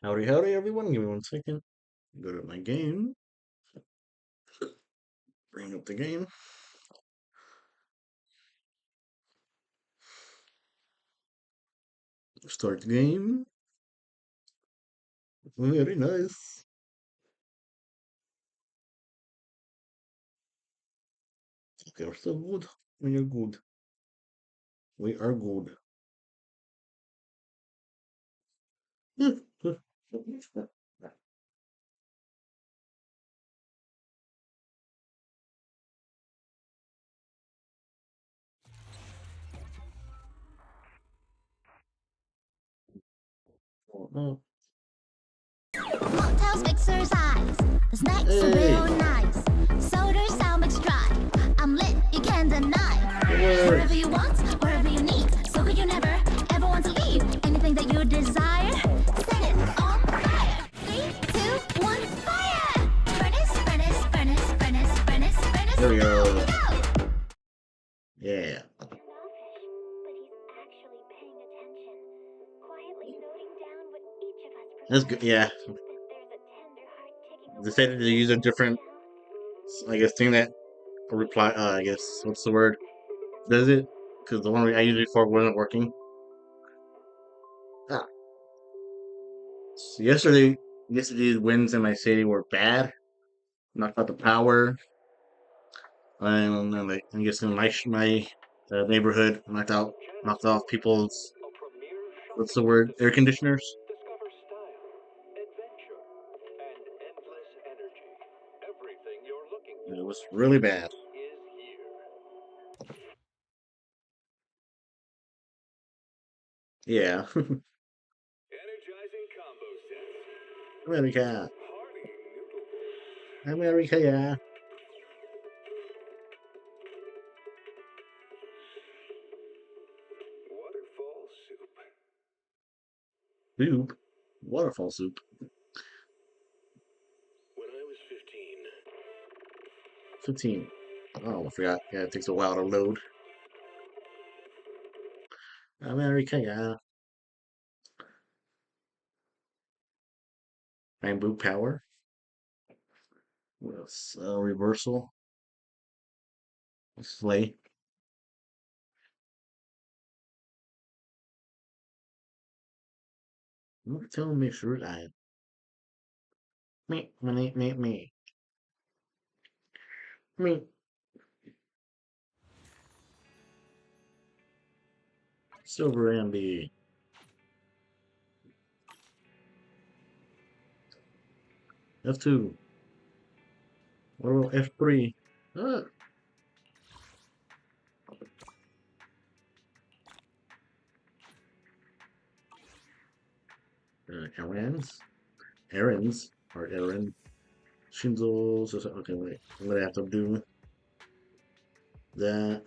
Howdy, howdy, everyone. Give me 1 second. Go to my game. Bring up the game. Start the game. Very nice. Okay, we're still good. We are good. We are good. Oh, Mocktails exercise. The snacks are hey, real nice. Soda sound mix dry. I'm lit, you can't deny. it Wherever works. you want, wherever you need. So could you never, ever want to leave? Anything that you desire, set it on fire. 3, 2, 1, fire! Furnace, furnace, furnace, furnace, furnace, furnace. There we Go, go. go! Yeah. That's good. Yeah. Decided to use a different, I guess, thing that reply. I guess what's the word? Does it? Because the one I used before wasn't working. Ah. So yesterday's wins in my city were bad. Knocked out the power. And then, like, I guess in my neighborhood, knocked off people's, what's the word, air conditioners. It was really bad. Yeah. America, America, yeah. Soup, waterfall soup. 15. Oh, I forgot. Yeah, it takes a while to load. America, yeah. Bamboo power. What else? Reversal. Slay. Tell me sure I. Me. Me. Silver Andy. F2. What about F3? Ah, errands. Errands. Or errand. Shinzo. Okay, wait. I'm gonna have to do that.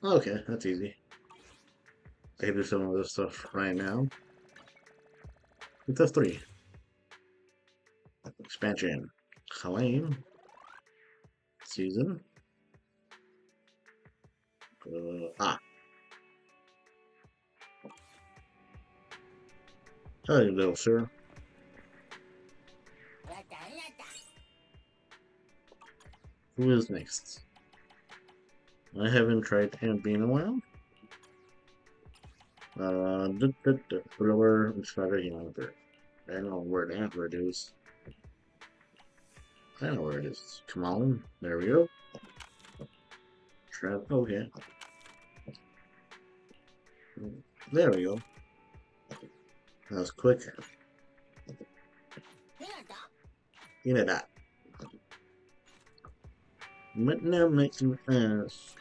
Okay, that's easy. I can do some of this stuff right now. It's F3. Expansion. Claim. Season. Ah. Hello, little sir. Who is next? I haven't tried Amp in a while. Thriller and strategy monitor. I don't know where the Android is. I know where it is. Come on. There we go. Trap. Okay. There we go. That was quick. You know that. But now makes me fast.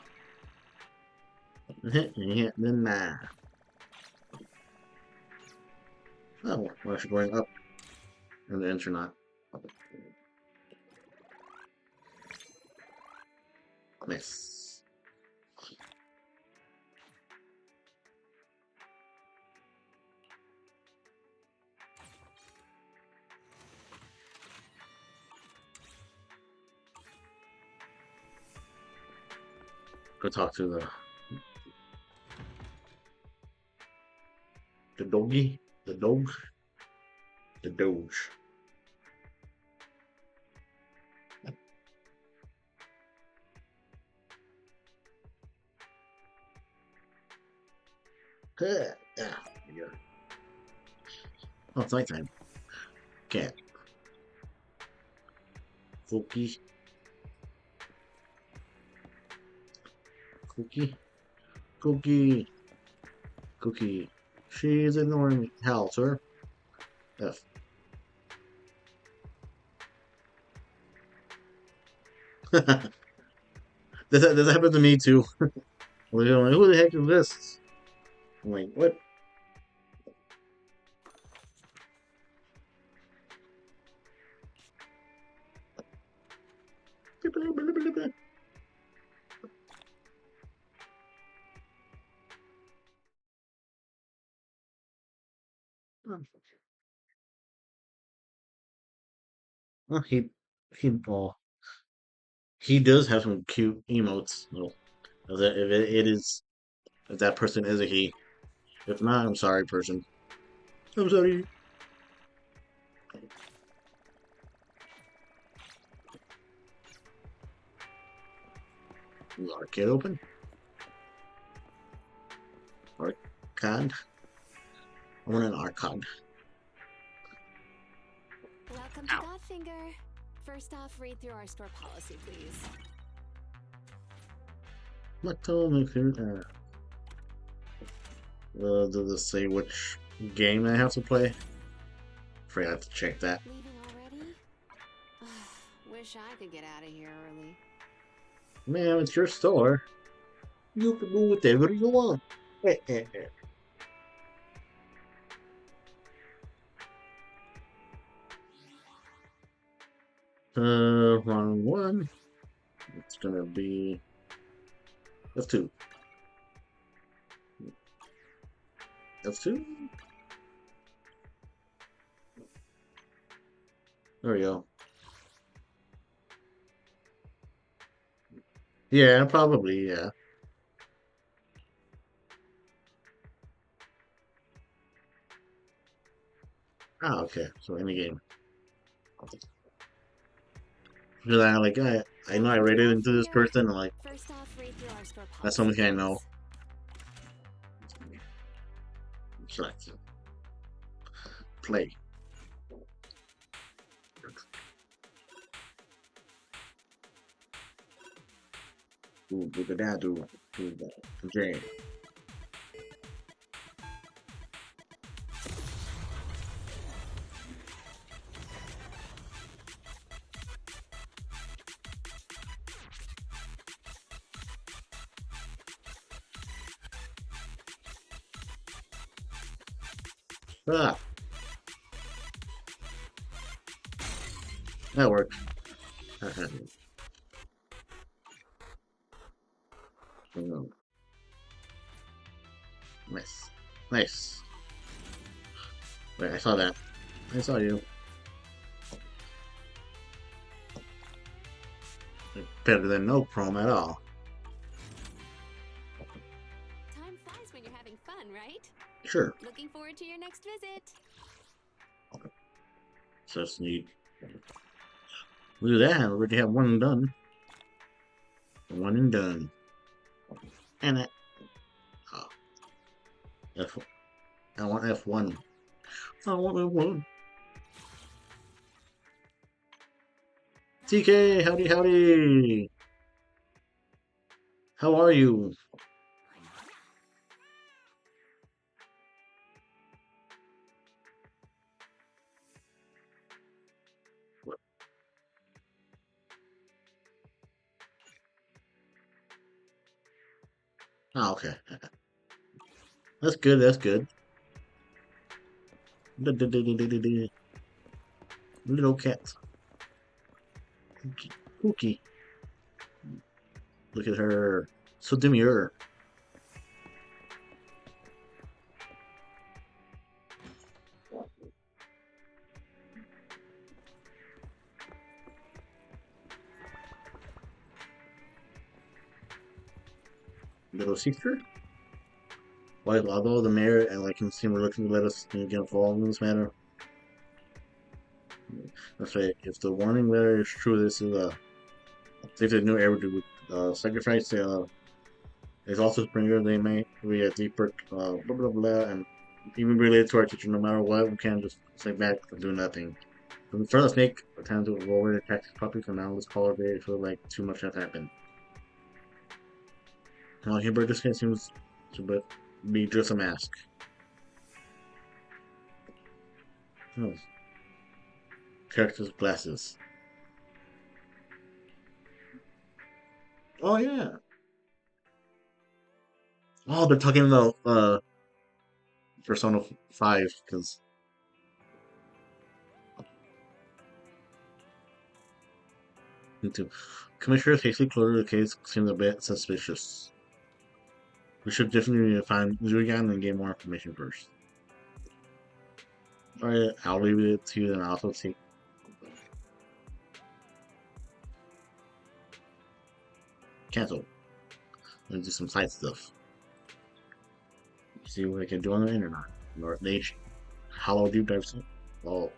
Hit the knife. Oh, we're actually going up in the internet. Nice. Go talk to the The doggy? The dog? The doge. Yeah, there you go. Oh, it's nighttime. Cat. Cookie. Cookie. Cookie. Cookie. She's ignoring me. Hell, sir. F. This happened to me too. Like, I'm like, who the heck is this? I'm like, what? Well, oh, he does have some cute emotes. Well, if it is, if that person is a he. If not, I'm sorry, person. I'm sorry. Is arcade open? Arcade? I want an arcade. Welcome to Godfinger. First off, read through our store policy, please. What told me does it say which game I have to play? Forgot to check that. Leaving already? Wish I could get out of here early. Man, it's your store. You can do whatever you want. Wrong one. It's gonna be F2. F2? There we go. Yeah, probably, yeah. Ah, okay. So any game. Because I know I Welcome to rated into this Godfinger. person. I'm like, First off, read through our store that's policy, something I please. know. Select. Play. Ooh, look at that, dude. Jane. Ah, that worked. Nice. Nice. Wait, I saw that. I saw you. Better than no prom at all. Time flies when you're having fun, right? Sure. Looking forward to your next visit. So it's neat. Look at that. I already have one done. One and done. And that. Oh, F. I want F1. I want F1. TK, howdy, howdy. How are you? Oh, okay. That's good. That's good. Little cat. Cookie. Cookie. Look at her. So demure. Little sister. Like, although the mayor and like consumer looking to let us get involved in this matter, that's right. If the warning letter is true, this is if they knew everything would sacrifice is also Springer. They may be a deeper blah blah blah, and even related to our teacher. No matter what, we can't just sit back and do nothing. In front of the snake, attempts to roll away the taxi puppies, and now let's call it. It feels like too much has happened. Now, Hubert, this guy seems to be just a mask. Oh, character's glasses. Oh yeah. Oh, they're talking about Persona 5 because me too. Commissioner hastily closed the case seems a bit suspicious. We should definitely find Zurigan and get more information first. Alright, I'll leave it to you and I'll also take cancel. Let's do some side stuff. See what I can do on the internet. North H Hollow Deep Dive. Oh,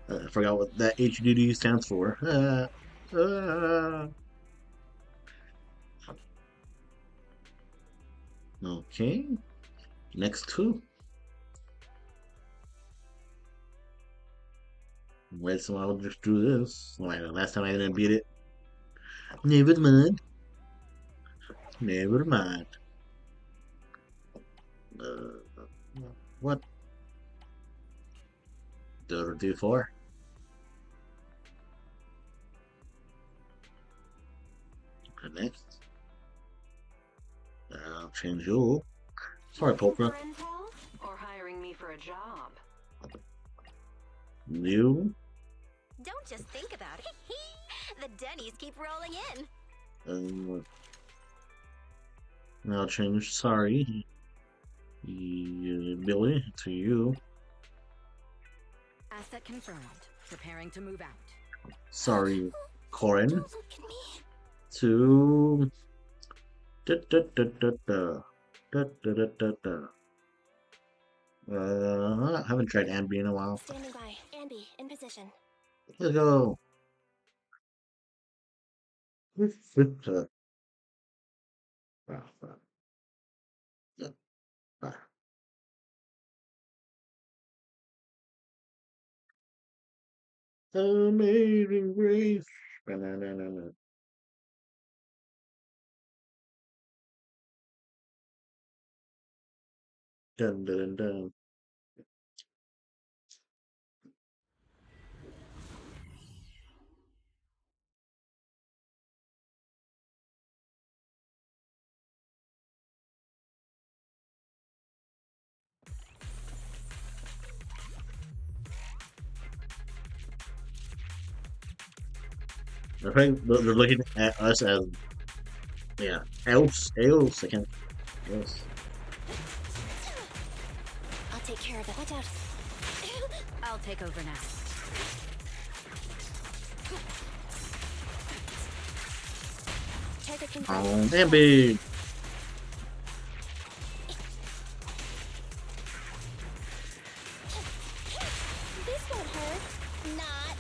I forgot what that HDD stands for. Okay, next two. Wait, so I'll just do this. Like, last time I didn't beat it. Never mind. Never mind. Uh, what? 34. Next. I'll change you. Sorry, Polka. Or hiring me for a job? You. Don't just think about it. The Denny's keep rolling in. I'll change sorry. Billy to you. Asset confirmed. Preparing to move out. Sorry, Corin. Don't look at me. To da, da, da, da, da. Da, da, da, da, da. I haven't tried Ambi in a while. Standing by. Ambi, in position. Let's go. Amazing grace. Ba-na-na-na-na. Dun, dun, dun, dun. I think they're looking at us as, yeah, elves. I can't. Yes. I'll take care of it. Watch out. I'll take over now. Target confirmed. Ambi. This won't hurt. Not.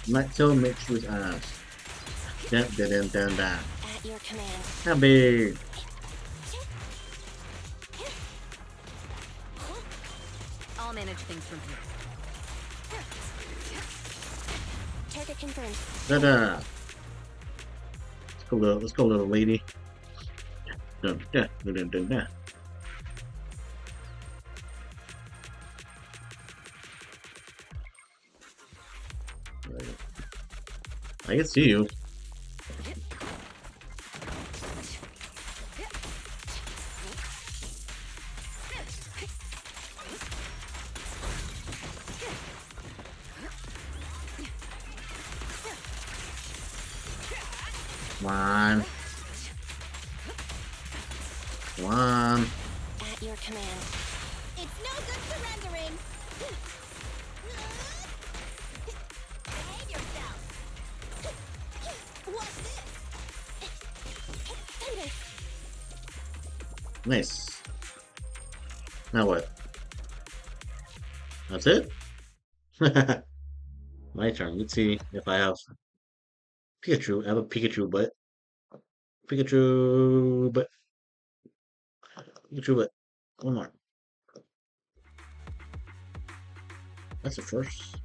Might still mixed with us. Dun, dun, dun, dun, dun. At your command. Ambi. I'll manage things from here. Target confirmed. Da da. Let's go, little lady. Dun, dun, dun, dun, dun, dun. I can see you. Come on. Come on. At your command. It's no good surrendering. Behave yourself. Nice. Now what? That's it? My turn. Let's see if I have Pikachu. I have a Pikachu, but Pikachu, but Pikachu, but one more. That's the first.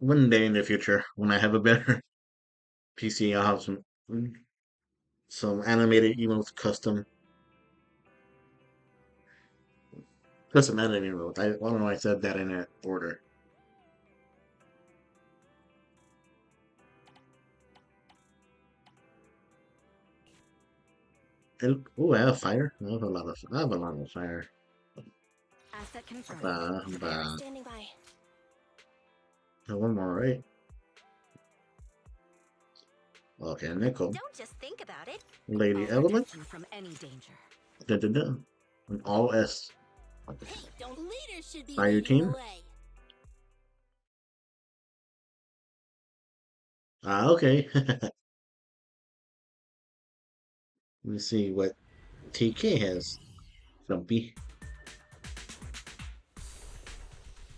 One day in the future, when I have a better PC, I'll have some animated emotes custom animated emotes. I don't know why I said that in that order. Oh, I have fire. I have a lot of fire. Asset confirmed. Bah. Standing by. One more, right? Okay, Nickel. Don't just think about it. Lady I'll Element. protect you from any danger. Dun, dun, dun. An all S. Hey, don't leaders should be Fire leading the team. way. Ah, okay. Let me see what TK has. Grumpy.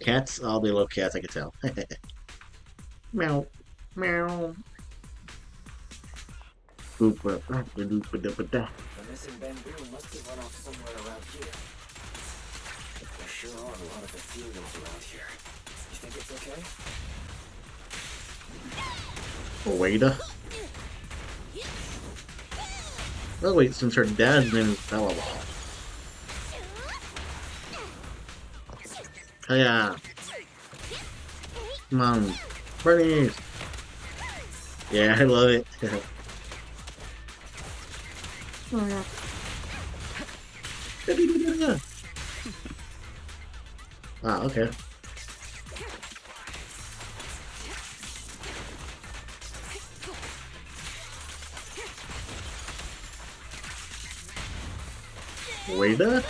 Cats? Oh, they love cats, I can tell. Meow. Meow. Boopa. Doopa doopa da. The missing bamboo must have run off somewhere around here. There sure are a lot of ethereals around here. You think it's okay? Oida. Oh wait, since her dad's name is Bella. Hiya. Come on. Bernies. Yeah, I love it. Ah, okay. Waida?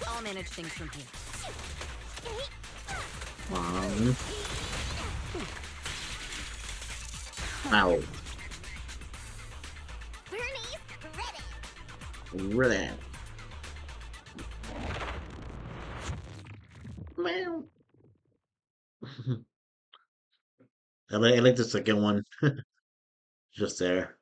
I'll manage things from here. Ow. Bernie's ready. Really? Meow. I like the second one. Just there.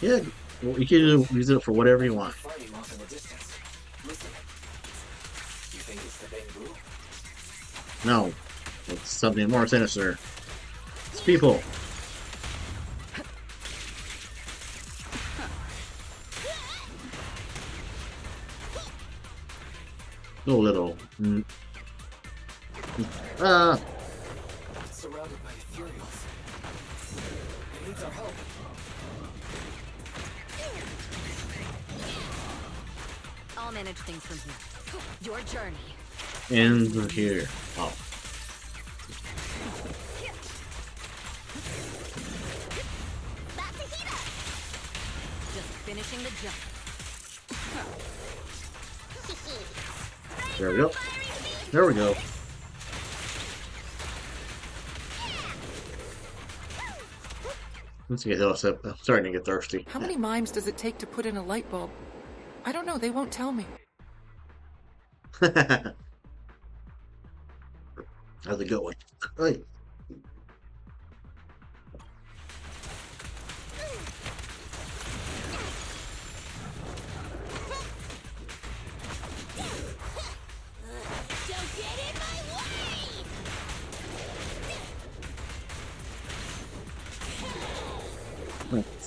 Yeah, well, you can use it for whatever you want. Fighting off in the distance. Listen. You think it's the bamboo? No, it's something more sinister. It's people. So little. Ah, It's surrounded by ethereals. It needs our help. I'll manage things from here. Your journey. and here. Oh, About to heat up. Just finishing the jump. there we go. There we go. Let's get else up. I'm starting to get thirsty. How many mimes does it take to put in a light bulb? I don't know, they won't tell me. How's it going? Hey. Don't get in my way.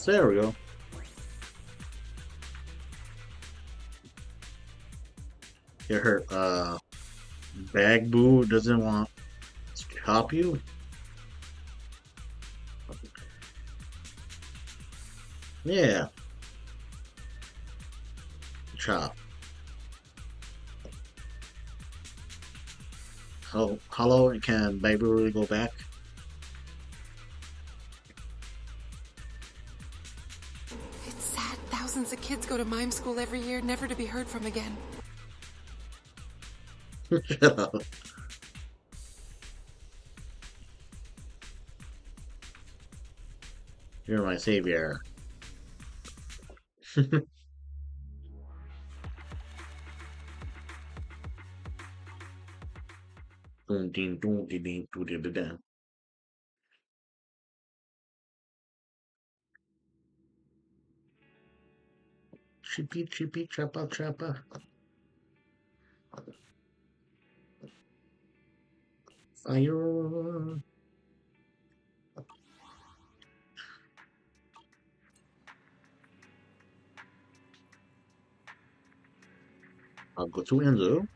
There we go. Get her, Bag Boo doesn't want to help you? Yeah. Chop. How low can Bag Boo really go back? It's sad. Thousands of kids go to mime school every year, never to be heard from again. Shut up. You're my savior. Dun, ding, dun, ding, ding, dun, ding, dun, dun. Chippy, chippy, chappa, chappa. Fire. I'll go to Enzo.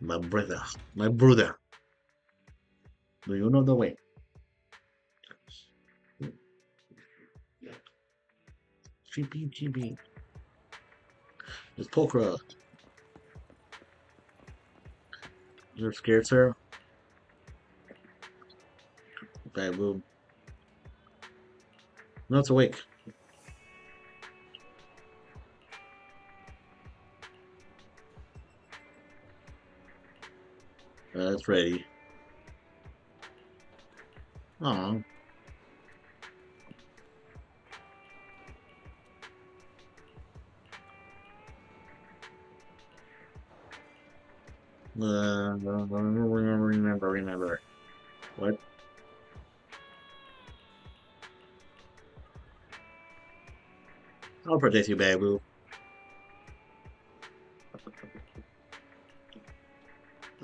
My brother. My brother. Do you know the way? Chippy, chippy. It's Pokra. You're scared, sir? Okay, boom. No, it's awake. It's ready. Aw. Remember. What? I'll protect you, Babu.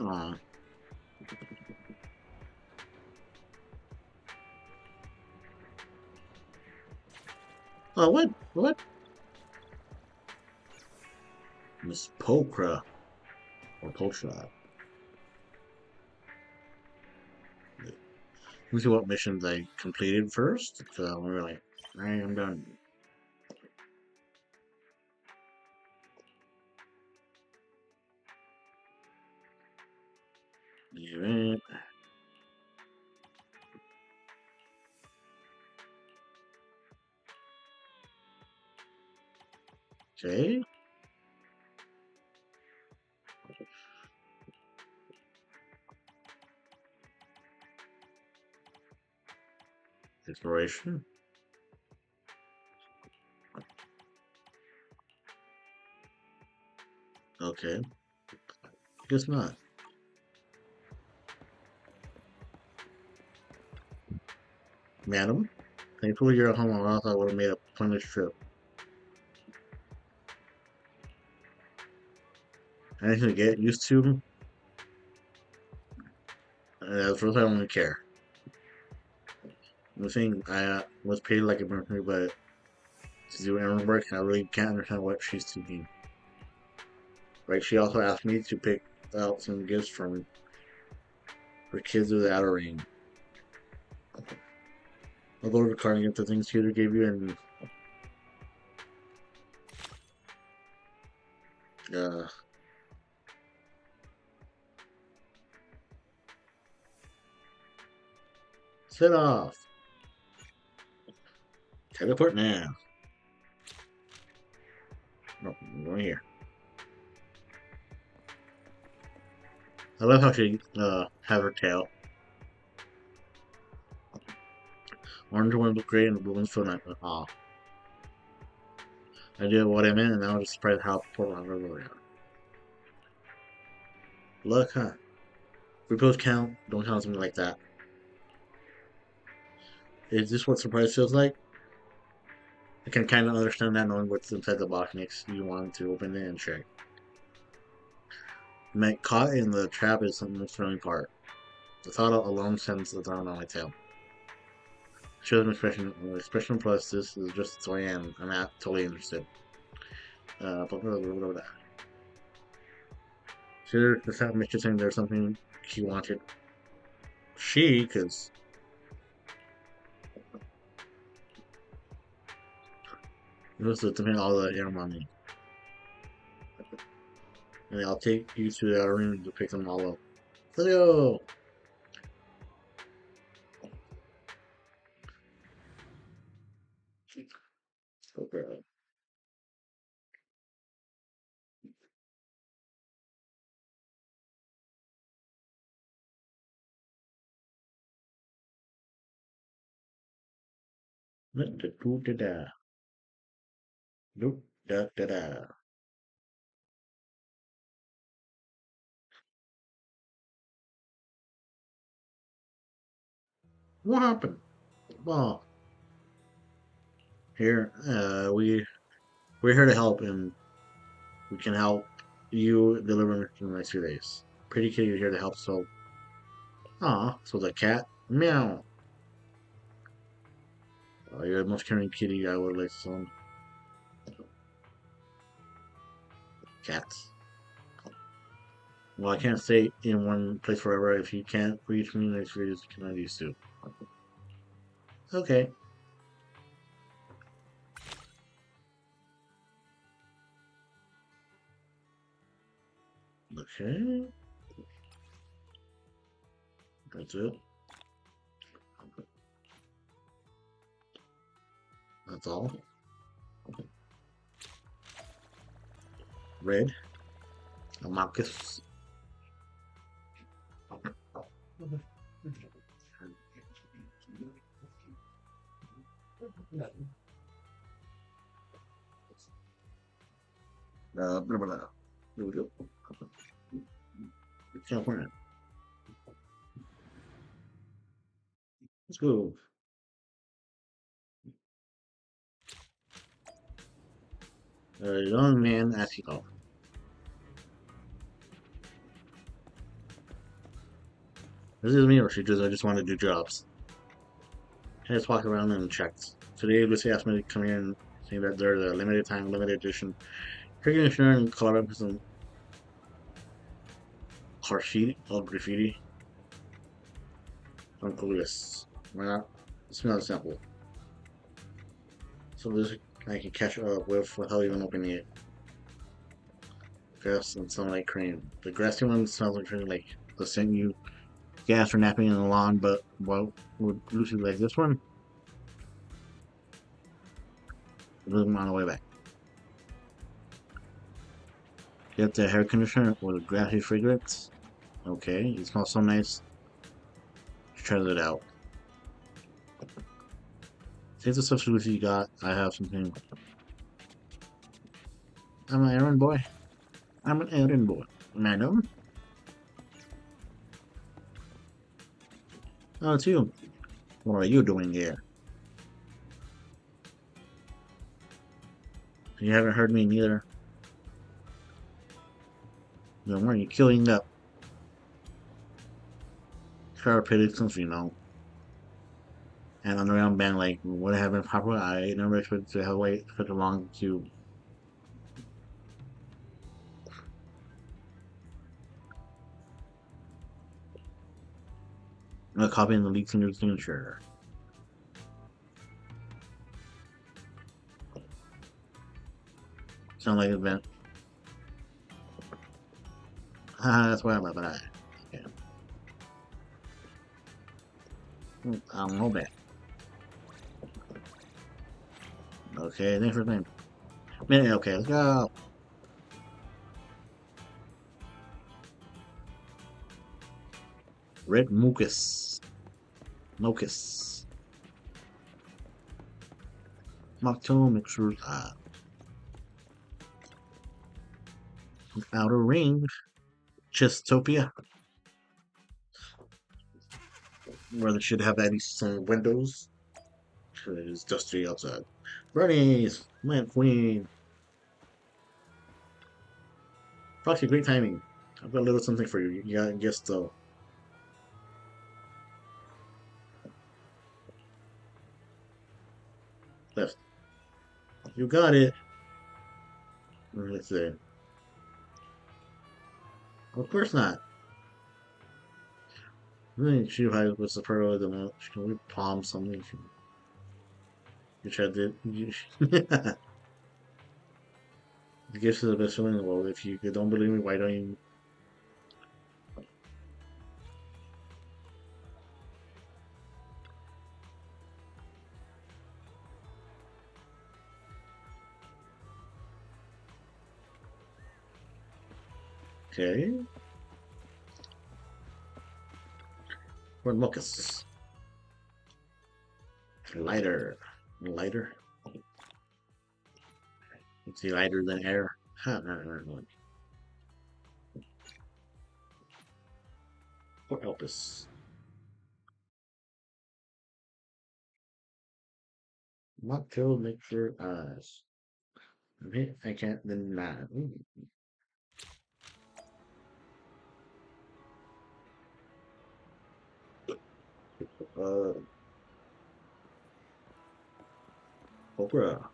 Aw. Oh, what? What? Miss Pokra. Or Pokra. Let me see what missions I completed first. So we're like, alright, I'm done. Event. Okay. Exploration. Okay. Guess not. Madam, thankfully you're at home, or else I would have made a pointless trip. Anything to get used to? That's first I don't really care. I'm saying I was paid like a mercenary, but to do errand work, I really can't understand what she's thinking. Right? She also asked me to pick out some gifts from for kids with the outer ring. I'll go to the car and get the things Peter gave you and uh, set off. Teleport now. No, I'm going here. I love how she has her tail. Orange one look great and the blue one's so nice. Aw. I did what I meant and now I'm just surprised how important I really are. Luck, huh? Repos count. Don't count something like that. Is this what surprise feels like? I can kind of understand that knowing what's inside the box makes you want to open it and check. Caught in the trap is the most thrilling part. The thought alone sends the down on my tail. Shows an expression plus this is just so I am. I'm not totally interested. But Sure, the fact Mitch is saying there's something she wanted. Because it was to pay all the air money. And I'll take you to the room to pick them all up. Let's go! Okay. Da-da-da-da. Nope. Da-da-da. What happened? Well, here, we're here to help, and we can help you deliver in the next few days. Pretty kitty, you're here to help. So, so the cat, meow. You're the most caring kitty I would like to own. Cats. Well, I can't stay in one place forever. If you can't reach me in the next few days, can I use to? Okay. Okay. That's it. That's all. Red. A Marcus. Blah, blah, blah. Here we go. California. Let's go. Young man asking help. This is me, or she just I just want to do jobs. I just walked around and checked. Today, Lucy asked me to come here and saying that they're the limited time, limited edition. Recognition and collaboration with some graffiti. Uncle Lewis. Why not? Let's smell the sample. So this I can catch up with without even opening it. Grass and sunlight cream. The grassy one smells like the scent you gas for napping in the lawn, but what would Lucy like this one? Moving on the way back. Get the hair conditioner or the grassy fragrance. Okay, it smells so nice. Let's try it out. Take the substitute you got. I have something. I'm an errand boy. I'm an errand boy. Madam? Oh, it's you. What are you doing here? You haven't heard me neither. Then why are you killing up? Therapeutic since you know. And underground band like would have been popular. I never expected to have wait such a long queue. A copy in the lead singer's signature. Sound like an event. That's why I'm about that. Okay. I don't know that. Okay, thanks for the name. Okay, let's go. Red mucus. Mucus. Mocktail mixers. Outer ring. Chestopia. Where they should have at least some windows. It's dusty outside. Bernie's! Man, Queen! Foxy, great timing. I've got a little something for you. You got guess though. Left. You got it. Let's see. Of course not. Really, she was the pearl of the month. Can we palm something? You tried to. The gifts are the best feeling in the world. If you don't believe me, why don't you? Okay. Red mucus. Lighter. Lighter. It's lighter than air. Ha, What help us? Mocktail makes your eyes. Okay, I can't deny. Uh, Oprah.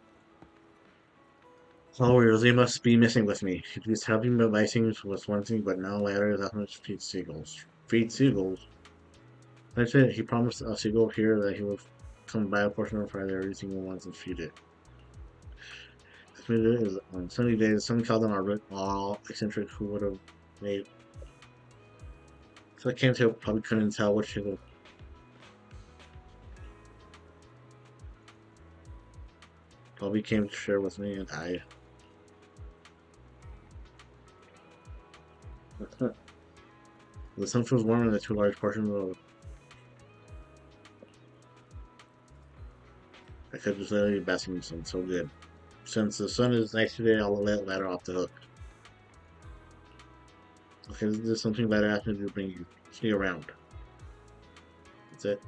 Followers, they must be messing with me. He was helping me buy things was one thing, but now later is that much feed seagulls. Feed seagulls. That's it. He promised a seagull here that he would come buy a portion of Friday every single once and feed it. On sunny days, some called them all eccentric who would have made. So I can't tell, probably couldn't tell which seagull. Probably came to share with me and I. The sun was warm and the two large portions of I could just literally basking in the sun, so good. Since the sun is nice today, I'll let ladder off the hook. Okay, there's something better asking to bring you. See you around. That's it.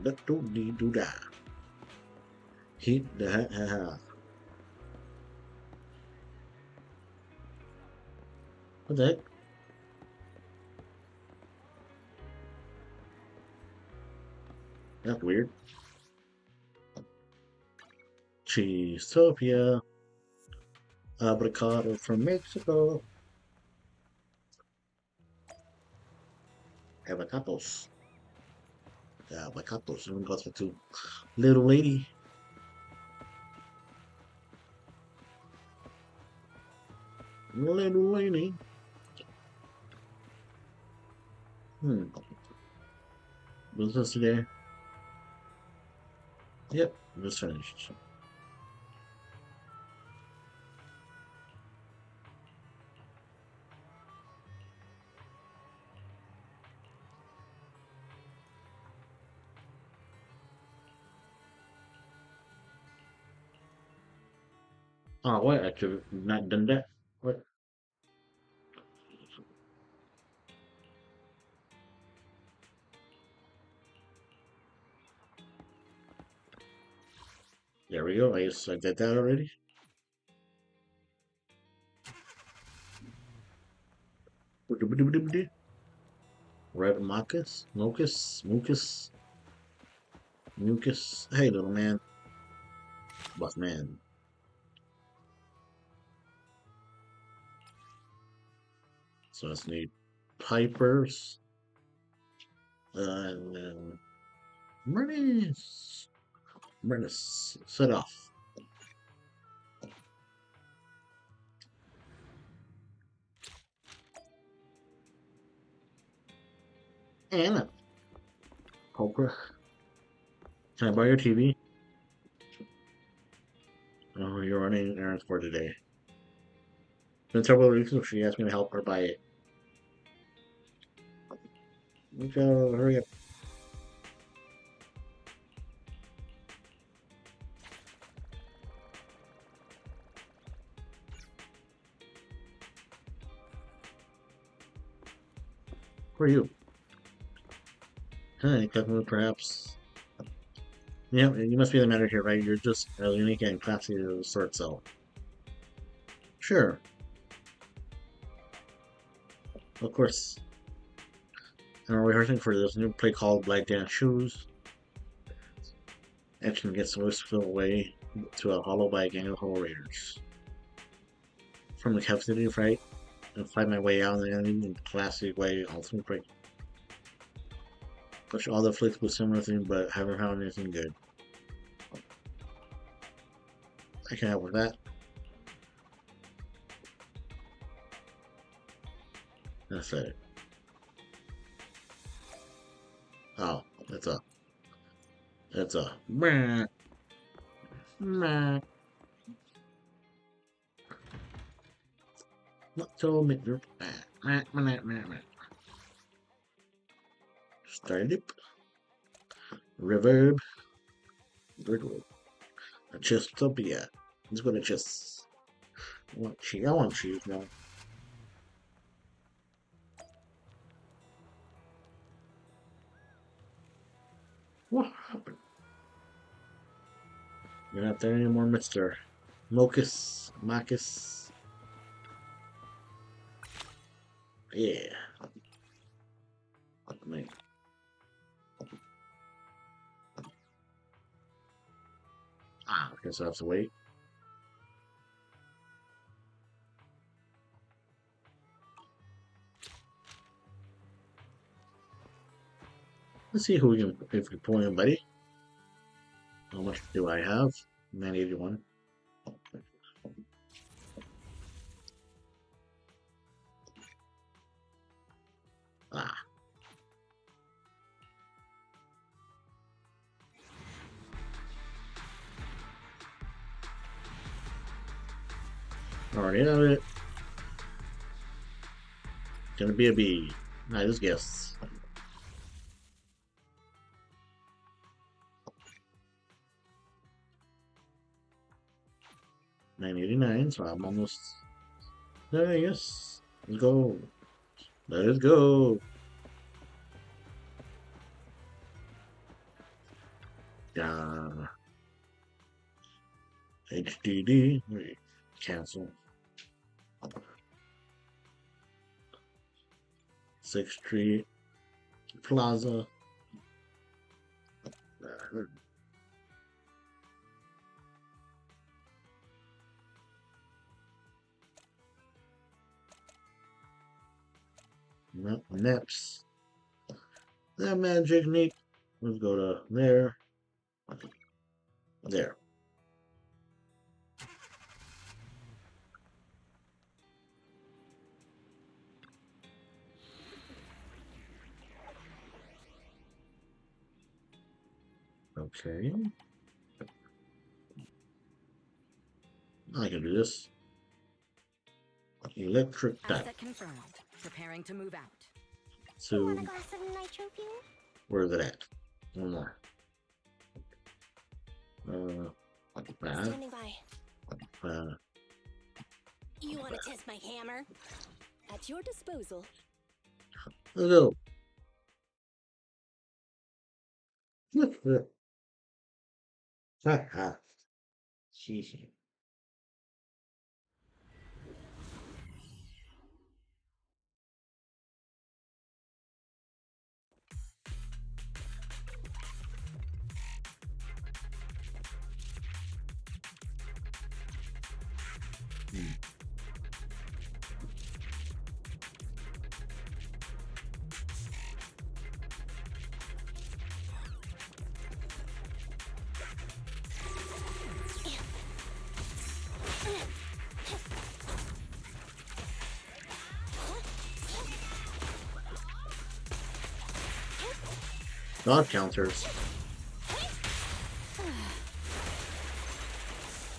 That don't need to die. Heat the ha. What the heck? That's weird. Cheesetopia. Avocado from Mexico. Avocados. Avocados. And we got the two. Little lady. Little lady. Business today. Yep, just finished. Oh, what? I could have not done that. What? There we go. I guess I did that already. Red Mucus. Hey, little man. Buff man. So let's need pipers. And then Bernice. Set off. Anna. Cobra. Can I borrow your TV? Oh, you're running errands for today. Been several weeks since she asked me to help her buy it. Okay, hurry up. Who are you? Hi, customer, perhaps. Yeah, you must be the manager here, right? You're just as unique and classy as the store itself. Sure, of course. And we're rehearsing for this new play called Black Dance Shoes. Action gets whisked away to a hollow by a gang of hollow raiders. From the cafeteria fight, and fight my way out in the classic way, ultimate break. Push all the flicks with similar things, but haven't found anything good. I can help with that. That's it. Oh, it's a meh. Meh. Not so meh. Started it. Reverb. Reverb. A Chestopia. Let's go to chess. I want cheese. I want cheese now. What happened? You're not there anymore, Mr. Marcus. Yeah. Man. I guess I have to wait. Let's see who we can if we pull anybody. How much do I have? 981. Ah. Already have it. Gonna be a B. I just guess. 989, so I'm almost there, I guess. Let's go. Let's go. Yeah. HDD. Wait. Cancel. 6th Street Plaza. Next. That magic neat. Let's go to there. There. Okay. I can do this. Electric tap. Asset confirmed. Preparing to move out. You want So a glass of nitro fuel? where is it at? One more. That. Standing by. Uh, You want to test my hammer? At your disposal. let's go. Ha ha. Sheesh. Dog counters.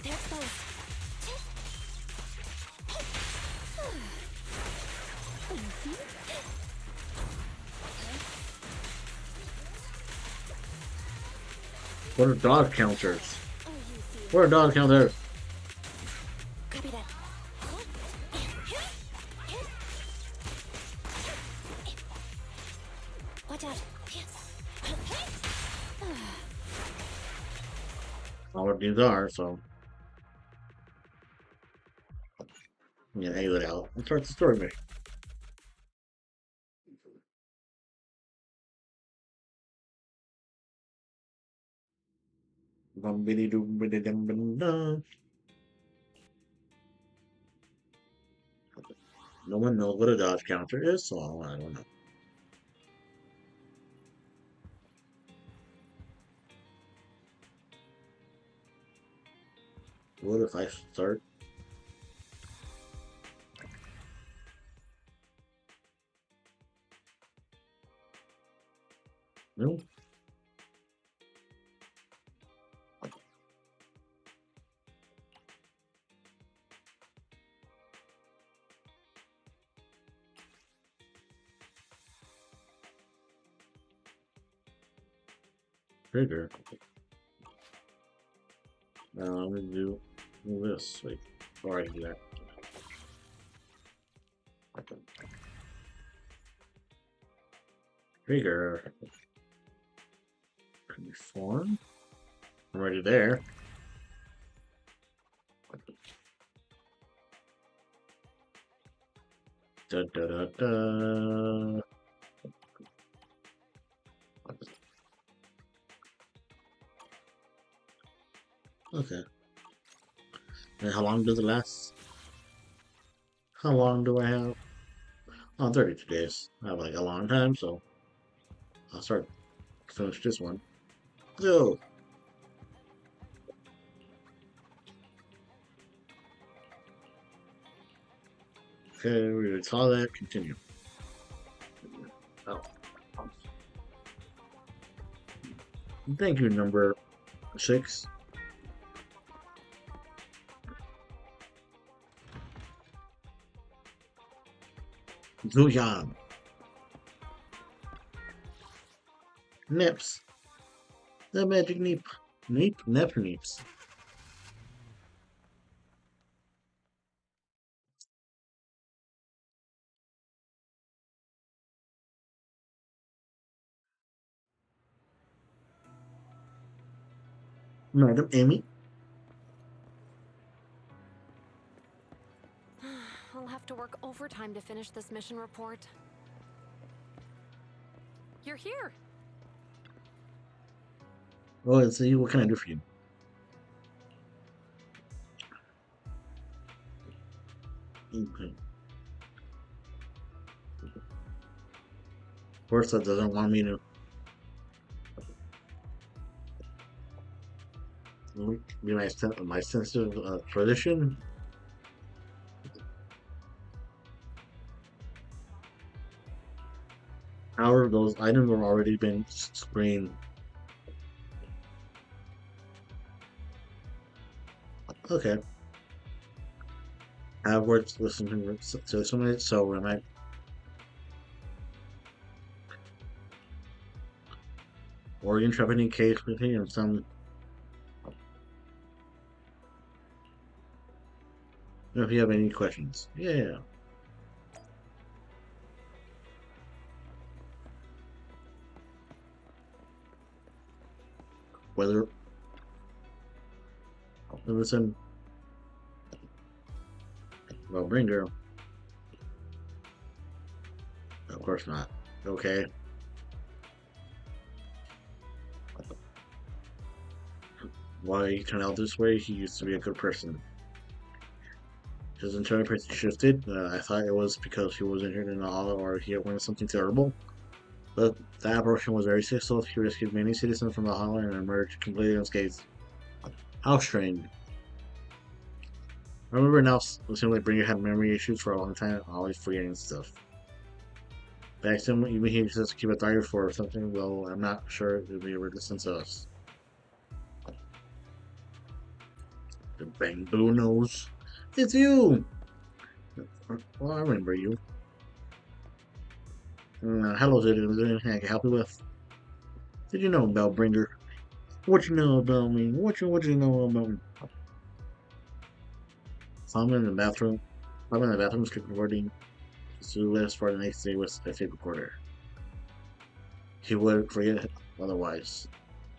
There it goes. What are dog counters? Oh, you see. What are dog counters? Copy that. Watch out. All of these are, so. I'm gonna exit out and start the story mission. Bumbidi doombidi dumbidi dum. No one knows what a dodge counter is, so I don't know. What if I start? No. Trigger. Now I'm gonna do this. Wait, before I do that. Trigger. Conform. I'm already there. Da da da da. Okay. And how long does it last? How long do I have? Oh, 32 days. I have like a long time, so I'll finish this one. Go! Okay, we already saw that. Continue. Oh. Thank you, number 6. Zuyan. Nips. The magic neep. Never neeps. Madam Amy. I'll have to work overtime to finish this mission report. You're here. Oh, let's see. What can I do for you? Okay. Of course, that doesn't want me to be my sensitive position. However, those items have already been screened. Okay. I have words listening to somebody, so am I. Oregon trafficking case with me and some. If you have any questions, yeah. Whether listen, well, bring girl. Of course not. Okay. Why he turned out this way? He used to be a good person. His internal person shifted. I thought it was because he wasn't here in the hall or he had witnessed something terrible. But that apparition was very successful. He rescued many citizens from the hollow and emerged completely unscathed. How strange. I remember now, simply Bringer had memory issues for a long time, always forgetting stuff. Back then, even he just to keep a diary for something, well, I'm not sure if he ever listened to us. The bamboo nose. It's you! Well, I remember you. Hello, is there anything I can help you with? Did you know about Bringer? What you know about me? What you know about me? Found in the bathroom. Found in the bathroom recording to list for the next day with a tape recorder. He would forget otherwise.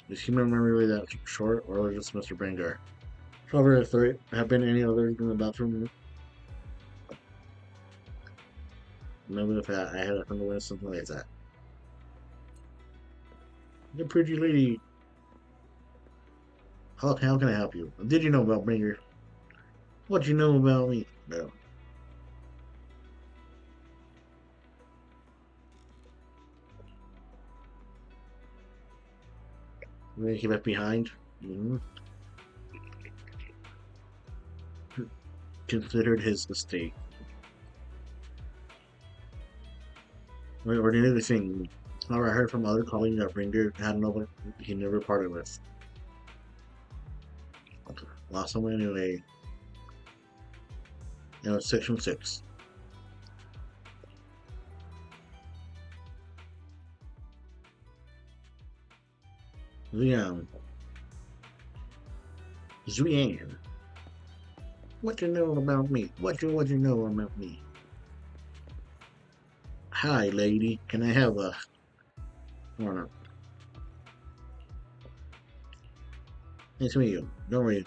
Is human memory really that short, or was just Mr. Bringer? However, if there have been any others in the bathroom, maybe if I had a friend with something like that. The pretty lady. How can I help you? Did you know about Bringer? What you know about me? No. Then he left behind. Mm-hmm. Considered his mistake. Or the other thing. However, I heard from other colleagues that Bringer had no one he never parted with. Lost him anyway. Section 6. Leon. Zuyan. What you know about me? What you know about me? Hi, lady. Can I have a? Hold on. Nice to meet you. Don't worry.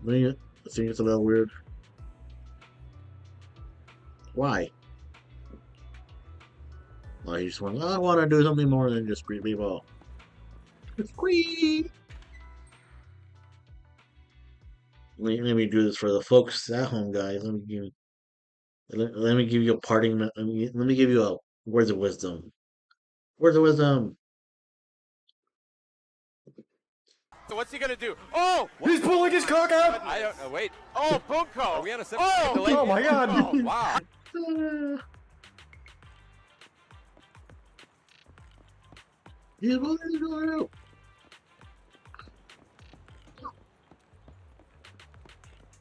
I think it's a little weird. Why? Well, he just went, I want to do something more than just greet people. Squeak! Let me do this for the folks at home, guys. Let me give you a parting. Let me give you a words of wisdom. Words of wisdom. So what's he gonna do? Oh! He's pulling his cock out! I don't know. Wait. Oh, Bunko! Are we on a Oh! delay? Oh my god! Oh, wow. He's going out.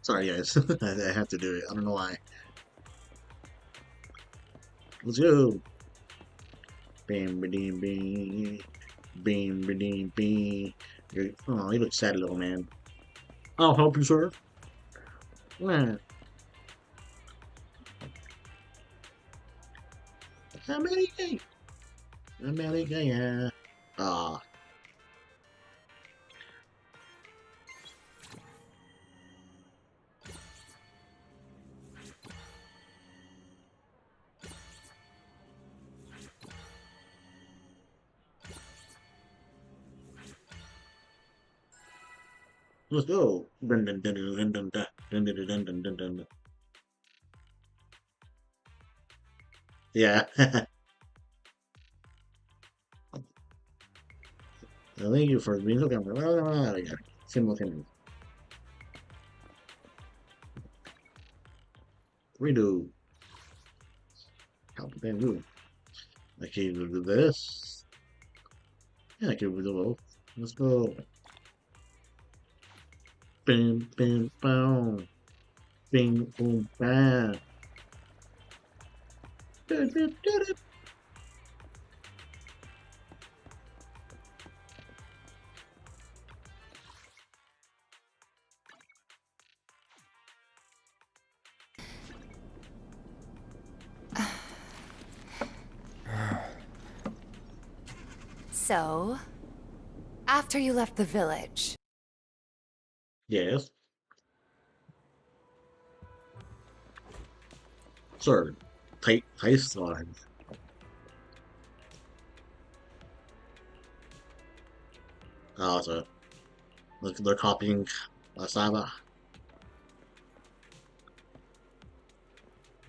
Sorry, guys. I have to do it. I don't know why. Let's go. Bam, ba-ding, bing. Bing, ba-ding, bing. Oh, you look sad, little man. I'll help you, sir. Yeah. America. America, yeah. Ah. Let's go. Dun, dun, dun, dun, dun, dun, dun, dun, dun, dun, dun, dun. Yeah. Thank you for being so kind. Simple thing. Redo. How can I do? I can do this. Yeah, I can do both. Let's go. Bing, bing, boom. Bing, boom, bang. Do, do, do, do. So, after you left the village, Yes. Sir. Tight slide. Oh, so look, they're copying Saba.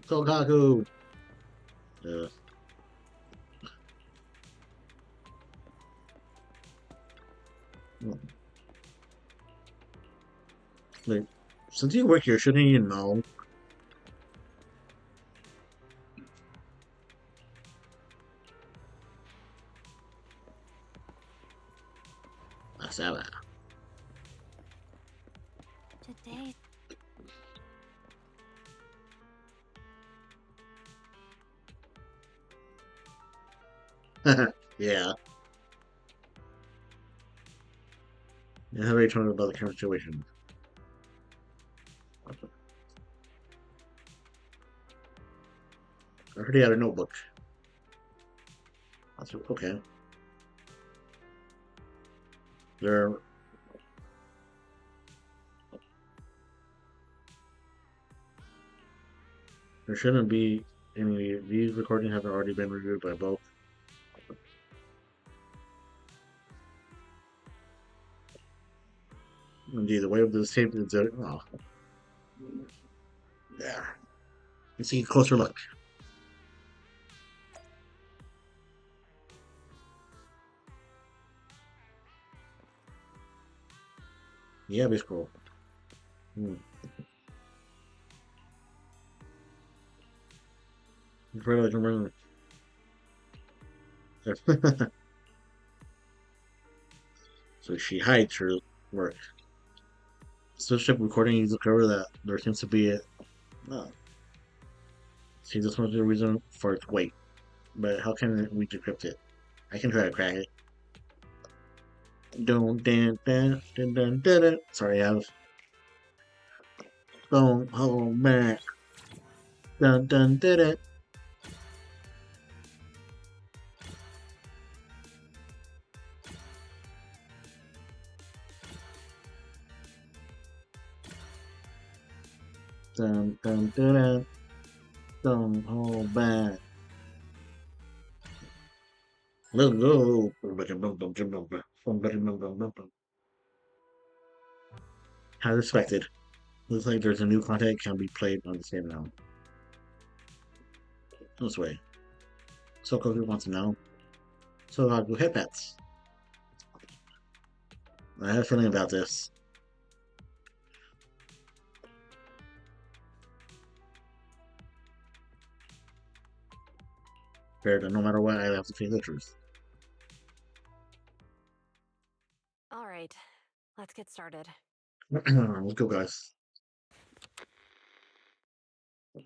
Kokaku. Yeah. Like, since you work here, shouldn't you know? Saba. today Yeah. Yeah, how are you talking about the current situation? I already had a notebook. That's okay. There, there shouldn't be any. These recordings have already been reviewed by both. Indeed, the way of this tape is that. Oh, yeah. Let's see a closer look. Yeah, be scroll. Hmm. Pretty much remember. So she hides her work. Switch-up recording you discover that there seems to be a. No. See, this must be the reason for its weight. But how can we decrypt it? I can try to crack it. Don't dun dun dun dun dun dun. Sorry, I have don't hold back. Dun dun dun dun. Dun dun dun dun. Don't hold back. Let's go. As expected, looks like there's a new content can be played on the same now. This way. So Koku wants to know. So I'll go hit pets. I have a feeling about this. Fair that no matter what, I have to face the truth. All right, let's get started. Let's go, guys. I'm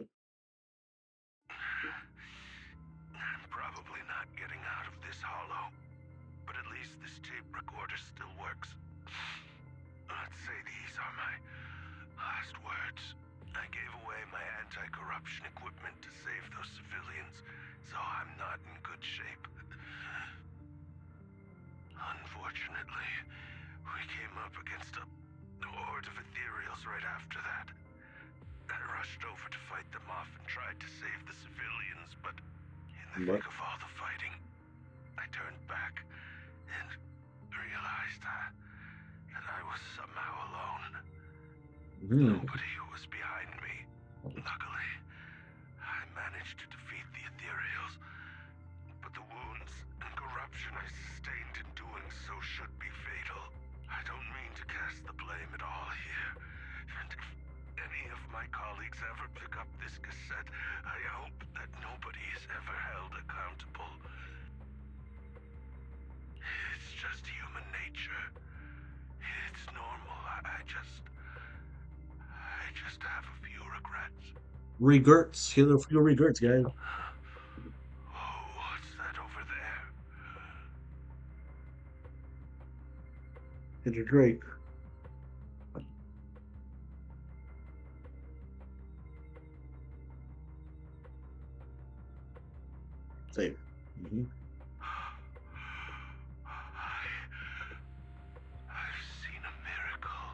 probably not getting out of this hollow, but at least this tape recorder still works. Let's say these are my last words. I gave away my anti-corruption equipment to save those civilians, so I'm not in good shape. Unfortunately, we came up against a horde of ethereals right after that. I rushed over to fight them off and tried to save the civilians, but in the thick of all the fighting, I turned back and realized that I was somehow alone. Nobody was behind me. Luckily, I managed to defeat the ethereals, but the wounds and corruption I sustained in doing so should be fatal. I don't mean to cast the blame at all here, and if any of my colleagues ever pick up this cassette, I hope that nobody is ever held accountable. It's just human nature. It's normal. I just have a few regrets. Regrets. Here's a few regrets, guys. Oh, what's that over there? It's a Drake. Save. I've seen a miracle.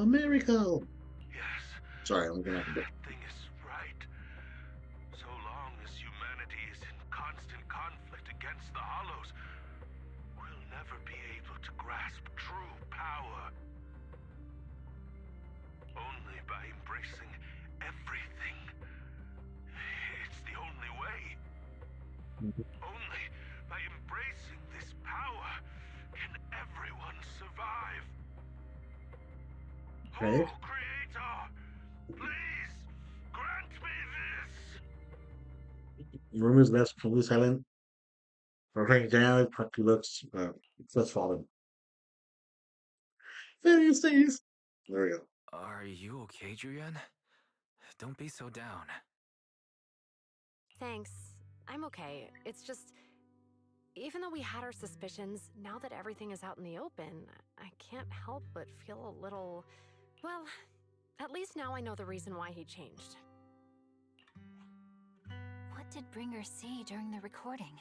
A miracle. Yes. Sorry, I'm gonna. That thing is right. So long as humanity is in constant conflict against the Hollows, we'll never be able to grasp true power. Only by embracing everything. It's the only way. Only by embracing this power can everyone survive. Okay. Oh, Creator, please grant me this. Rumors best from Loose Island. For Frank down, Puppy looks. Let's follow. Fancies. There we go. Are you okay, Julian? Don't be so down. Thanks. I'm okay. It's just, even though we had our suspicions, now that everything is out in the open, I can't help but feel a little... Well, at least now I know the reason why he changed. What did Bringer see during the recording?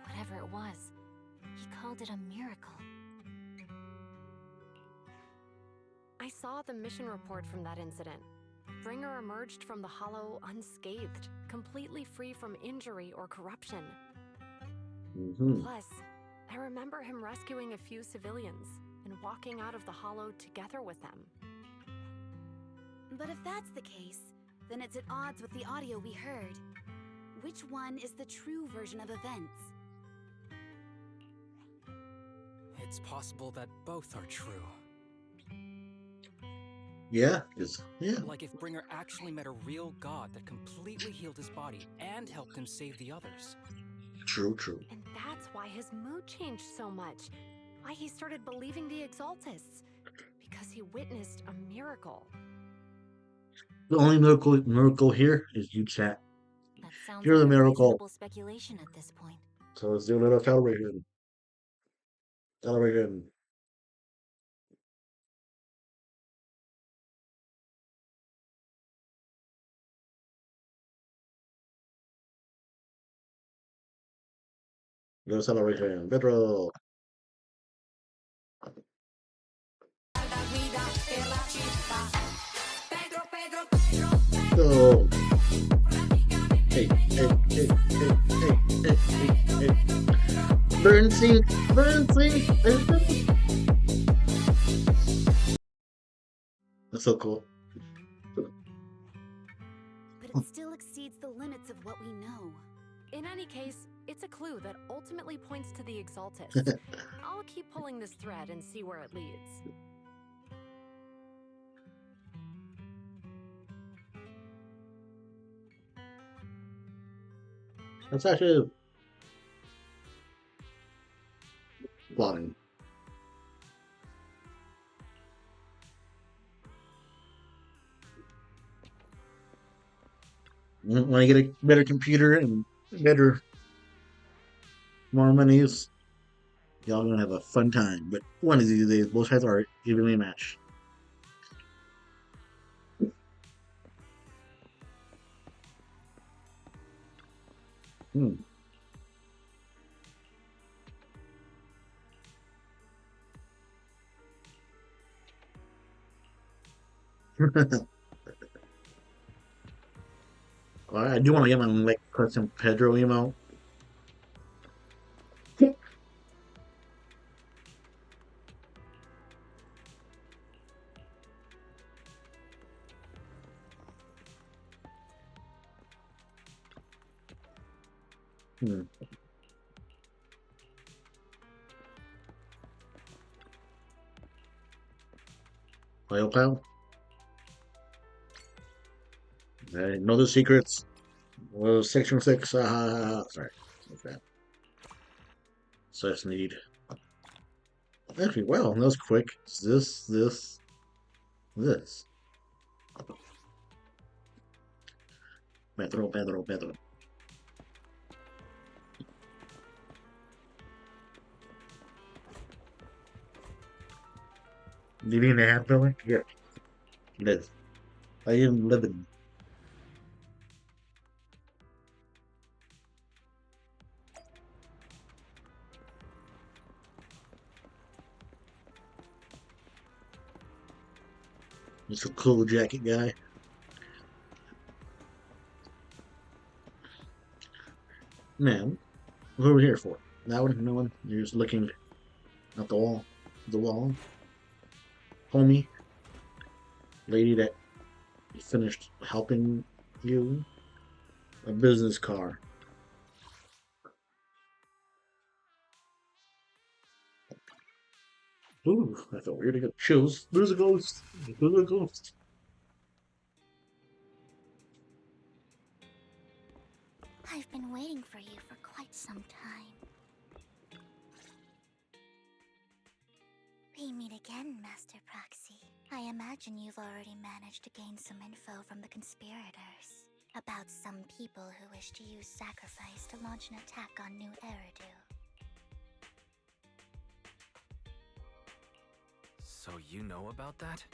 Whatever it was, he called it a miracle. I saw the mission report from that incident. Bringer emerged from the Hollow unscathed, completely free from injury or corruption. Plus, I remember him rescuing a few civilians and walking out of the Hollow together with them. But if that's the case, then it's at odds with the audio we heard. Which one is the true version of events? It's possible that both are true. Yeah. Like if Bringer actually met a real god that completely healed his body and helped him save the others. True. And that's why his mood changed so much. Why he started believing the Exaltists. Because he witnessed a miracle. The only miracle here is you chat. That sounds You're like the a miracle. reasonable speculation at this point. So let's do a little celebration. Television. Go celebration. Pedro. Go. Hey, hey, hey, hey, hey, hey, hey, hey. Burn scene. Burn scene. That's so cool. But it still exceeds the limits of what we know. In any case, it's a clue that ultimately points to the Exaltists. I'll keep pulling this thread and see where it leads. That's actually plotting. When I get a better computer and better, more monies, y'all gonna have a fun time. But one of these days, both sides are evenly matched. Hmm. Well, I do want to get my like custom Pedro emo. Hmm. Oil pile. I know the secrets. Well, section 6. Sorry. Okay. So I just need. Actually, well, that was quick. It's this. Pedro. Living in a half building? Yeah. Live. I am living. Just a cool jacket guy. Man, what are we here for? That one? No one? You're just looking at the wall. The wall. Homie. Lady that finished helping you. A business car. Ooh, I felt weird. I got chills. There's a ghost. There's a ghost. I've been waiting for you for quite some time. We meet again, Master Proxy. I imagine you've already managed to gain some info from the conspirators about some people who wish to use sacrifice to launch an attack on New Eridu. So you know about that?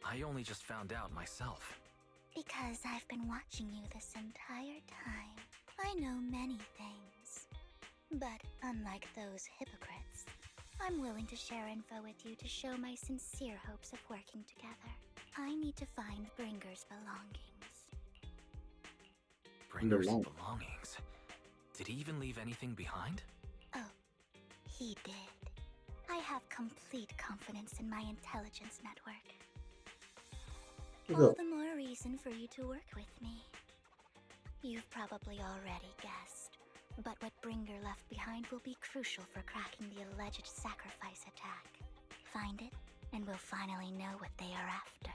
I only just found out myself. Because I've been watching you this entire time. I know many things. But unlike those hypocrites, I'm willing to share info with you to show my sincere hopes of working together. I need to find Bringer's belongings. Bringer's belongings? Did he even leave anything behind? Oh, he did. I have complete confidence in my intelligence network. All the more reason for you to work with me. You've probably already guessed, but what Bringer left behind will be crucial for cracking the alleged sacrifice attack. Find it, and we'll finally know what they are after.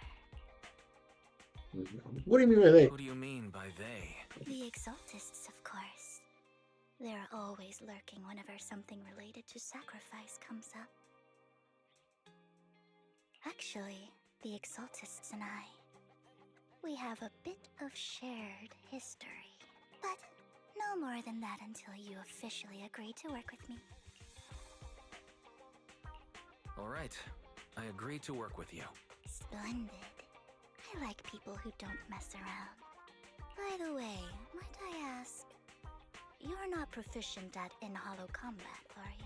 What do you mean by they? Who do you mean by they? The Exaltists, of course. They're always lurking whenever something related to sacrifice comes up. Actually, the Exaltists and I, we have a bit of shared history. But no more than that until you officially agree to work with me. All right. I agree to work with you. Splendid. I like people who don't mess around. By the way, might I ask, you're not proficient at in-hollow combat, are you?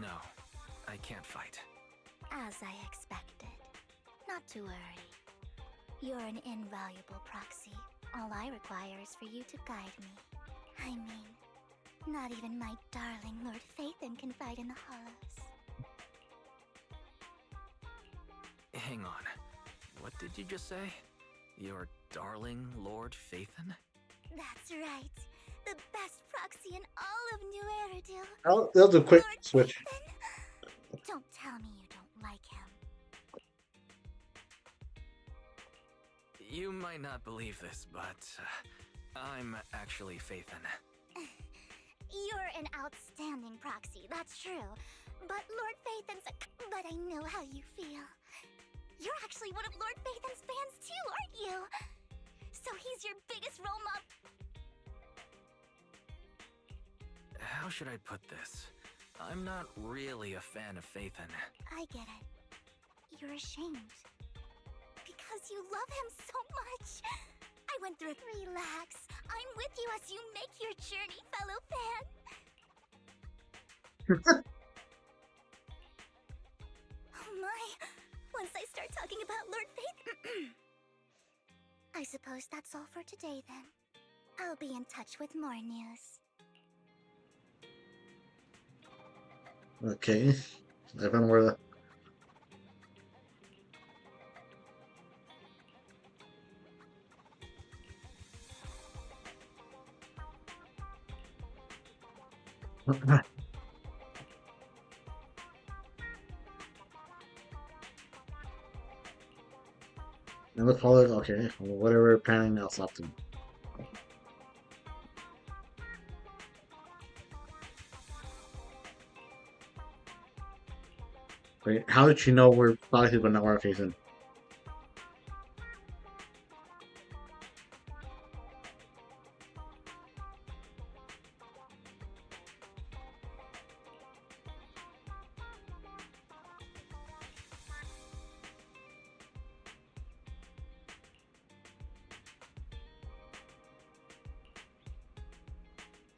No, I can't fight. As I expected. Not to worry. You're an invaluable proxy. All I require is for you to guide me. I mean, not even my darling Lord Phaethon can fight in the hollows. Hang on. What did you just say? Your darling Lord Phaethon? That's right. The best proxy in all of New Eridil. They'll do a quick Lord switch. Phaethon? Don't tell me you don't like him. You might not believe this, but I'm actually Phaethon. You're an outstanding proxy, that's true. But Lord Phaethon's But I know how you feel. You're actually one of Lord Phaethon's fans too, aren't you? So he's your biggest role model. How should I put this? I'm not really a fan of Phaethon. I get it. You're ashamed. Because you love him so much. I went through. Relax. I'm with you as you make your journey, fellow fan. Oh my. Once I start talking about Lord Phaethon. I suppose that's all for today then. I'll be in touch with more news. Okay. I found where the. And let's call it, okay, whatever panning else up to. Wait, how did she know we're probably but not our facing?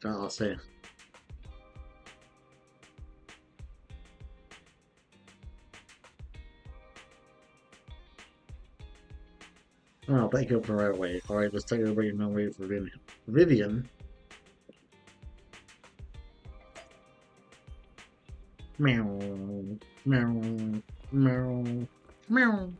I'll say. Oh, thank you for right away. Alright, let's take everybody no way for Vivian. Vivian. Meow. Meow. Meow. Meow.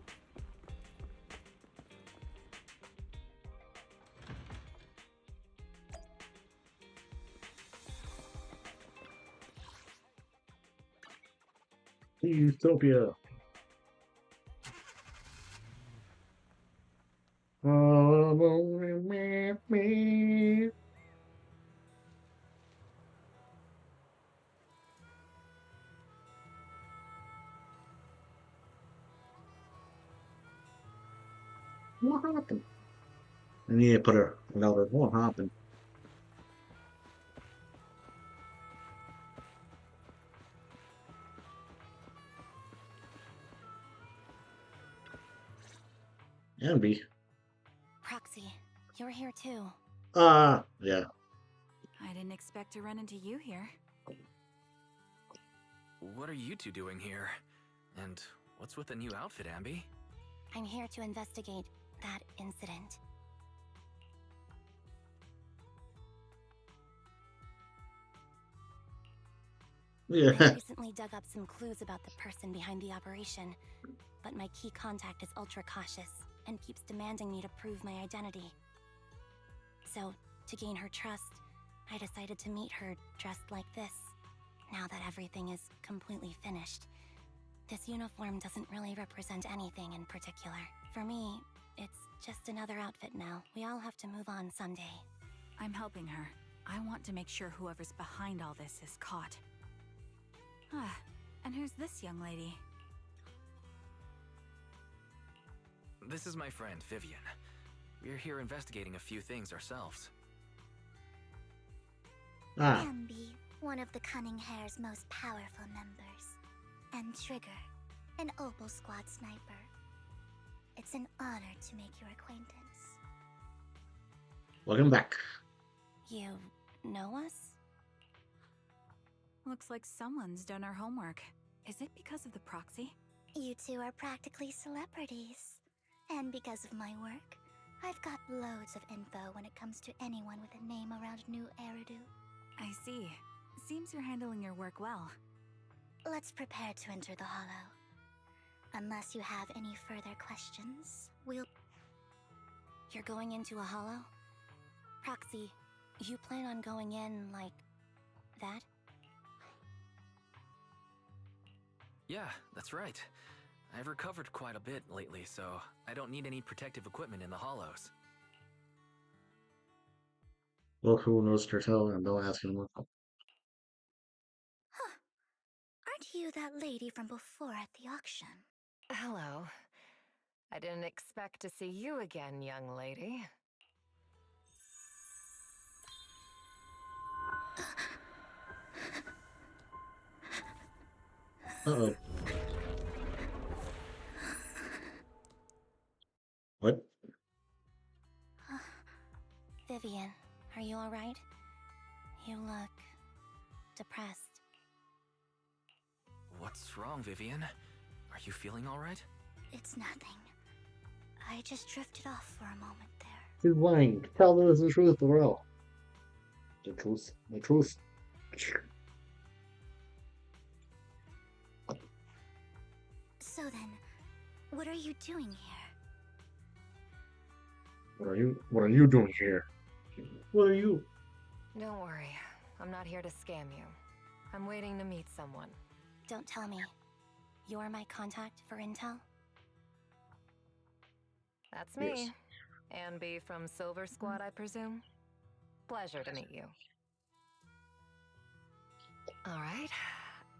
Utopia. What happened? I need to put a louder. What happened? Envy. Proxy, you're here too. Yeah. I didn't expect to run into you here. What are you two doing here? And what's with the new outfit, Ambi? I'm here to investigate that incident. I Yeah. recently dug up some clues about the person behind the operation, but my key contact is ultra cautious and keeps demanding me to prove my identity. So, to gain her trust, I decided to meet her dressed like this. Now that everything is completely finished, this uniform doesn't really represent anything in particular. For me, it's just another outfit now. We all have to move on someday. I'm helping her. I want to make sure whoever's behind all this is caught. Ah, and who's this young lady? This is my friend, Vivian. We're here investigating a few things ourselves. Ah. Ambi, one of the Cunning Hare's most powerful members, and Trigger, an Opal Squad sniper. It's an honor to make your acquaintance. Welcome back. You know us? Looks like someone's done our homework. Is it because of the proxy? You two are practically celebrities. And because of my work, I've got loads of info when it comes to anyone with a name around New Eridu. I see. Seems you're handling your work well. Let's prepare to enter the Hollow. Unless you have any further questions, we'll... You're going into a hollow? Proxy, you plan on going in like... that? Yeah, that's right. I've recovered quite a bit lately, so I don't need any protective equipment in the hollows. Well, who knows Turtle, and don't ask him what. Huh. Aren't you that lady from before at the auction? Hello. I didn't expect to see you again, young lady. Uh-oh. What? Vivian, are you alright? You look... depressed. What's wrong, Vivian? Are you feeling alright? It's nothing. I just drifted off for a moment there. She's lying. Tell us the truth, bro. The truth. The truth. So then, what are you doing here? What are you doing here? What are you? Don't worry. I'm not here to scam you. I'm waiting to meet someone. Don't tell me. You're my contact for intel? That's me. Yes. Anby from Silver Squad, I presume? Pleasure to meet you. Alright.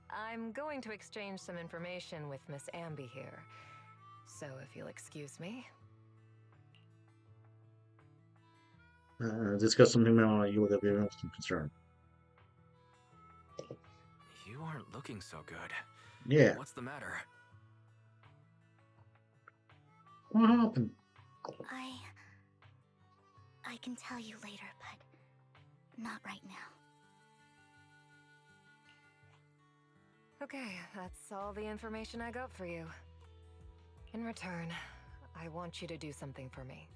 I'm going to exchange some information with Miss Anby here. So if you'll excuse me. Discuss something now you would have been some concern. You aren't looking so good. Yeah. What's the matter? What happened? I can tell you later, but not right now. Okay, that's all the information I got for you. In return, I want you to do something for me.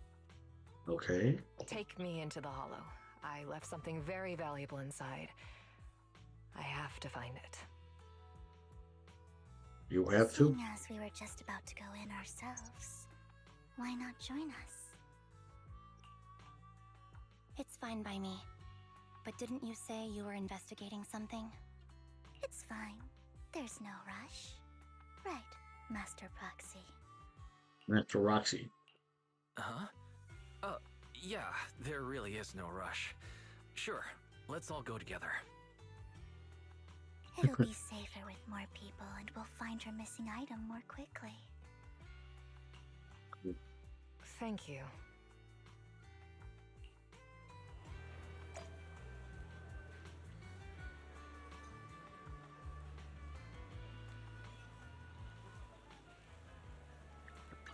Okay. Take me into the Hollow. I left something very valuable inside. I have to find it. You have to? Seeing as we were just about to go in ourselves, why not join us? It's fine by me. But didn't you say you were investigating something? It's fine. There's no rush. Right, Master Proxy. Master Roxy. Huh? Yeah, there really is no rush. Sure, let's all go together. It'll be safer with more people, and we'll find your missing item more quickly. Thank you.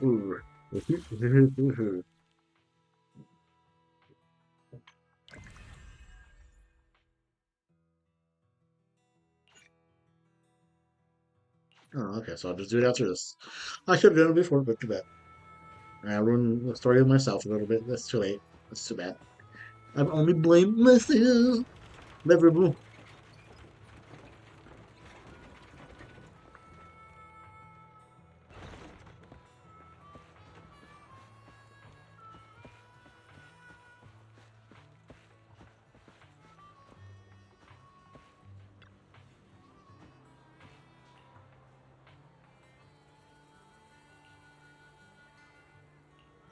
Ooh. Oh, okay, so I'll just do it after this. I should have done it before, but too bad. I ruined the story of myself a little bit. That's too late. That's too bad. I've only blamed myself. Never.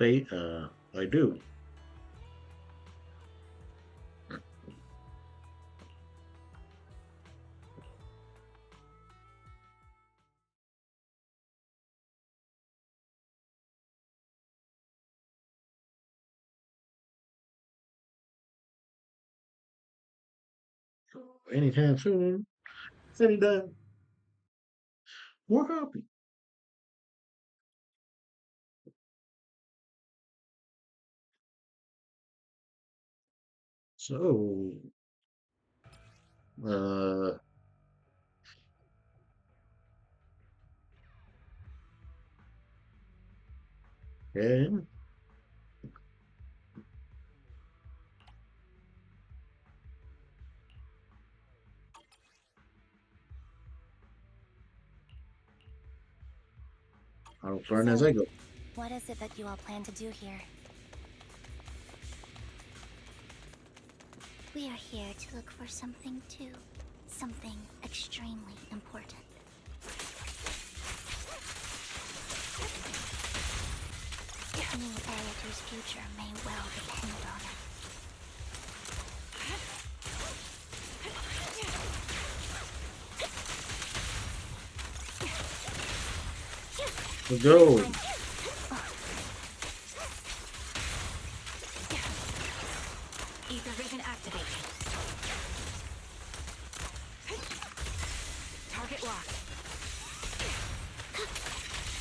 I do. Anytime soon. Anytime. We're happy. So, uh, okay. I'll learn as I go. What is it that you all plan to do here? We are here to look for something too. Something extremely important. Any heir whose future may well depend on it. Let's go. Ether vision activated. Target locked.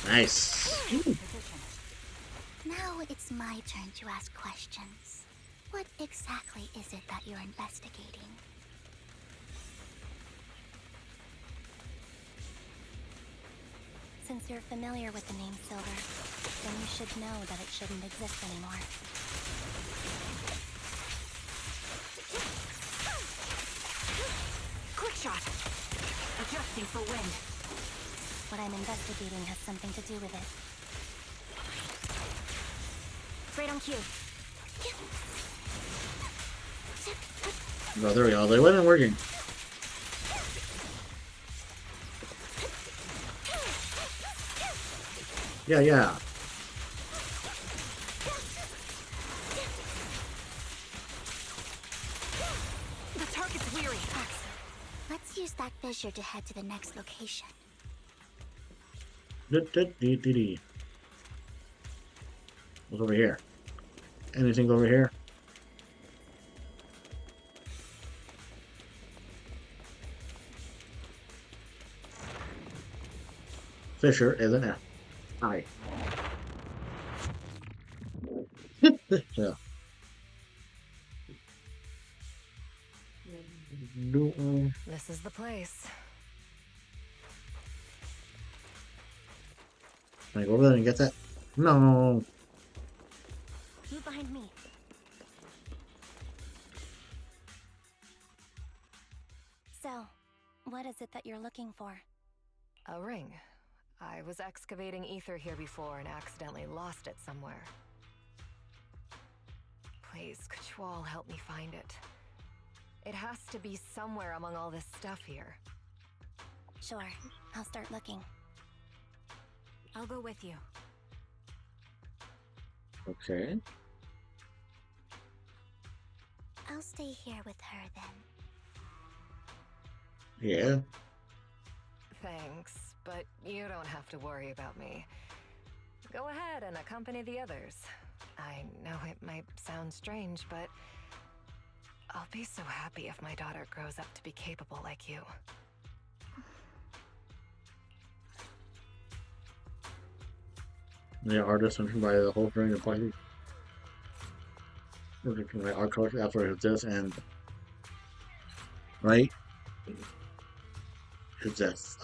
Nice. Now it's my turn to ask questions. What exactly is it that you're investigating? Since you're familiar with the name Silver, then you should know that it shouldn't exist anymore. Quick shot. Adjusting for wind. What I'm investigating has something to do with it. Right on cue. Oh, there we go. They wasn't working. Yeah, yeah. The target's weary. Excellent. Let's use that fissure to head to the next location. What's over here? Anything over here? Fisher isn't it? Hi. Yeah. This is the place. Can I go over there and get that? No. Move behind me. So, what is it that you're looking for? A ring. I was excavating ether here before and accidentally lost it somewhere. Please, could you all help me find it? It has to be somewhere among all this stuff here. Sure, I'll start looking. I'll go with you. Okay. I'll stay here with her then. Yeah. Thanks, but you don't have to worry about me. Go ahead and accompany the others. I know it might sound strange, but I'll be so happy if my daughter grows up to be capable like you. The artist and by the whole thing of party. My art collection after this and right. It's this.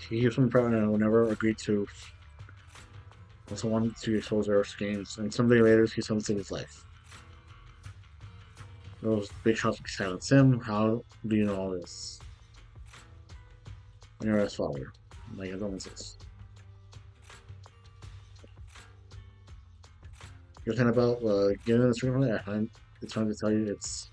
He was from President and will never agree to also wanted to expose Earth's games, and someday later he sends to his life. Those big shots silence him. How do you know all this? You're his father. Like I don't insist. You're talking about giving this ring from there. It's trying to tell you it's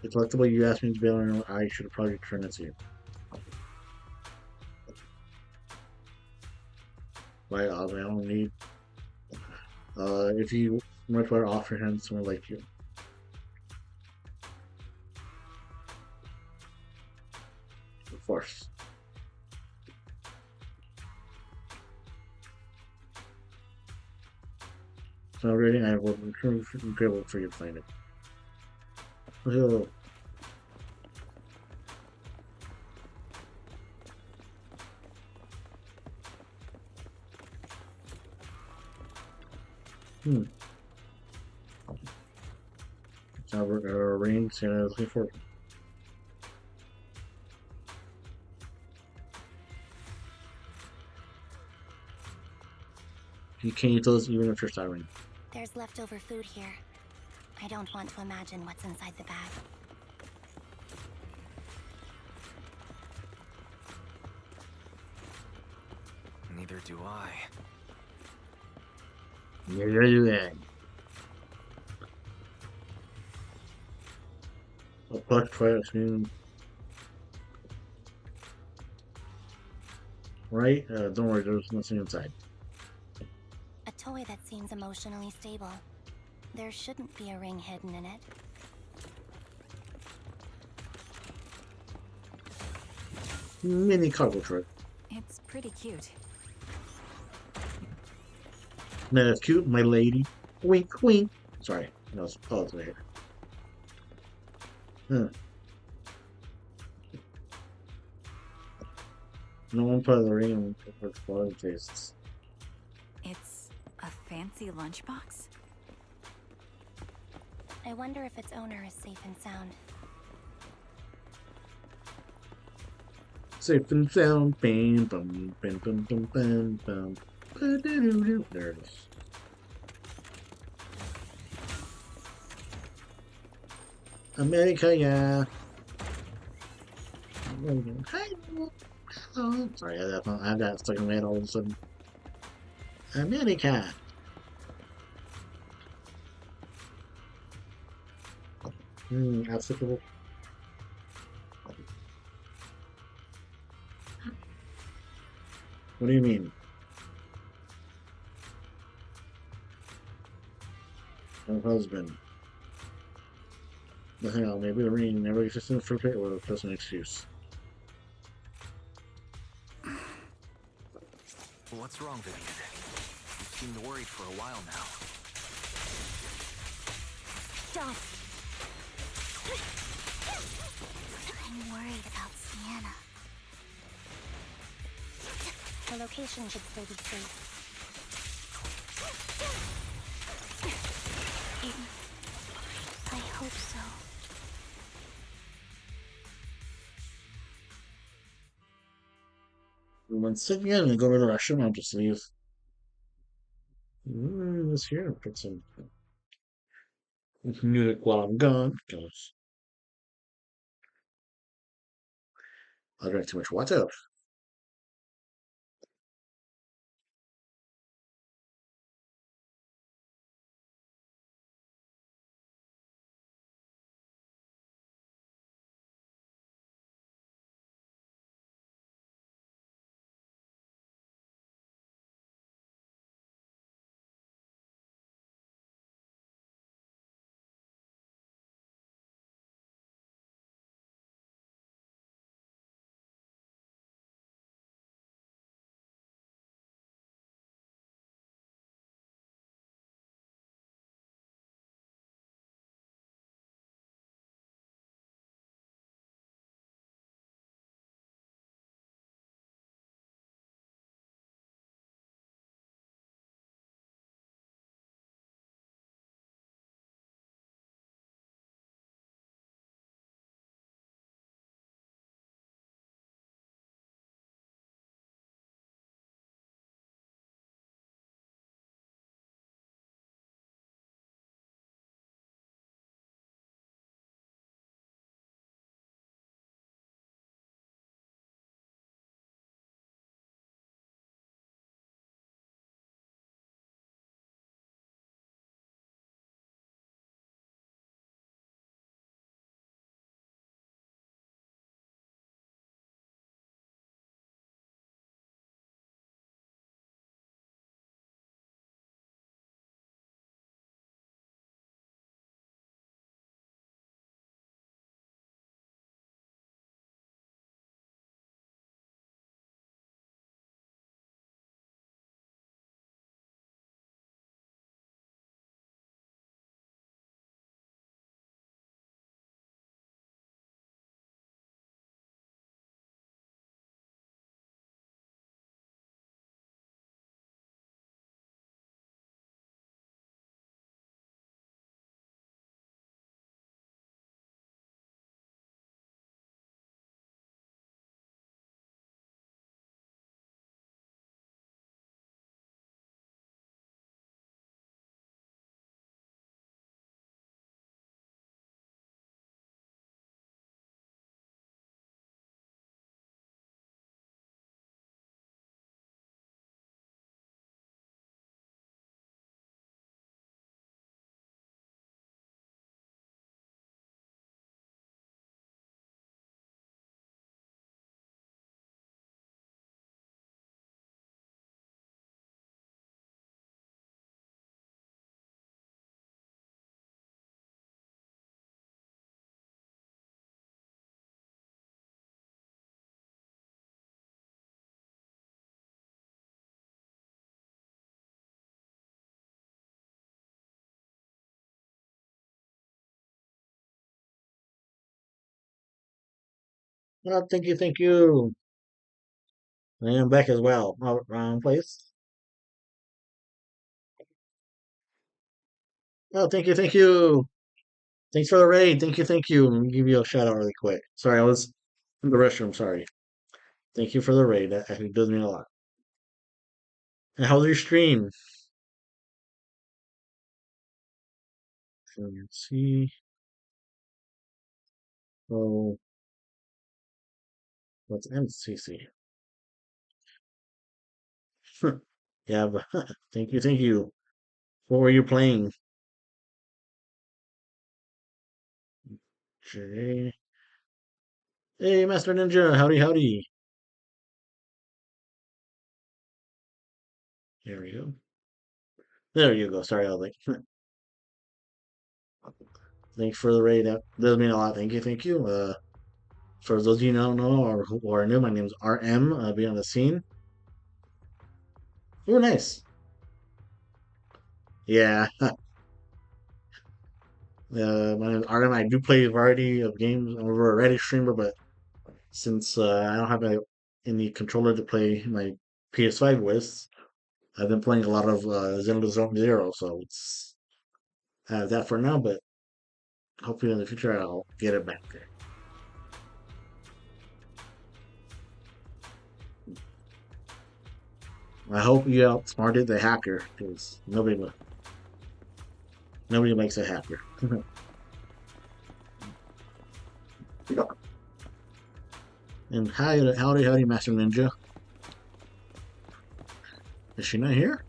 collectible. You asked me to be able to. I should probably return it to you. Right, I don't need. If you much better offer him someone like you. Of course. it's not ready. I will incredible for you to find it. Oh, hmm. It's not ring. So I'm looking for. You can't use those even if you're siren. There's leftover food here. I don't want to imagine what's inside the bag. Neither do I. Yeah. A plucked fire screen. Right? Don't worry, there's nothing inside. A toy that seems emotionally stable. There shouldn't be a ring hidden in it. Mini cargo truck. It's pretty cute. Man, that's cute, my lady. Wink, wink. Sorry, that was pause later. Huh. No one put the ring for blood tastes. It's a fancy lunchbox? I wonder if its owner is safe and sound. Safe and sound. Bam, bum, bam, bum, bum, bam, bam. There it is. America, yeah. Hi. Oh, sorry, I had that stuck in my head all of a sudden. America. Applicable. What do you mean? My husband. Nothing else. Maybe the ring never existed for it or just an excuse. What's wrong, Vivian? You seemed worried for a while now. Stop! I'm worried about Sienna. Her location should still be safe. I hope so. Once again, I'm gonna go to the restroom. I'll just leave. This here. Put some music while I'm gone because I drank too much water. Oh, thank you, thank you. I am back as well. Oh, wrong place. Oh, thank you, thank you. Thanks for the raid. Thank you, thank you. Let me give you a shout out really quick. Sorry, I was in the restroom. Sorry. Thank you for the raid. That actually does mean a lot. And how's your stream? Let's see. Oh, what's MCC? Yeah, but thank you, thank you. What were you playing? Jay. Hey, Master Ninja. Howdy, howdy. Here we go. There you go. Sorry, I was like, thanks for the raid. That does mean a lot. Thank you, thank you. For those of you who don't know or who are new, my name's RM. I'll be on the scene. Oh, nice. Yeah. My name is RM. I do play a variety of games. I'm a variety streamer, but since I don't have any controller to play my PS5 with, I've been playing a lot of Zelda Zone Zero, so it's I have that for now, but hopefully in the future I'll get it back there. I hope you outsmarted the hacker, because nobody makes a hacker. And howdy, Master Ninja. Is she not here?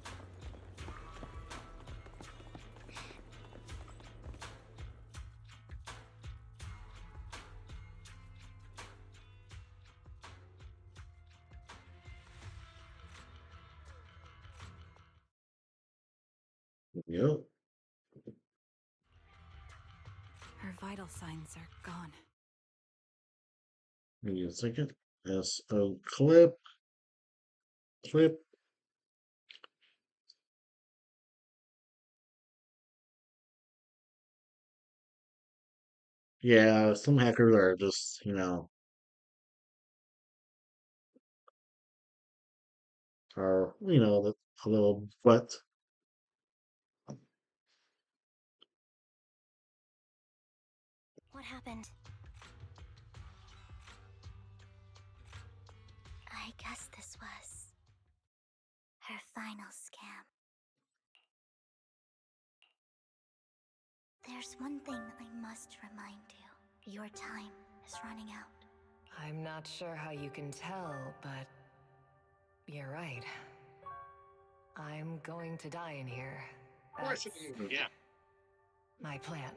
Yep. Her vital signs are gone. Give me a second. So clip. Yeah, some hackers are just, a little but What happened? I guess this was her final scam. There's one thing I must remind you. Your time is running out. I'm not sure how you can tell, but you're right. I'm going to die in here. That's yeah. my plan.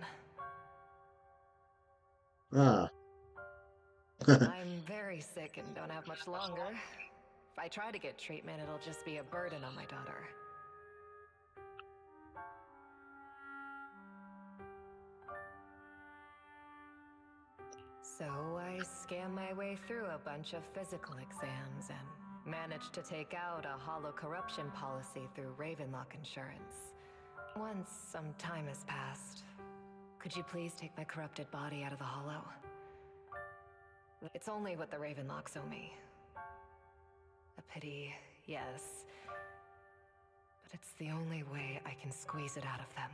Ah. I'm very sick and don't have much longer. If I try to get treatment, it'll just be a burden on my daughter. So I scam my way through a bunch of physical exams and managed to take out a hollow corruption policy through Ravenlock Insurance. Once some time has passed, could you please take my corrupted body out of the hollow? It's only what the Ravenlocks owe me. A pity, yes. But it's the only way I can squeeze it out of them.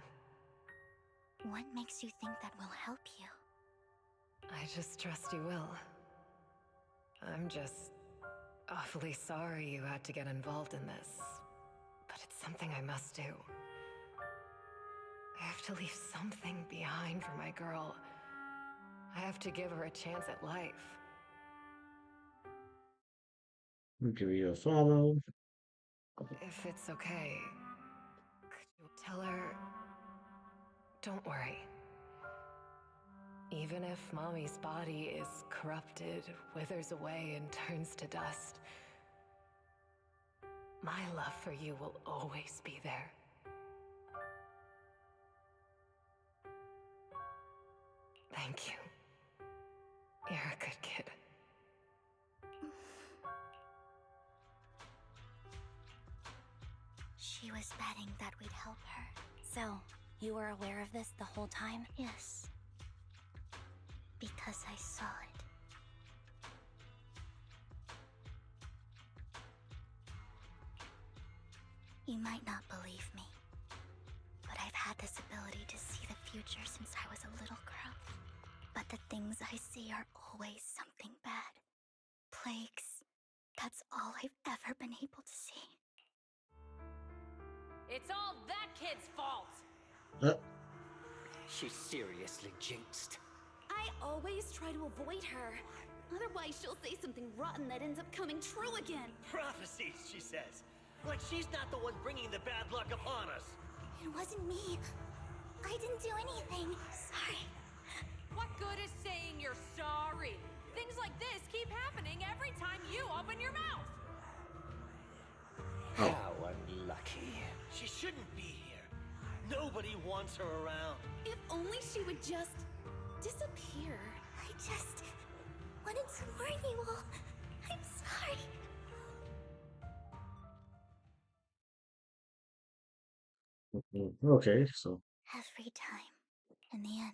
What makes you think that will help you? I just trust you will. I'm just awfully sorry you had to get involved in this. But it's something I must do. I have to leave something behind for my girl. I have to give her a chance at life. I'll give you a follow. If it's okay, could you tell her... Don't worry. Even if Mommy's body is corrupted, withers away, and turns to dust, my love for you will always be there. Thank you. You're a good kid. She was betting that we'd help her. So, you were aware of this the whole time? Yes. Because I saw it. You might not believe me, but I've had this ability to see the future since I was a little girl. But the things I see are always something bad. Plagues. That's all I've ever been able to see. It's all that kid's fault! She's seriously jinxed. I always try to avoid her. Otherwise, she'll say something rotten that ends up coming true again. Prophecies, she says. Like she's not the one bringing the bad luck upon us. It wasn't me. I didn't do anything. Sorry. What good is saying you're sorry? Things like this keep happening every time you open your mouth! How unlucky. She shouldn't be here. Nobody wants her around. If only she would just disappear. I just wanted to warn you all. I'm sorry. Okay, so Every time. In the end.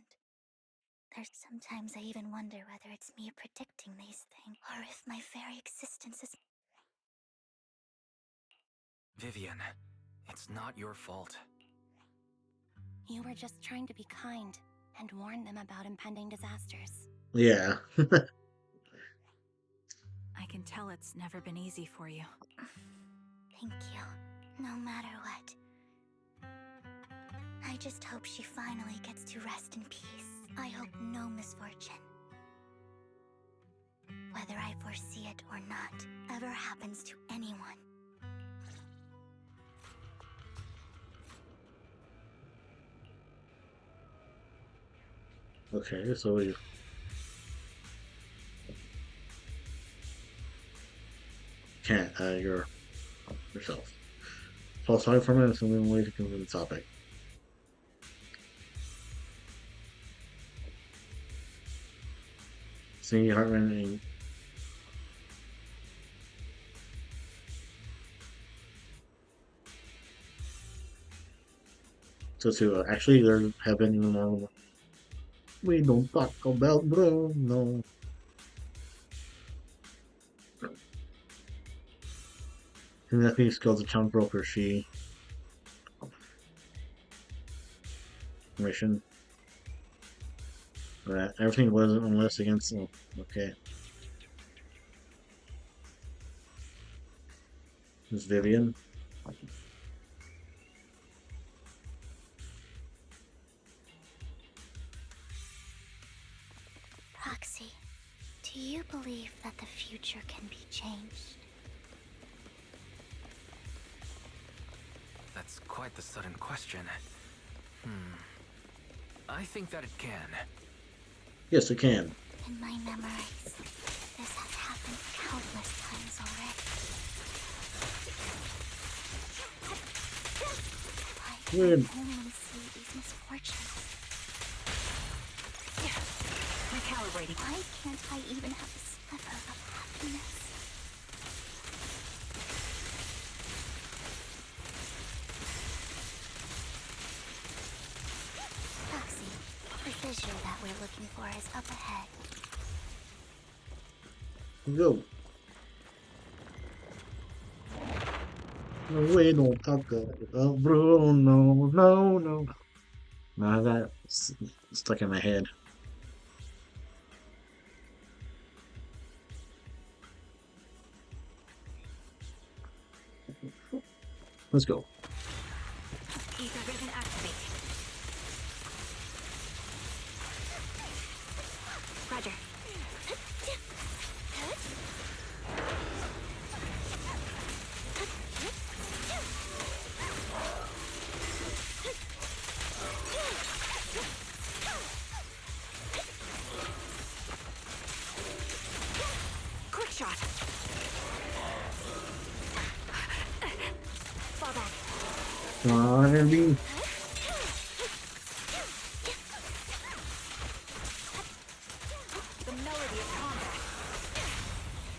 There's sometimes I even wonder whether it's me predicting these things, or if my very existence is... Vivian, it's not your fault. You were just trying to be kind and warn them about impending disasters. yeah. I can tell it's never been easy for you. Thank you. No matter what. I just hope she finally gets to rest in peace. I hope no misfortune, whether I foresee it or not, ever happens to anyone. Okay, so you can't yourself. So sorry for a minute, so we wait to continue the topic. Seeing your heart rate. So actually there have been we don't talk about Bruno. And that piece called the town broker, she mission. Everything was unless against okay. This Vivian. Roxy, do you believe that the future can be changed? That's quite the sudden question. I think that it can. Yes, it can. In my memories, this has happened countless times already. I Weird. can only see these misfortunes. Recalibrating. Why can't I even have a sliver of happiness? Roxy, the fissure that we're looking for is up ahead. Go. No, we don't talk about Bruno. No. Nah, that's stuck in my head. Let's go. Ether vision activate. Roger. Quick shot. Fall back. Come on, Herbie. The melody of combat.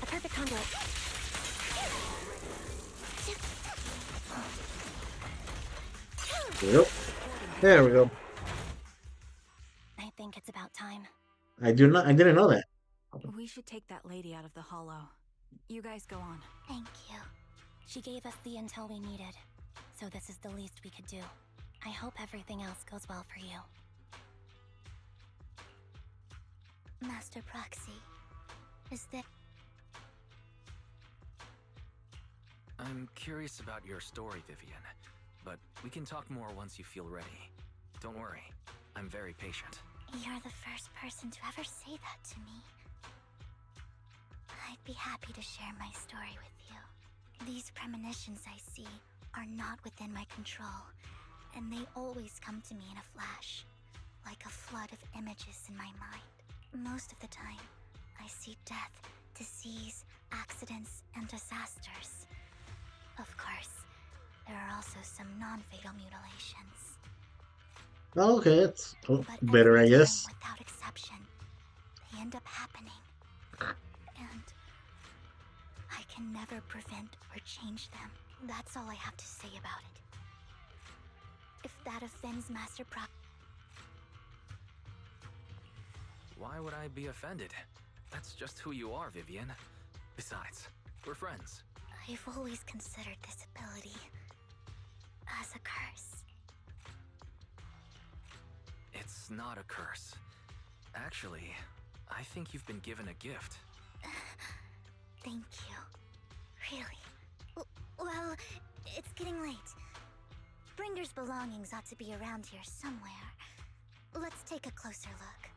A perfect conduit. Yep. There we go. I think it's about time. I didn't know that. We should take that lady out of the hollow. You guys go on. Thank you. She gave us the intel we needed. So this is the least we could do. I hope everything else goes well for you. Master Proxy, is there... I'm curious about your story, Vivian, but we can talk more once you feel ready. Don't worry, I'm very patient. You're the first person to ever say that to me. I'd be happy to share my story with you. These premonitions I see are not within my control, and they always come to me in a flash, like a flood of images in my mind. Most of the time, I see death, disease, accidents, and disasters. Of course, there are also some non-fatal mutilations. Oh, okay, it's But better, I every guess. time, without exception, they end up happening. And I can never prevent or change them. That's all I have to say about it. If that offends Master Pro... Why would I be offended? That's just who you are, Vivian. Besides, we're friends. I've always considered this ability as a curse. It's not a curse. Actually, I think you've been given a gift. Thank you. Really? Well, it's getting late. Bringer's belongings ought to be around here somewhere. Let's take a closer look.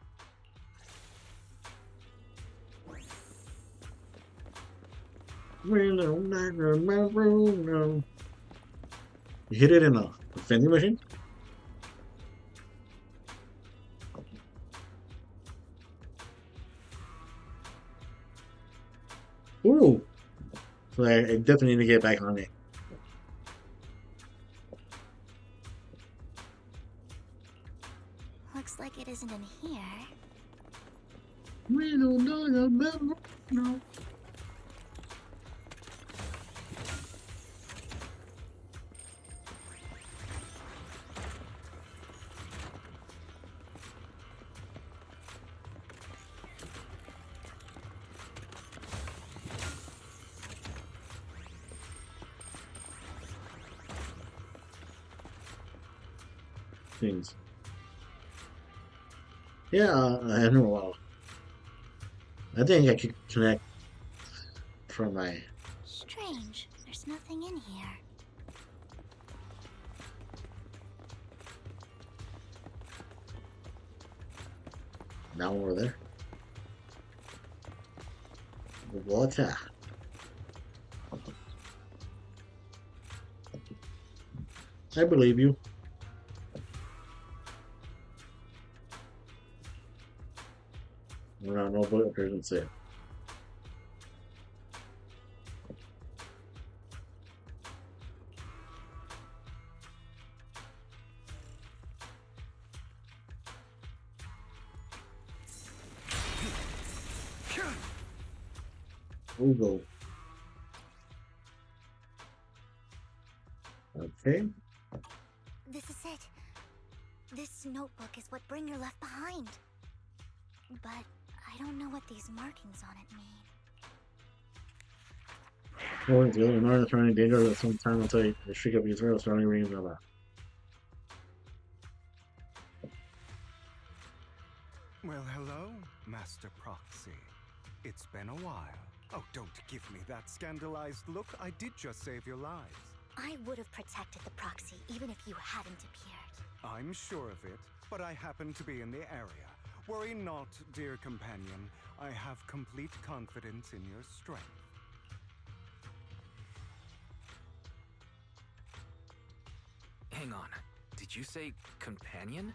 You hit it in a vending machine? Ooh! So I definitely need to get back on it. Looks like it isn't in here. We don't know the memo. No. Things. Yeah, I know. I think I could connect from my. Strange. There's nothing in here. Now over there. Water. I believe you. No, no book doesn't say it. Google. Okay. This is it. This notebook is what Bringer left behind. But I don't know what these markings on it mean. Oh, the other Narnia surrounding danger at some time until you shake up your throat surrounding rings blah blah. Well, hello, Master Proxy. It's been a while. Oh, don't give me that scandalized look. I did just save your lives. I would have protected the proxy even if you hadn't appeared. I'm sure of it, but I happen to be in the area. Worry not, dear companion. I have complete confidence in your strength. Hang on. Did you say companion?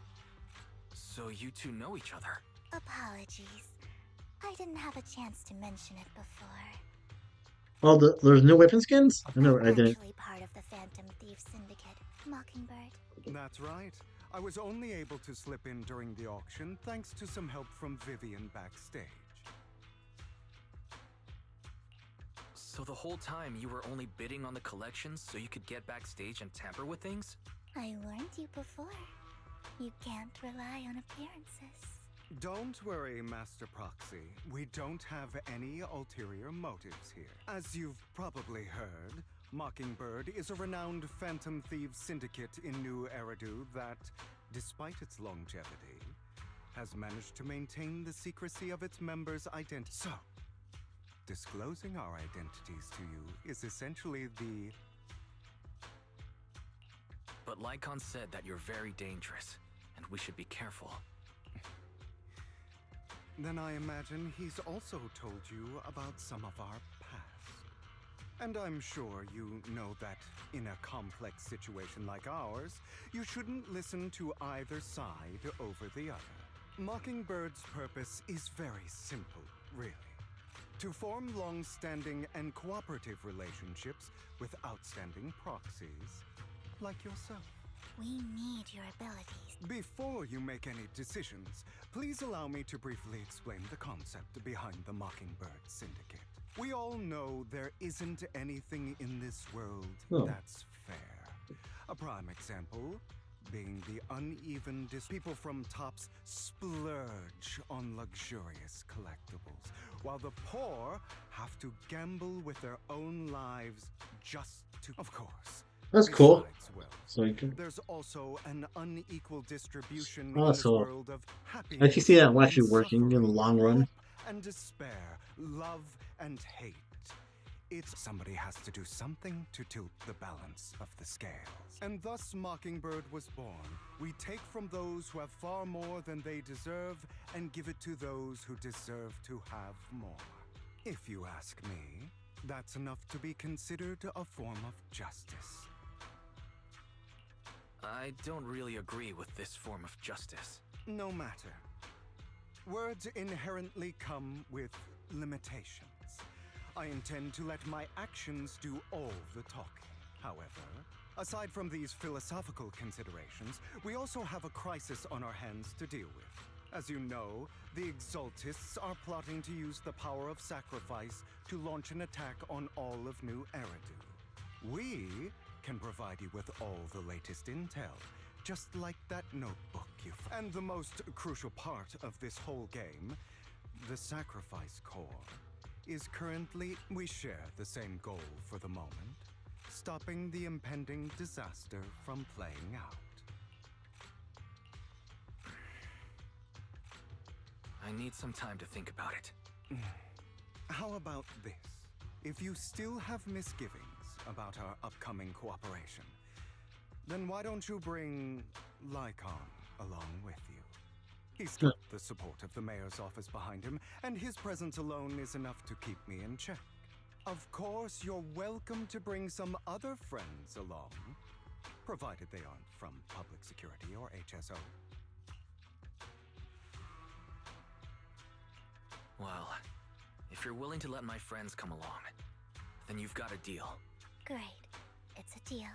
So you two know each other? Apologies. I didn't have a chance to mention it before. Oh, there's no weapon skins? I didn't. Actually part of the Phantom Thief Syndicate, Mockingbird. That's right. I was only able to slip in during the auction thanks to some help from Vivian backstage. So the whole time you were only bidding on the collections so you could get backstage and tamper with things? I warned you before. You can't rely on appearances. Don't worry, Master Proxy. We don't have any ulterior motives here. As you've probably heard, Mockingbird is a renowned phantom thieves syndicate in New Eridu that, despite its longevity, has managed to maintain the secrecy of its members' identity. So, disclosing our identities to you is essentially the... But Lycon said that you're very dangerous, and we should be careful. Then I imagine he's also told you about some of our past. And I'm sure you know that in a complex situation like ours, you shouldn't listen to either side over the other. Mockingbird's purpose is very simple, really. To form long-standing and cooperative relationships with outstanding proxies like yourself. We need your abilities. Before you make any decisions, please allow me to briefly explain the concept behind the Mockingbird Syndicate. We all know there isn't anything in this world that's fair. A prime example being the uneven people from tops splurge on luxurious collectibles, while the poor have to gamble with their own lives just to... Of course. That's cool. Well, So you can... There's also an unequal distribution Oh, in this so world of happiness. I can see that actually and working in the long run. hope and despair, love and hate. It's somebody has to do something to tilt the balance of the scales. And thus Mockingbird was born. We take from those who have far more than they deserve and give it to those who deserve to have more. If you ask me, that's enough to be considered a form of justice. I don't really agree with this form of justice. No matter. Words inherently come with limitations. I intend to let my actions do all the talking. However, aside from these philosophical considerations, we also have a crisis on our hands to deal with. As you know, the Exaltists are plotting to use the power of sacrifice to launch an attack on all of New Eridu. We can provide you with all the latest intel, just like that notebook you found. And the most crucial part of this whole game, the Sacrifice Core, is currently... We share the same goal for the moment, stopping the impending disaster from playing out. I need some time to think about it. How about this? If you still have misgivings about our upcoming cooperation, then why don't you bring Lycon along with you? He's got the support of the mayor's office behind him, and his presence alone is enough to keep me in check. Of course, you're welcome to bring some other friends along, provided they aren't from Public Security or HSO. Well, if you're willing to let my friends come along, then you've got a deal. Great. It's a deal.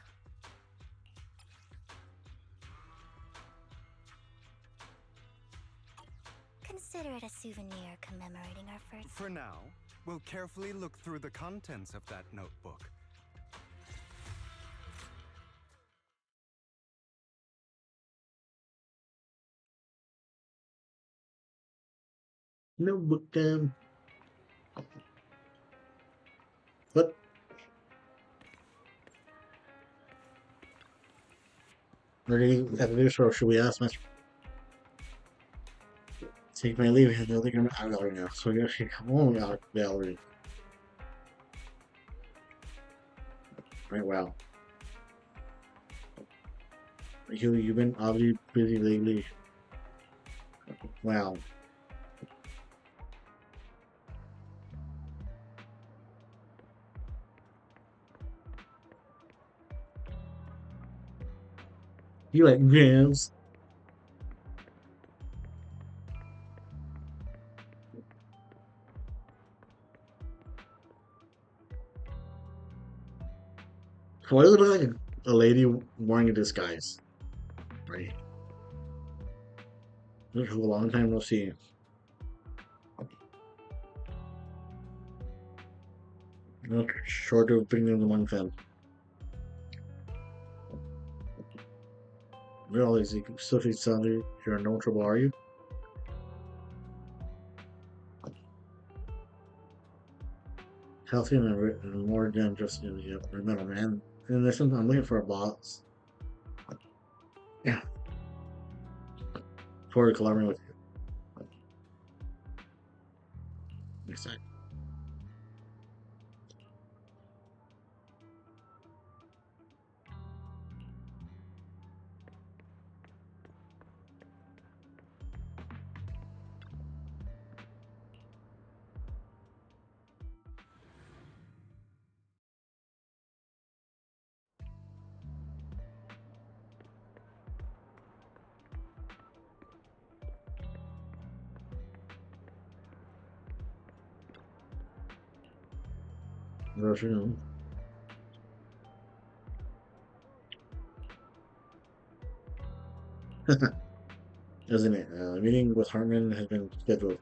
Consider it a souvenir commemorating our first... For now, we'll carefully look through the contents of that notebook. Notebook. What? Ready? Have to do this, or should we ask Master? Take my leave. I think I'm out of now. So you actually come on out of the gallery. Right, wow. You've been obviously busy lately. Wow. You like grams? Why does it look like a lady wearing a disguise? Right. This is a long time no see. Not short of bringing the one fan. Really, still sound you're in no trouble, are you? healthy and more than just metal man. And there's something I'm looking for a boss. Yeah, for collaborating with you. Next time. Version. Isn't it? A meeting with Hartman has been scheduled.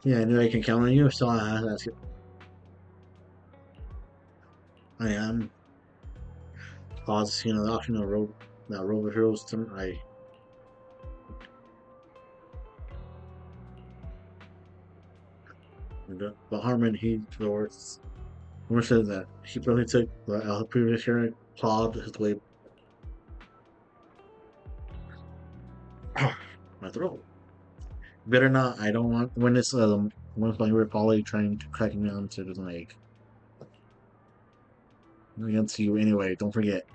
Yeah, I knew I can count on you, so I have to ask you. I am. Pause, the option of Rover Heroes to but Harmon, he reports. Rumor says that he probably took the previous year and clawed his way. My throat. Better not. I don't want when it's when it's like we're probably trying to crack me onto the leg. Against you anyway. Don't forget.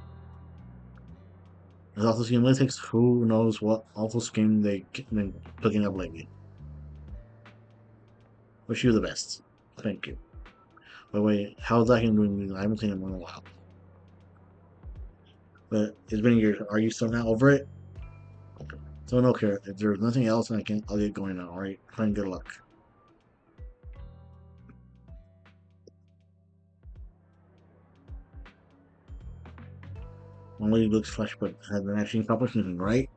There's also scheme takes who knows what awful scheme they've been cooking up lately. Wish you the best. Thank you. By the way, how's that game doing? I haven't seen him in a while. But it's been years. Are you still not over it? So no care. If there's nothing else, I'll get going now. All right. Friend, good luck. Only looks fresh, but has been actually accomplished anything, right?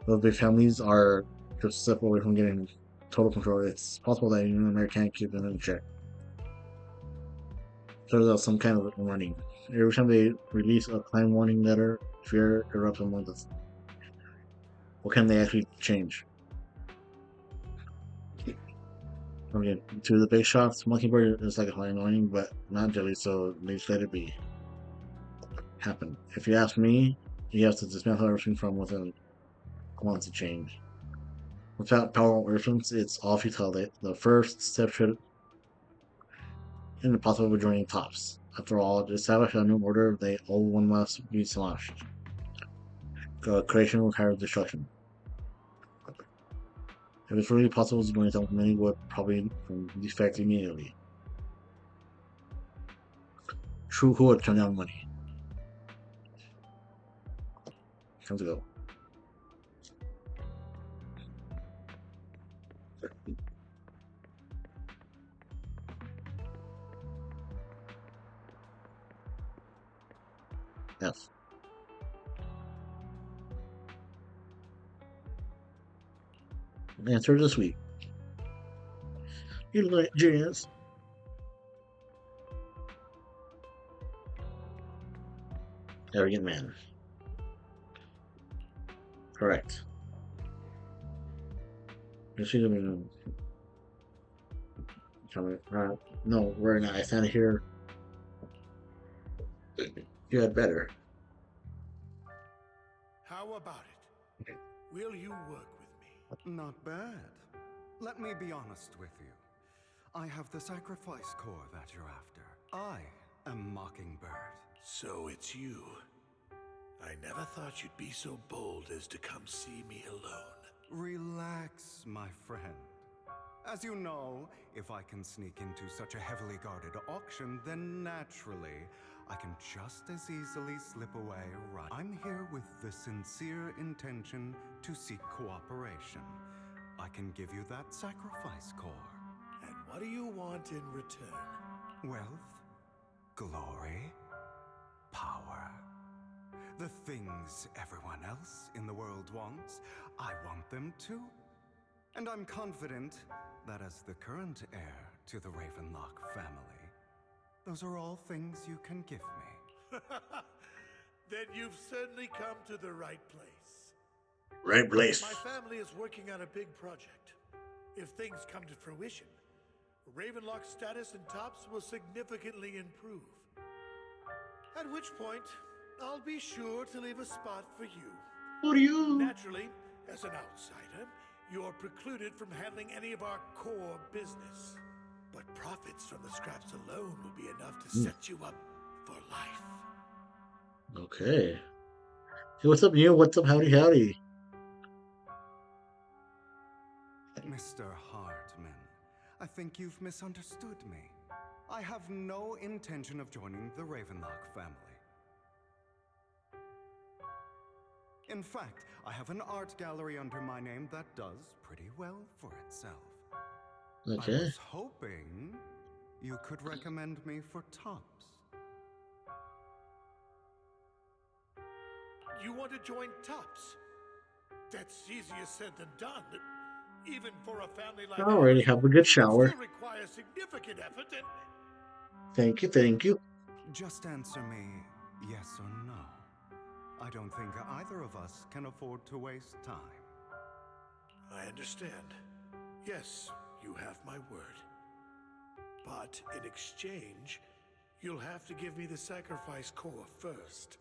Those big families are just a step away from getting total control. It's possible that even America can't keep them in check. There's some kind of warning. Every time they release a crime warning letter, fear erupts among us. What can they actually change? Okay, to the big shots, Mockingbird is like a annoying, but not jelly, so they just let it be. Happen. If you ask me, you have to dismantle everything from within. Wants to change. Without powerful reference, it's all futile. The first step should impossible joining tops. After all, to establish a new order, they all one must be smashed. Creation requires destruction. If it's really possible to join something, many would probably defect immediately. True who would turn down money. Time to go. F. Answer this week. You like genius. Arrogant man. Correct. You should have been. No, we're not. I stand here. You had better. How about it? Will you work with me? Not bad. Let me be honest with you. I have the sacrifice core that you're after. I am Mockingbird. So it's you. I never thought you'd be so bold as to come see me alone. Relax, my friend. As you know, if I can sneak into such a heavily guarded auction, then naturally, I can just as easily slip away right. I'm here with the sincere intention to seek cooperation. I can give you that sacrifice core. And what do you want in return? Wealth, glory, power. The things everyone else in the world wants, I want them too. And I'm confident that as the current heir to the Ravenlock family, those are all things you can give me. Then you've certainly come to the right place. Right place. My family is working on a big project. If things come to fruition, Ravenlock's status in Tops will significantly improve. At which point, I'll be sure to leave a spot for you. For you. Naturally, as an outsider, you're precluded from handling any of our core business. But profits from the scraps alone will be enough to set you up for life. Okay. Hey, what's up, Neil? What's up, howdy, howdy? Mr. Hartman, I think you've misunderstood me. I have no intention of joining the Ravenlock family. In fact, I have an art gallery under my name that does pretty well for itself. Okay. I was hoping you could recommend me for Tops. You want to join Tops? That's easier said than done. Even for a family like I already ours, have a good it shower. still requires significant effort and... Thank you, thank you. Just answer me yes or no. I don't think either of us can afford to waste time. I understand. Yes, you have my word. But in exchange, you'll have to give me the sacrifice core first.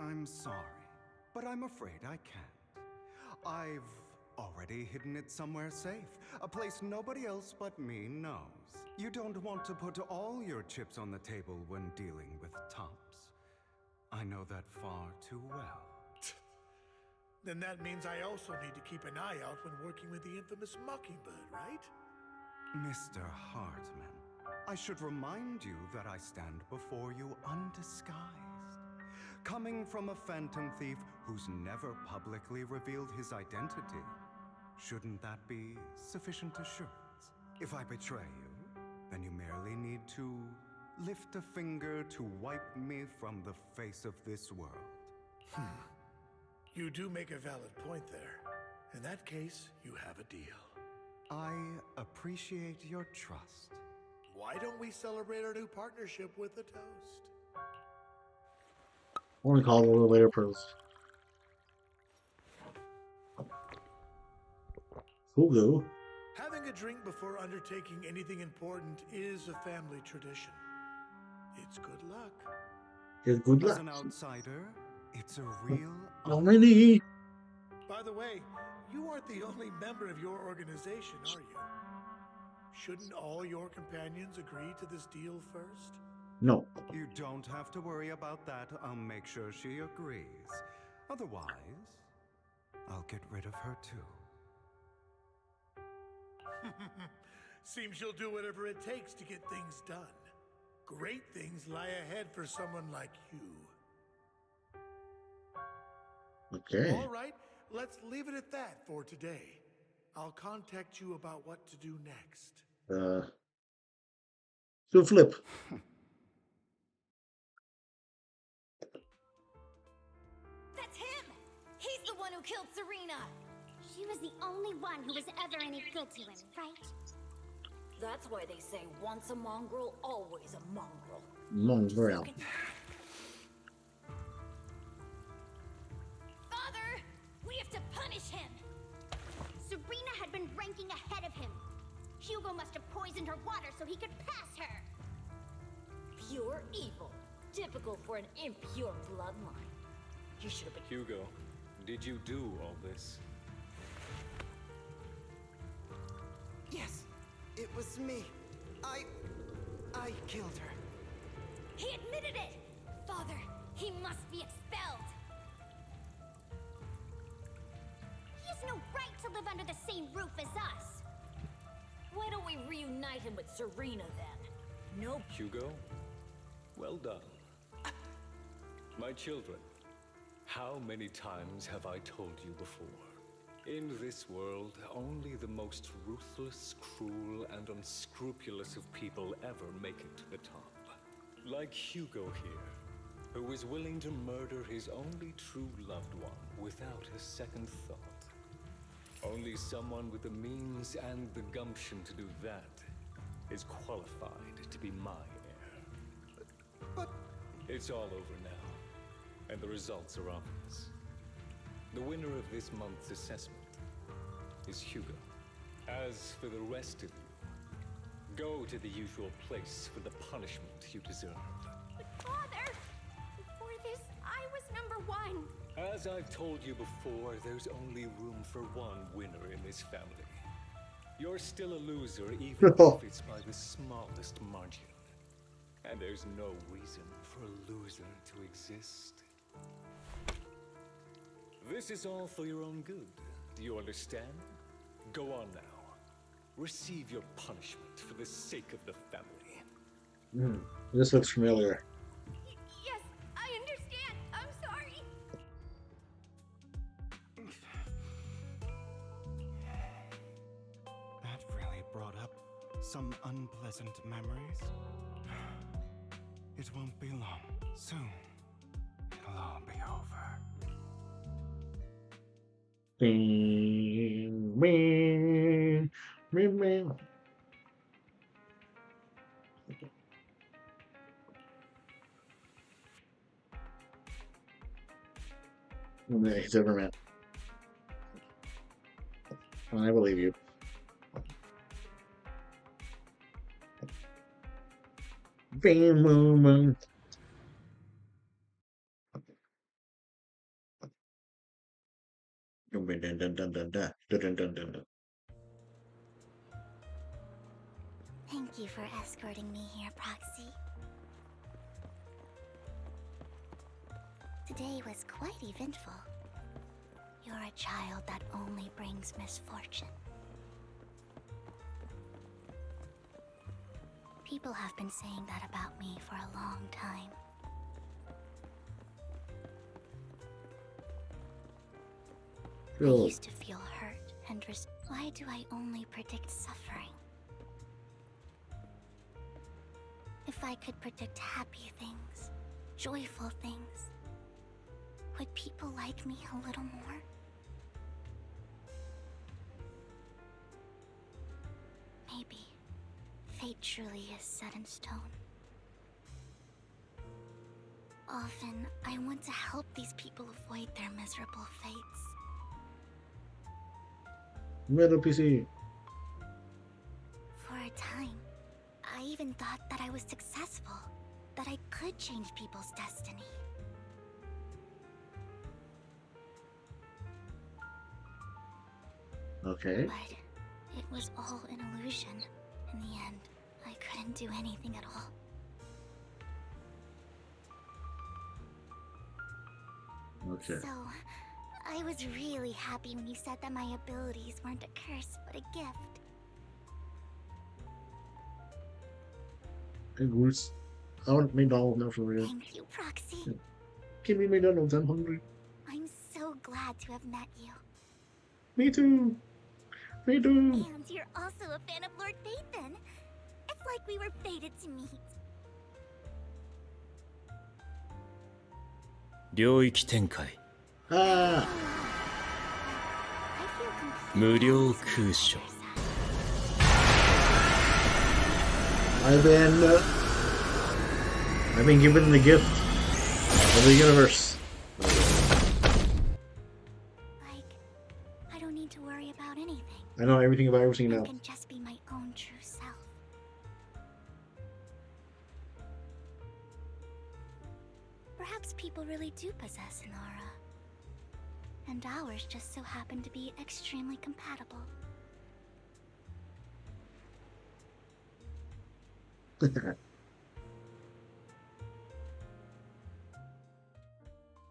I'm sorry, but I'm afraid I can't. I've already hidden it somewhere safe, a place nobody else but me knows. You don't want to put all your chips on the table when dealing with Tops. I know that far too well. Then that means I also need to keep an eye out when working with the infamous Mockingbird, right? Mr. Hartman, I should remind you that I stand before you undisguised. Coming from a phantom thief who's never publicly revealed his identity, shouldn't that be sufficient assurance? If I betray you, then you merely need to lift a finger to wipe me from the face of this world. You do make a valid point there. In that case, you have a deal. I appreciate your trust. Why don't we celebrate our new partnership with a toast? I want to call it a little later, pearls. Hulu. Having a drink before undertaking anything important is a family tradition. It's good luck. It's good As luck. an outsider, it's a real Already. By the way, you aren't the only member of your organization, are you? Shouldn't all your companions agree to this deal first? No. You don't have to worry about that. I'll make sure she agrees. Otherwise, I'll get rid of her too. Seems you'll do whatever it takes to get things done. Great things lie ahead for someone like you. Okay. All right, let's leave it at that for today. I'll contact you about what to do next. Do a flip. That's him! He's the one who killed Serena! She was the only one who was ever any good to him, right? That's why they say once a mongrel, always a mongrel. Mongrel. Father! We have to punish him! Serena had been ranking ahead of him. Hugo must have poisoned her water so he could pass her. Pure evil. Typical for an impure bloodline. You should have been... Hugo, did you do all this? Yes, it was me. I killed her. He admitted it! Father, he must be expelled! He has no right to live under the same roof as us. Why don't we reunite him with Serena then? No. Hugo, well done. My children, how many times have I told you before? In this world, only the most ruthless, cruel, and unscrupulous of people ever make it to the top. Like Hugo here, who is willing to murder his only true loved one without a second thought. Only someone with the means and the gumption to do that is qualified to be my heir. But... It's all over now, and the results are obvious. The winner of this month's assessment is Hugo. As for the rest of you, go to the usual place for the punishment you deserve. But Father, before this, I was number one. As I've told you before, there's only room for one winner in this family. You're still a loser, even if it's by the smallest margin. And there's no reason for a loser to exist. This is all for your own good. Do you understand? Go on now. Receive your punishment for the sake of the family. This looks familiar. Yes, I understand. I'm sorry. That really brought up some unpleasant memories. It won't be long. Soon, it'll all be over. Bing, bing, bing, bing. Okay, he's Everman. I believe you. Bing, boom, boom. Dun, dun, dun, dun, dun, dun, dun, dun, dun, dun. Thank you for escorting me here, Proxy. Today was quite eventful. You're a child that only brings misfortune. People have been saying that about me for a long time. I used to feel hurt and why do I only predict suffering? If I could predict happy things, joyful things, would people like me a little more? Maybe fate truly is set in stone. Often, I want to help these people avoid their miserable fates. Metal PC. For a time, I even thought that I was successful, that I could change people's destiny. Okay. But it was all an illusion. In the end, I couldn't do anything at all. Okay. So, I was really happy when you said that my abilities weren't a curse, but a gift. Hey, Goose. I want McDonald's now for real. Thank you, Proxy. Give me McDonald's, I'm hungry. I'm so glad to have met you. Me too. Me too. And you're also a fan of Lord Phaethon. It's like we were fated to meet. 領域展開 Ah. 無料空所 I've been given the gift of the universe. I don't need to worry about anything. I know everything about everything I now. can just be my own true self. Perhaps people really do possess an aura. And ours just so happen to be extremely compatible.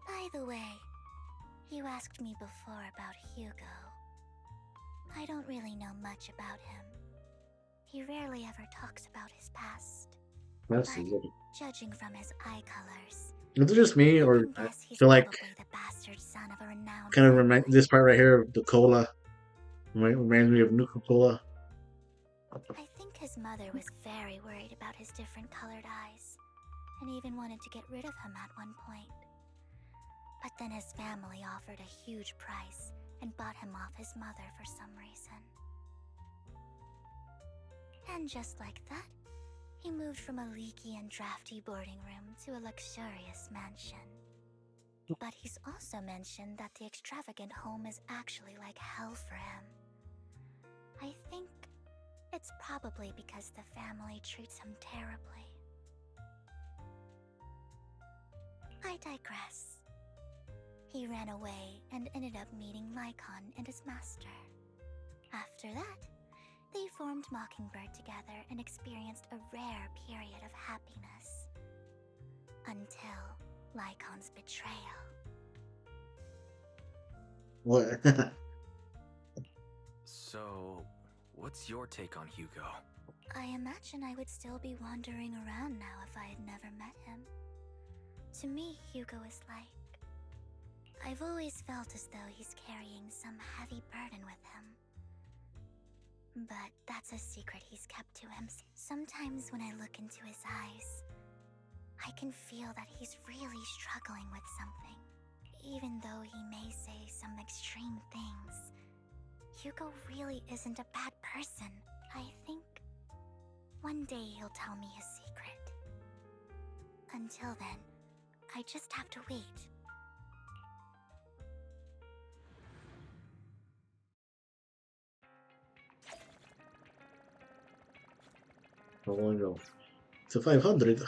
By the way, you asked me before about Hugo. I don't really know much about him. He rarely ever talks about his past. That's But good. judging from his eye colors, Is it just me, or I guess he's feel like probably the bastard son of a renowned kind of remind this part right here of the cola reminds me of Nuka Cola. I think his mother was very worried about his different colored eyes, and even wanted to get rid of him at one point. But then his family offered a huge price and bought him off his mother for some reason. And just like that, he moved from a leaky and drafty boarding room to a luxurious mansion. But he's also mentioned that the extravagant home is actually like hell for him. I think it's probably because the family treats him terribly. I digress. He ran away and ended up meeting Lycon and his master. After that, they formed Mockingbird together and experienced a rare period of happiness. Until Lycon's betrayal. What? So, what's your take on Hugo? I imagine I would still be wandering around now if I had never met him. To me, Hugo is like... I've always felt as though he's carrying some heavy burden with him. But that's a secret he's kept to him. Sometimes when I look into his eyes, I can feel that he's really struggling with something. Even though he may say some extreme things, Hugo really isn't a bad person. I think one day he'll tell me his secret. Until then, I just have to wait. Oh no. It's a 500.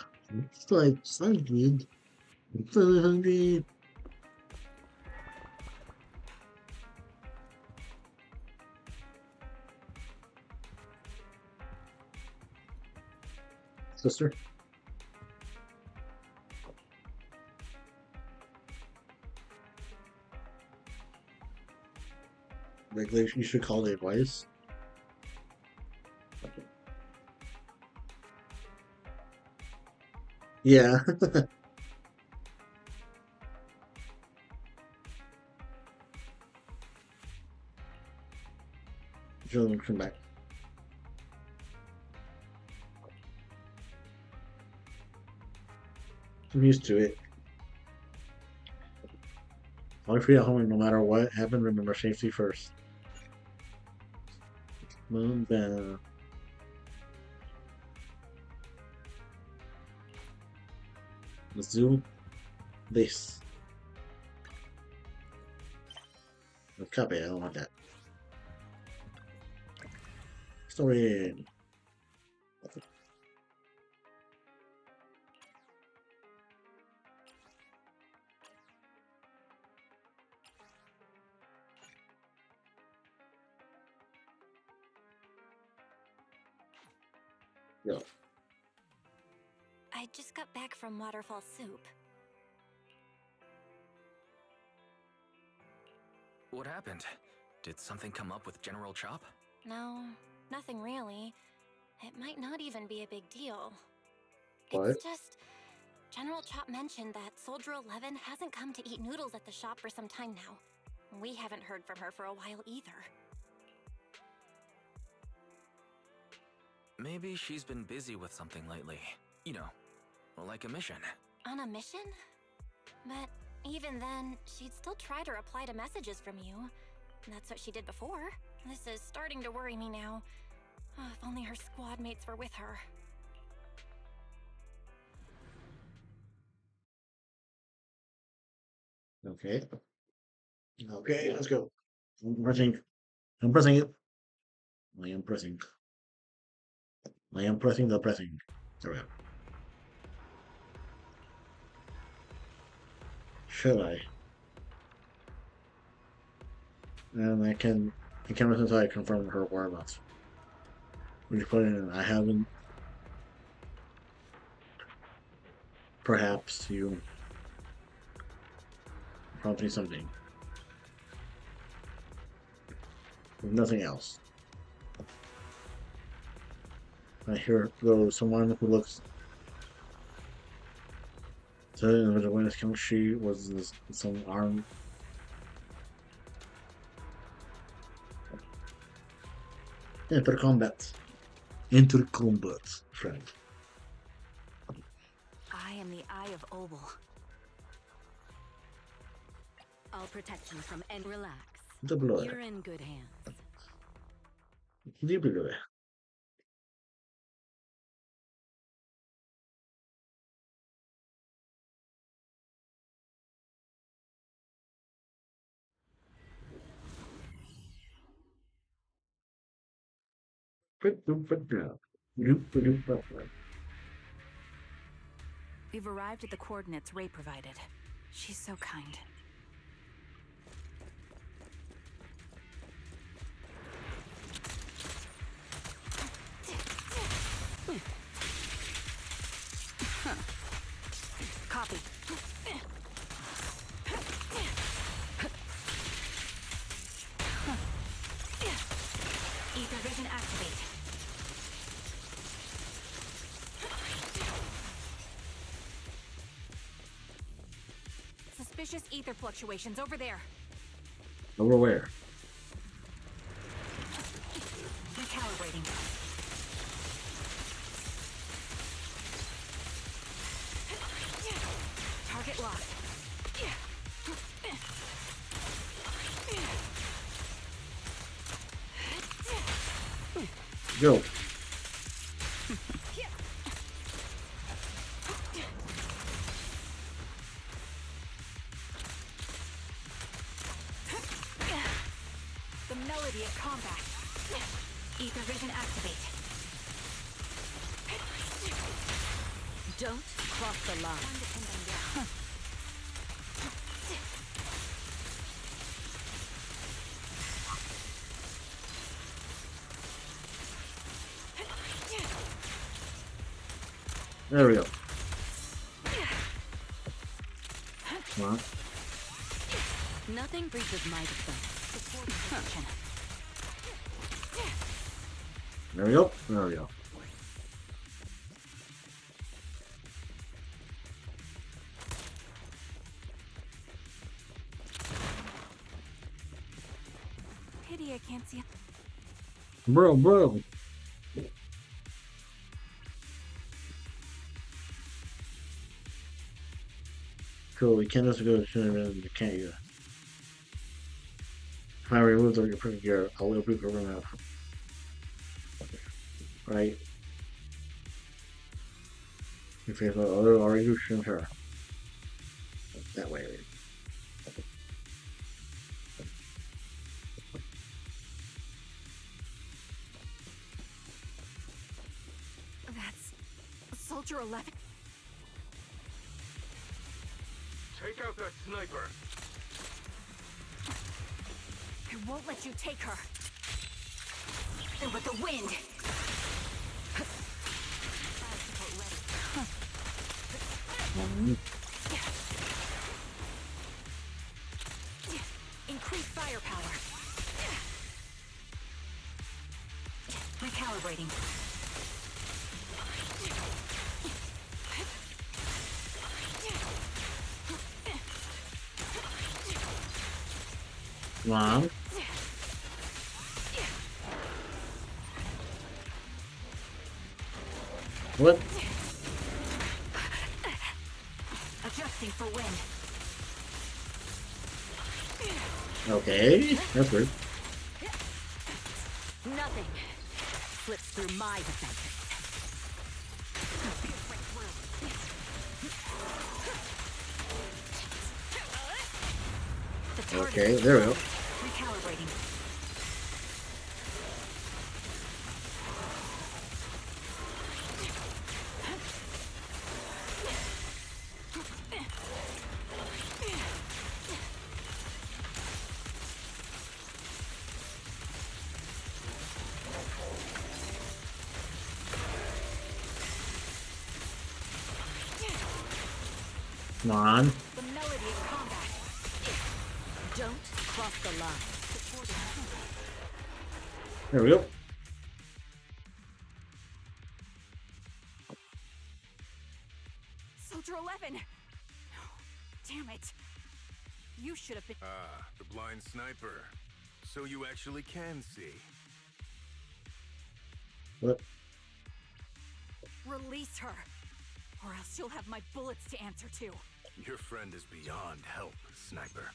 It's 500. 500. Sister? Regulation, you should call it advice. Yeah. She'll come back. I'm used to it. I'll be at home no matter what happened. Remember safety first. Move down. Let's do this. Copy, I don't want that. Story. Go. I just got back from Waterfall Soup. What happened? Did something come up with General Chop? No, nothing really. It might not even be a big deal. What? It's just... General Chop mentioned that Soldier 11 hasn't come to eat noodles at the shop for some time now. We haven't heard from her for a while either. Maybe she's been busy with something lately. You know, like a mission. On a mission? But even then, she'd still try to reply to messages from you. That's what she did before. This is starting to worry me now. Oh, if only her squad mates were with her. Okay. Okay, let's go. I'm pressing. I'm pressing it. I am pressing. I am pressing the pressing. There we go. Should I? And I can rest until I confirm her whereabouts. We just put in I haven't. Perhaps you prompt me something. With nothing else. I hear goes someone who looks to the witness count. She was some armed. Enter combat. Enter combat, friend. I am the Eye of Obel. I'll protect you from and relax. The blood. You're in good hands. The blood. We've arrived at the coordinates Ray provided. She's so kind. Copy. Ether vision activate. Suspicious ether fluctuations over there. Over where? Recalibrating. Target locked. Go. The melody at combat. Ether vision activate. Don't cross the line. There we go. Come on. Nothing breaches my defense. There we go. There we go. Pity I can't see it. Bro. Cool, we can't just go to you can't you? If I remove the perfect gear, I'll little proof over now. Right? If you have other already shown her. That way. That's Soldier 11. Take out that sniper. I won't let you take her. And with the wind. Increase firepower. Recalibrating. Mom. What? Adjusting for wind. Okay, that's weird. Nothing slips through my defenses. Okay, there we go. Recalibrating. Come on. The melody of combat. Don't cross the line. There we go. Soldier 11. Damn it. You should have been. Ah, the blind sniper. So you actually can see. What? Release her, or else you'll have my bullets to answer to. Your friend is beyond help, Sniper.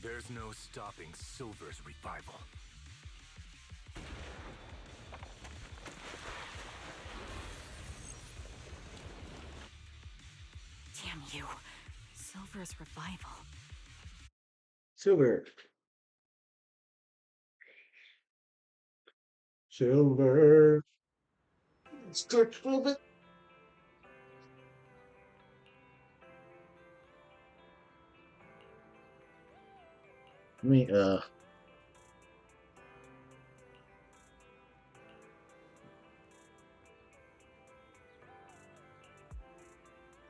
There's no stopping Silver's revival. Damn you. Silver's revival. Silver. Silver. Stretch a little bit. Let me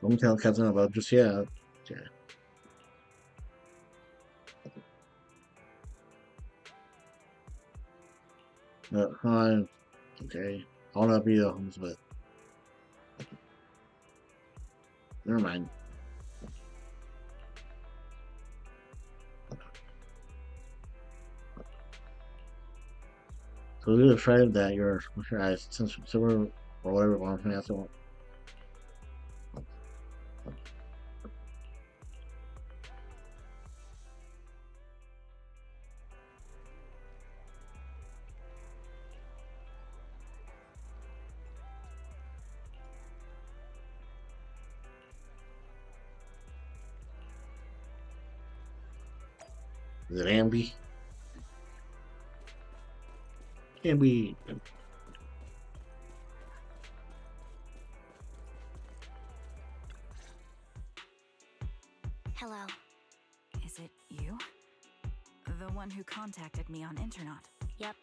don't tell Captain about just yet. Yeah. Fine. Okay. I'll not be the homes, but never mind. So we're afraid that with your eyes, since silver or whatever one from that's all. Is it Ambi? Ambi. Hello. Is it you? The one who contacted me on Internet? Yep.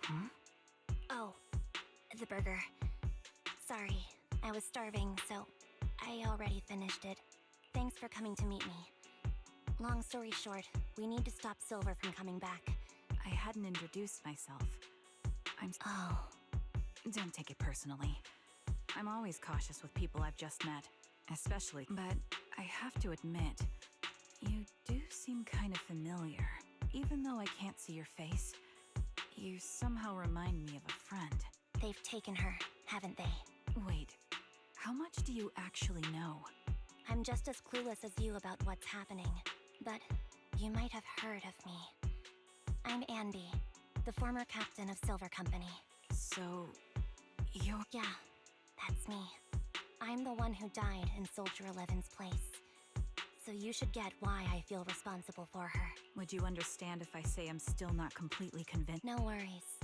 Huh? Oh, the burger. Sorry, I was starving, so I already finished it. Thanks for coming to meet me. Long story short, we need to stop Silver from coming back. I hadn't introduced myself. Oh. Don't take it personally. I'm always cautious with people I've just met, especially. But I have to admit, you do seem kind of familiar. Even though I can't see your face, you somehow remind me of a friend. They've taken her, haven't they? Wait, how much do you actually know? I'm just as clueless as you about what's happening, but you might have heard of me. I'm Anby, the former captain of Silver Company. So, you're... Yeah, that's me. I'm the one who died in Soldier 11's place. So you should get why I feel responsible for her. Would you understand if I say I'm still not completely convinced? No worries.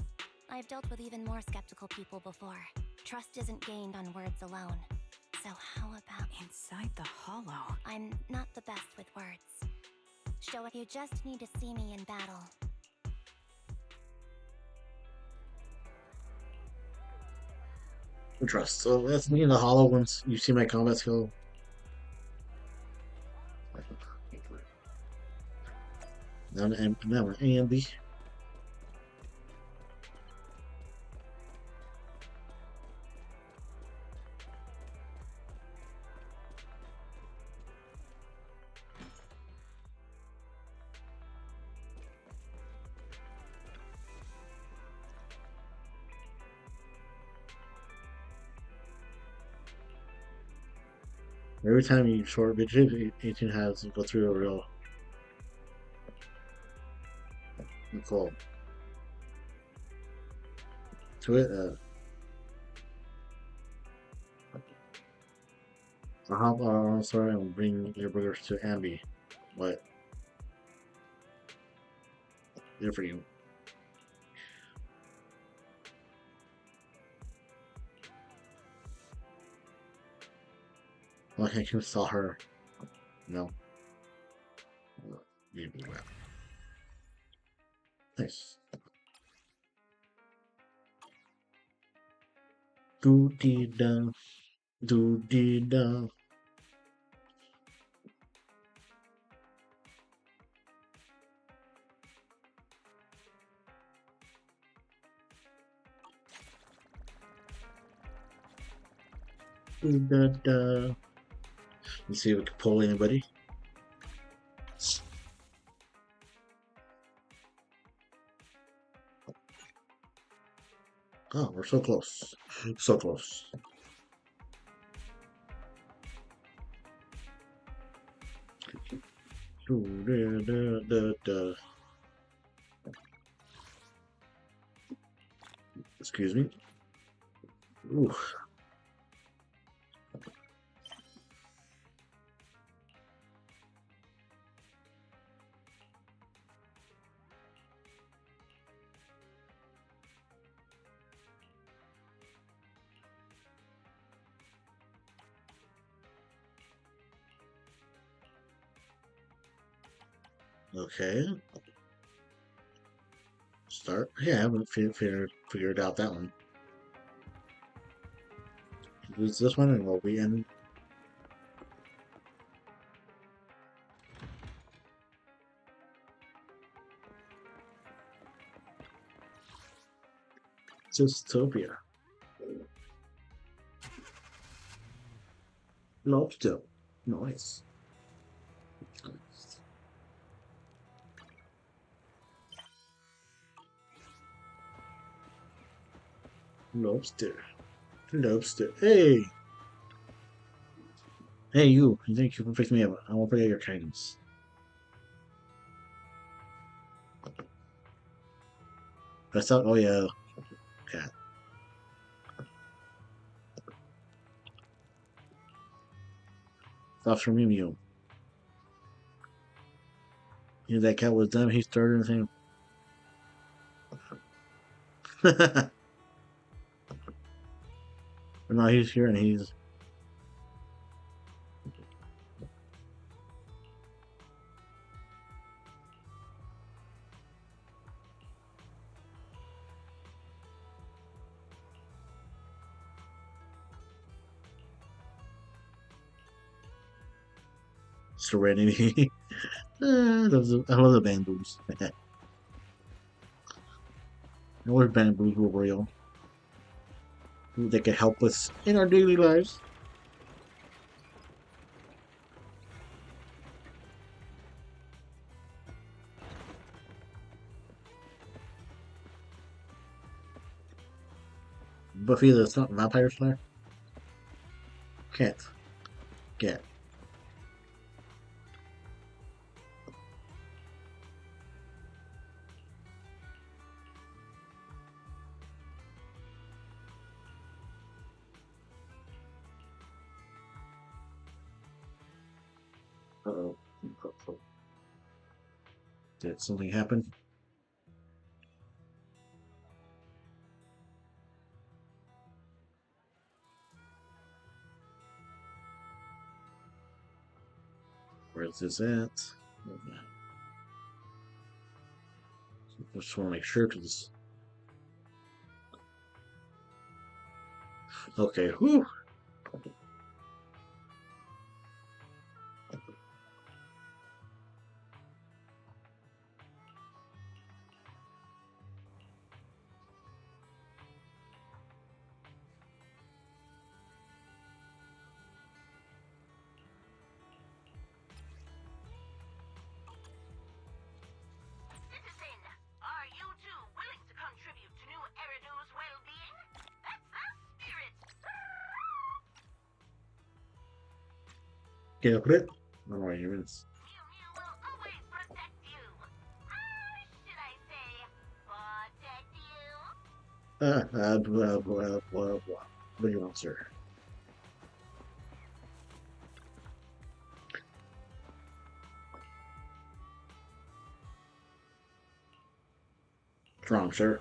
I've dealt with even more skeptical people before. Trust isn't gained on words alone. So how about... Inside the hollow? I'm not the best with words. Show it. You just need to see me in battle. Trust. So that's me in the hollow once you see my combat skill. Now we're Ambi. Every time you short bitch, 18 has to go through a real Nicole. To it, I'll hop on sorry and bring your burgers to Ambi. What? Good for you. Like I can saw her. No. Maybe well. Nice. Do dee da. Do dee da. Do da da. Let's see if we can pull anybody. Oh, we're so close. So close. Excuse me. Ooh. Okay. Start. Yeah, I haven't figured out that one. Use this one and we'll be in. Dystopia. Lobster. Nice. Lobster. Lobster. Hey! Hey, you. Thank you for picking me up. I won't forget your kindness. I thought, oh yeah, cat. Thoughts from you. You know, that cat was done. He started anything. But no, he's here and he's. Serenity. I love the bamboos. I wish bamboos were real. They could help us in our daily lives. Buffy the Vampire Slayer? Can't. Get. Uh-oh. Did something happen? Where's this at? Just want to make sure because. Okay, whew. Are you two willing to contribute to New Eridu's well-being? That's the spirit! Get up it? No more humans. Blah, blah, blah, blah. What do you want, sir? What's wrong, sir?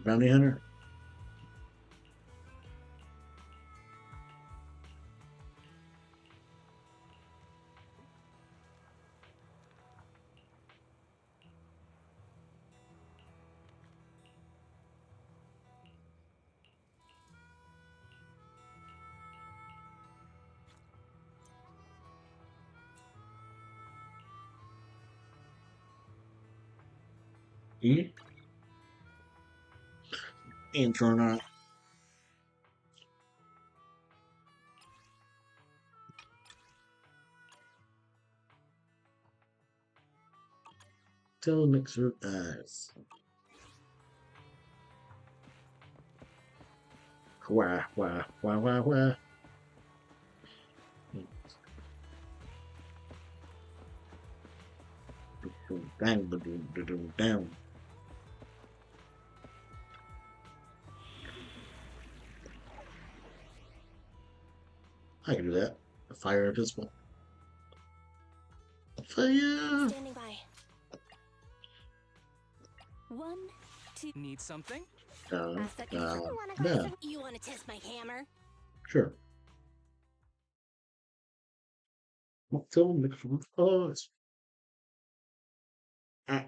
Bounty hunter? E? Intronaut. Tell mixer eyes. Wah, wah, wah, wah, wah. Bang, down. I can do that. Fire invisible. Fire! Standing by. 1, 2. Need something? Down, down, Wanna go down. some- You wanna test my hammer? Sure. So mixed with us. Ah.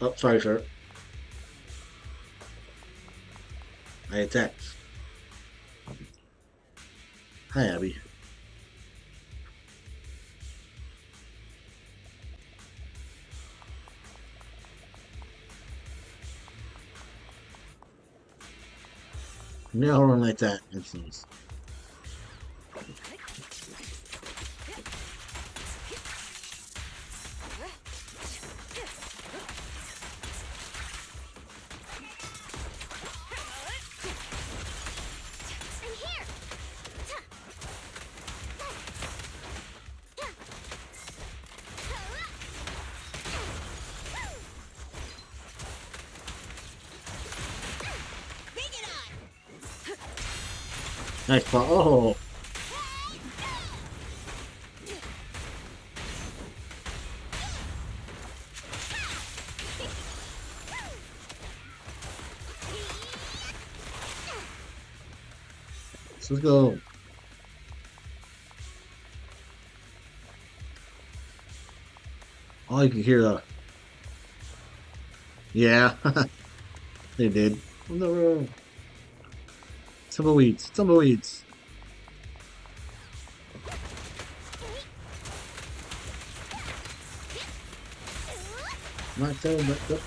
Oh, sorry, sir. I attacked. Hi, Abby. Now run like that, instance. Nice ball. Oh! Let's go. Oh, you can hear the. Yeah, they did. No, tumbleweeds, tumbleweeds. Not so bad.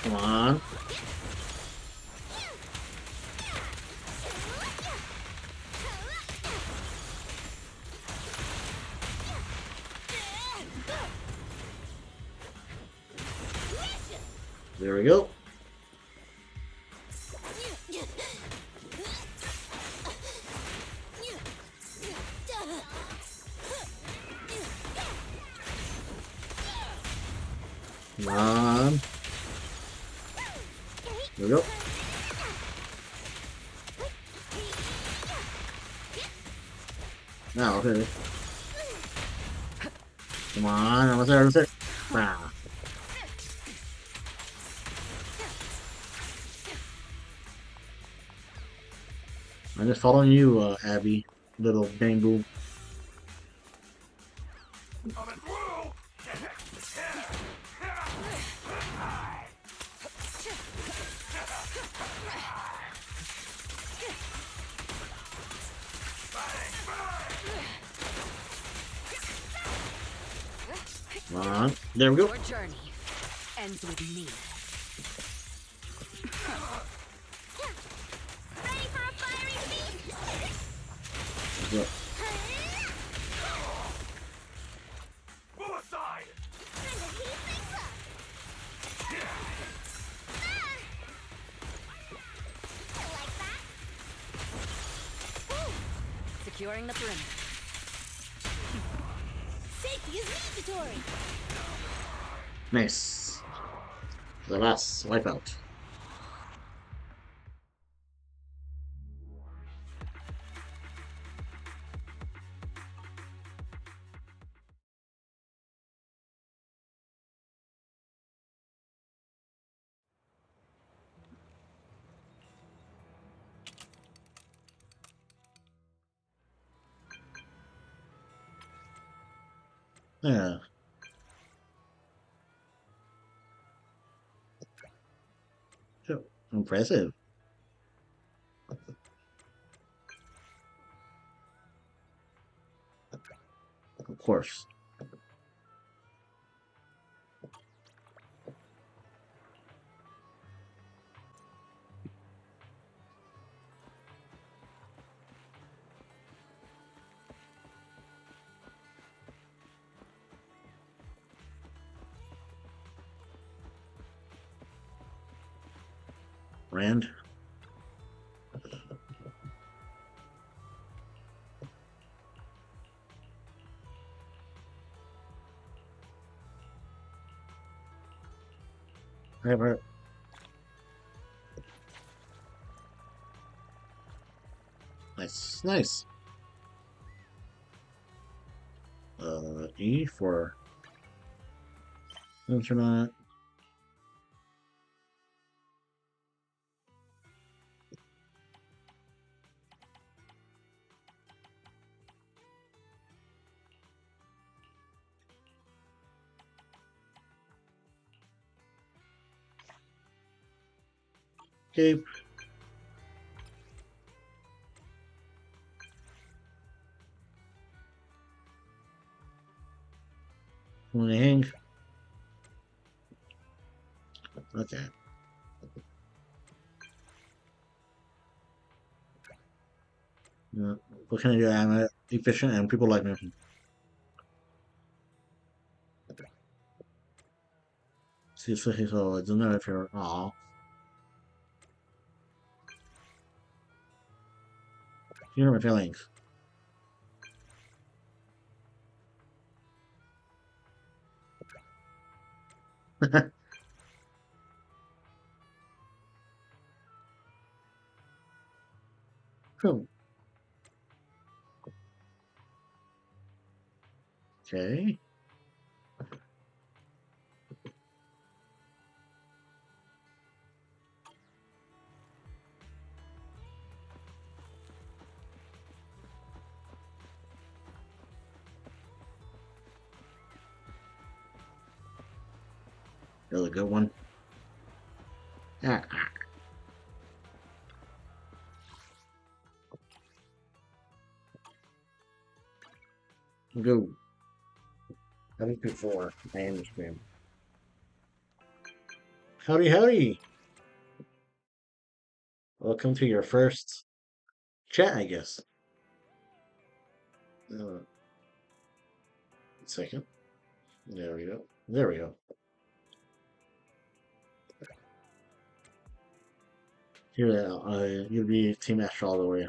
Come on. There we go. Come on. There we go. Now, okay. Come on, almost there, almost there. Ah. I'm just following you, Abby, little bangle. Come on. There we go. Your journey ends with me. Ready for a fiery feast? Yeah. Move aside! Time to heat things up. I like that. Securing the perimeter. Safety is mandatory. Nice. The last wipeout. Yeah. Sure. Impressive. Of course. Rand. Never. Nice, nice. E for internet. Cape. Hang. Okay. Yeah. What can I do? I'm efficient and people like me. See, so it doesn't matter if you're. Aw. You know my feelings. Cool. Okay. That was a good one. Ah. Go. Having before. I understand. Howdy, howdy. Welcome to your first chat, I guess. Second. There we go. There we go. Here, you'll be Team Astro all the way.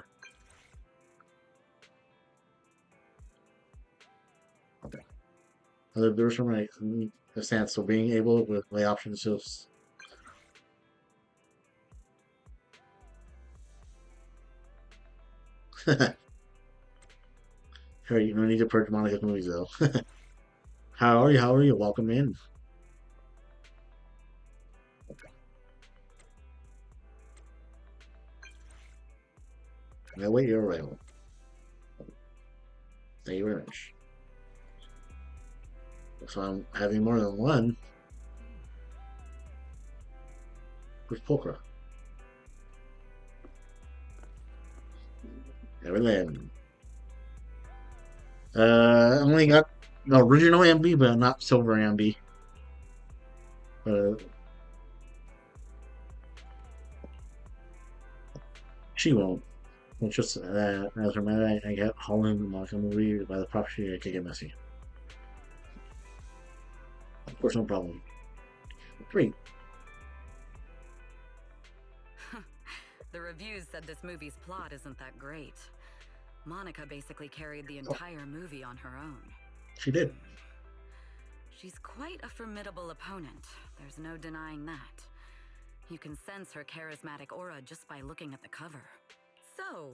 Okay. Other doors from my stance, so being able with my options is. Here, you don't need to purge Monica's movies though. How are you? How are you? Welcome in. Now wait your arrival. Thank you very much. So I'm having more than one. With Pokra. Everland. I only got the original MB, but not silver MB. She won't. It's just as a matter, I get Holland Monica movie by the property, I could get messy. Of course, no problem. 3. The reviews said this movie's plot isn't that great. Monica basically carried the entire movie on her own. She did. She's quite a formidable opponent. There's no denying that. You can sense her charismatic aura just by looking at the cover. So,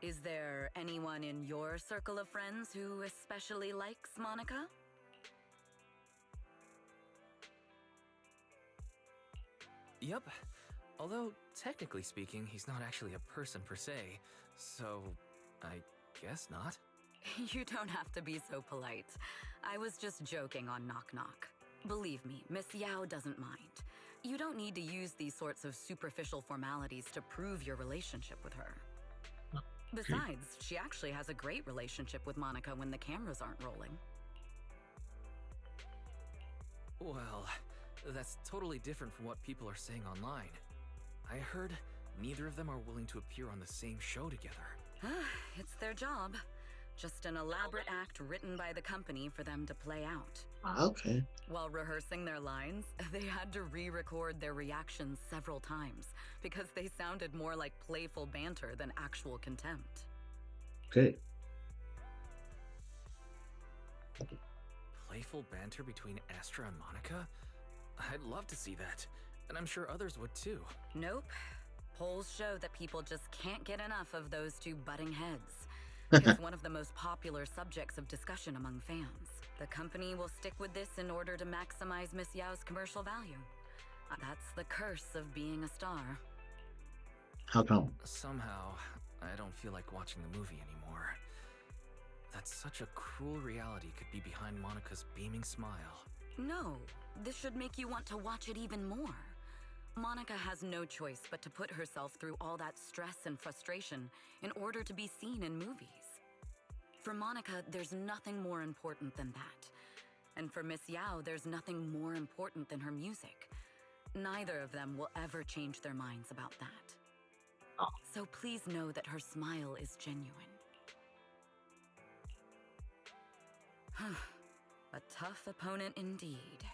is there anyone in your circle of friends who especially likes Monica? Yep. Although, technically speaking, he's not actually a person per se, so I guess not. You don't have to be so polite. I was just joking on Knock Knock. Believe me, Miss Yao doesn't mind. You don't need to use these sorts of superficial formalities to prove your relationship with her. Besides, she actually has a great relationship with Monica when the cameras aren't rolling. Well, that's totally different from what people are saying online. I heard neither of them are willing to appear on the same show together. It's their job. Just an elaborate act written by the company for them to play out. Okay. While rehearsing their lines, they had to re-record their reactions several times because they sounded more like playful banter than actual contempt. Okay. Playful banter between Astra and Monica? I'd love to see that. and I'm sure others would too. Nope. Polls show that people just can't get enough of those two butting heads. It's one of the most popular subjects of discussion among fans. The company will stick with this in order to maximize Miss Yao's commercial value. That's the curse of being a star. How come? Somehow, I don't feel like watching the movie anymore. That such a cruel reality could be behind Monica's beaming smile. No, this should make you want to watch it even more. Monica has no choice but to put herself through all that stress and frustration in order to be seen in movies. For Monica, there's nothing more important than that. And for Miss Yao, there's nothing more important than her music. Neither of them will ever change their minds about that. Oh. So please know that her smile is genuine. A tough opponent indeed.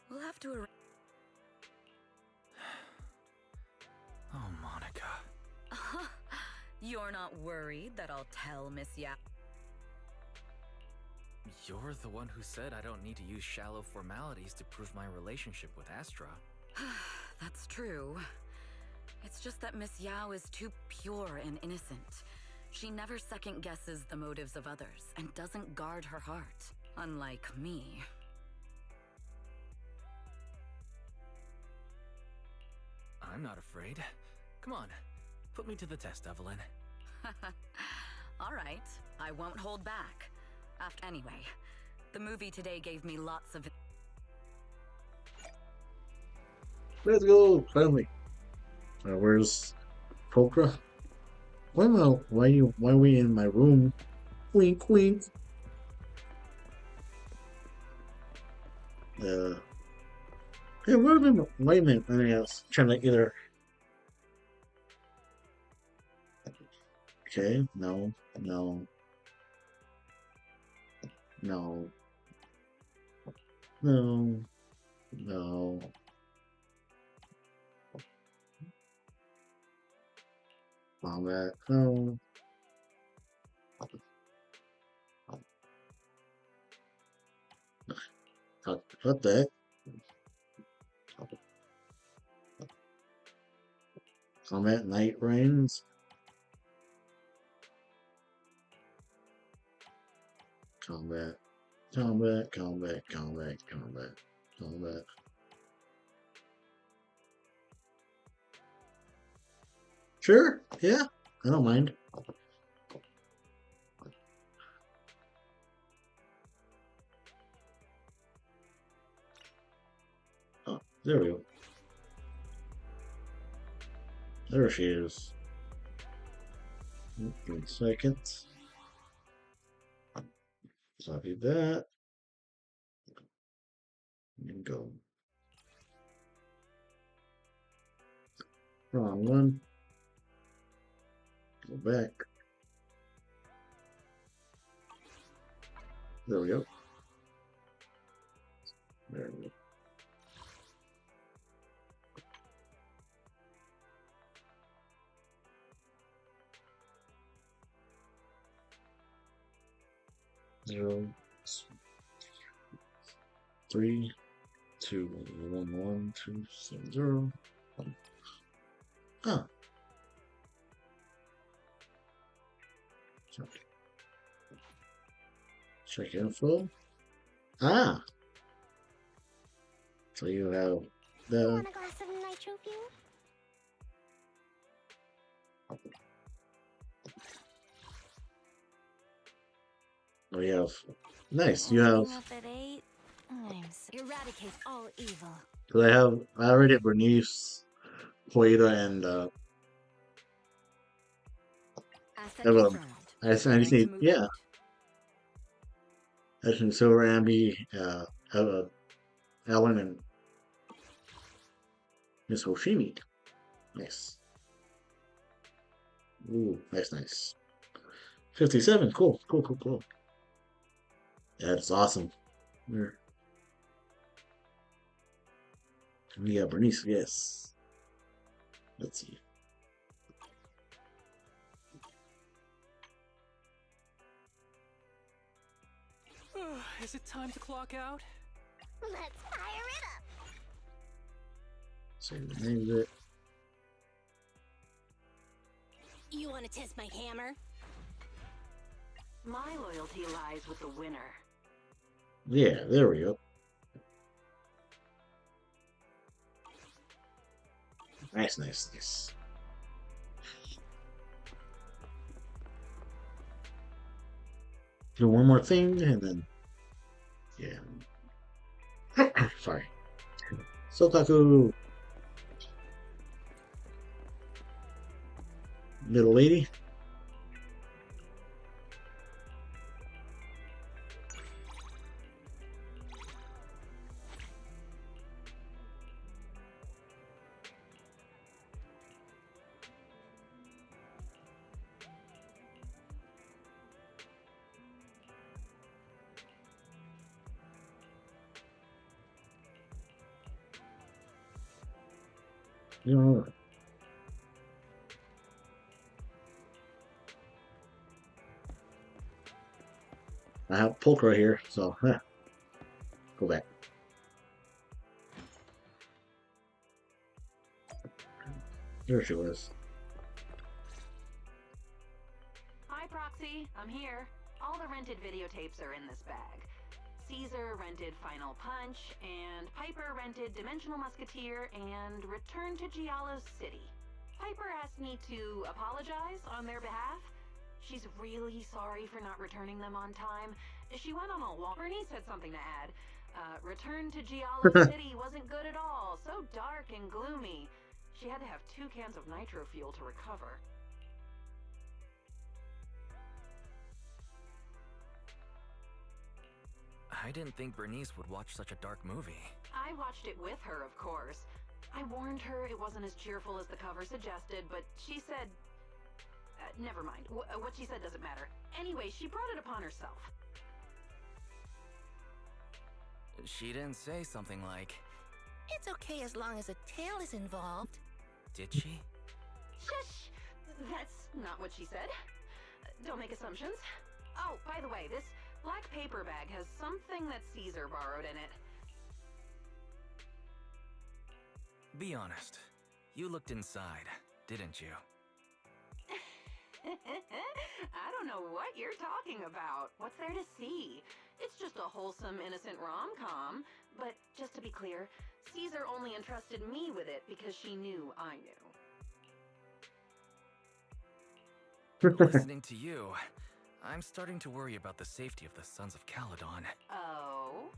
We'll have to Oh, Monica. You're not worried that I'll tell Miss Yao? You're the one who said I don't need to use shallow formalities to prove my relationship with Astra. That's true. It's just that Miss Yao is too pure and innocent. She never second guesses the motives of others and doesn't guard her heart, unlike me. I'm not afraid. Come on, put me to the test, Evelyn. All right, I won't hold back. Anyway, the movie today gave me lots of... Let's go, finally. Where's Pokra? Why are we in my room? Wink, wink. Hey, wait a minute. I was trying to either. Okay, no. Combat, no. What the heck? Combat Night Rains. Combat. Sure, yeah, I don't mind. Oh, there we go. There she is. 3 seconds. Copy that. And go. Wrong one. Go back. There we go. There we go. Zero, 3, 2, 1, 1, 2, 7, 0. Ah. Check info. Ah. So you have the. Want a glass of nitro fuel? We have. Nice. You have. Up at 8. Eradicate all evil. Because I already have Bernice, Poeta, and Evelyn. I just need, yeah. I just need Silver Ambi, Ellen, and Miss Hoshimi. Nice. Ooh, nice. 57, cool. Yeah, it's awesome. Here. Yeah, Bernice, yes. Let's see. Is it time to clock out? Let's fire it up. Save the exit. You want to test my hammer? My loyalty lies with the winner. Yeah, there we go. Nice, nice, nice. Do one more thing and then, yeah. Sorry. Sotaku. Little lady. Yeah. I have Polk right here, so go back. There she was. Hi, Proxy. I'm here. All the rented videotapes are in this bag. Caesar rented Final Punch, and Piper rented Dimensional Musketeer and Return to Giallo's City. Piper asked me to apologize on their behalf. She's really sorry for not returning them on time. She went on a long... Bernie said something to add. Return to Giallo's City wasn't good at all. So dark and gloomy. She had to have 2 cans of nitro fuel to recover. I didn't think Bernice would watch such a dark movie. I watched it with her, of course. I warned her it wasn't as cheerful as the cover suggested, but she said... never mind. What she said doesn't matter. Anyway, she brought it upon herself. She didn't say something like... It's okay as long as a tail is involved. Did she? Shush! That's not what she said. Don't make assumptions. Oh, by the way, this black paper bag has something that Caesar borrowed in it. Be honest. You looked inside, didn't you? I don't know what you're talking about. What's there to see? It's just a wholesome, innocent rom-com. But just to be clear, Caesar only entrusted me with it because she knew I knew. Listening to you, I'm starting to worry about the safety of the Sons of Caledon. Oh?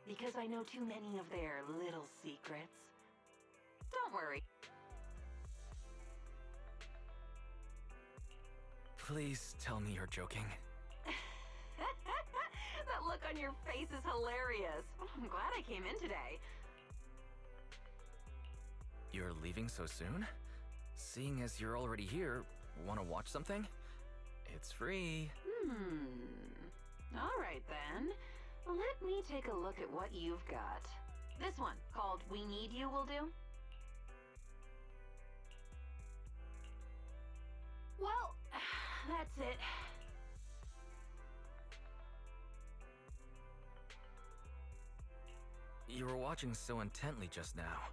Because I know too many of their little secrets. Don't worry. Please tell me you're joking. That look on your face is hilarious. I'm glad I came in today. You're leaving so soon? Seeing as you're already here, want to watch something? It's free. All right then. Let me take a look at what you've got. This one, called We Need You, will do? Well, that's it. You were watching so intently just now.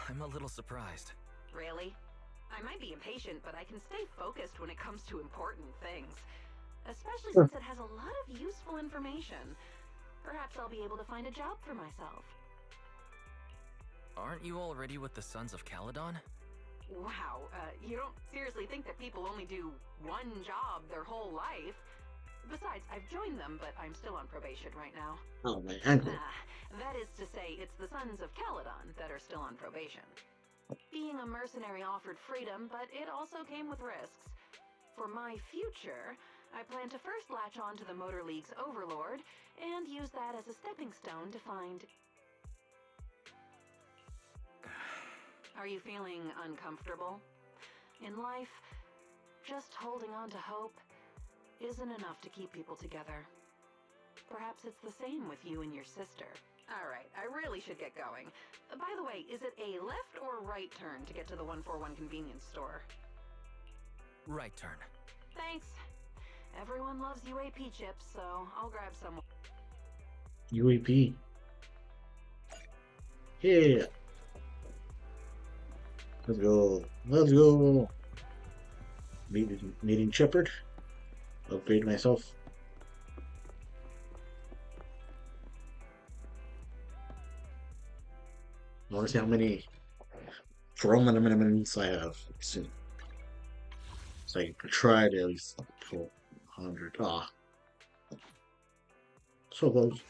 I'm a little surprised. Really? I might be impatient, but I can stay focused when it comes to important things. Especially since it has a lot of useful information. Perhaps I'll be able to find a job for myself. Aren't you already with the Sons of Caledon? Wow, you don't seriously think that people only do one job their whole life? Besides, I've joined them, but I'm still on probation right now. Oh, my ankle. That is to say, it's the Sons of Caledon that are still on probation. Being a mercenary offered freedom, but it also came with risks. For my future, I plan to first latch on to the Motor League's overlord, and use that as a stepping stone to find... Are you feeling uncomfortable? In life, just holding on to hope isn't enough to keep people together. Perhaps it's the same with you and your sister. Alright, I really should get going. By the way, is it a left or right turn to get to the 141 convenience store? Right turn. Thanks. Everyone loves UAP chips, so I'll grab some. UAP. Yeah. Let's go. Let's go. Meeting Shepherd. Upgrade myself. I want to see how many Roman I have. So I can try to at least pull 100. Ah, so close.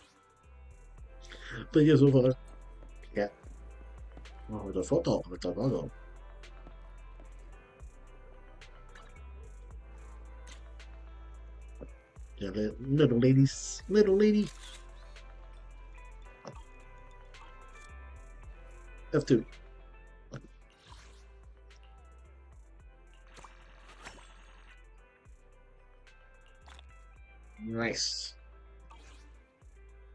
But yeah, so far. Yeah. Oh, the photo. With the logo. Yeah, little ladies. Little lady. F2. Nice.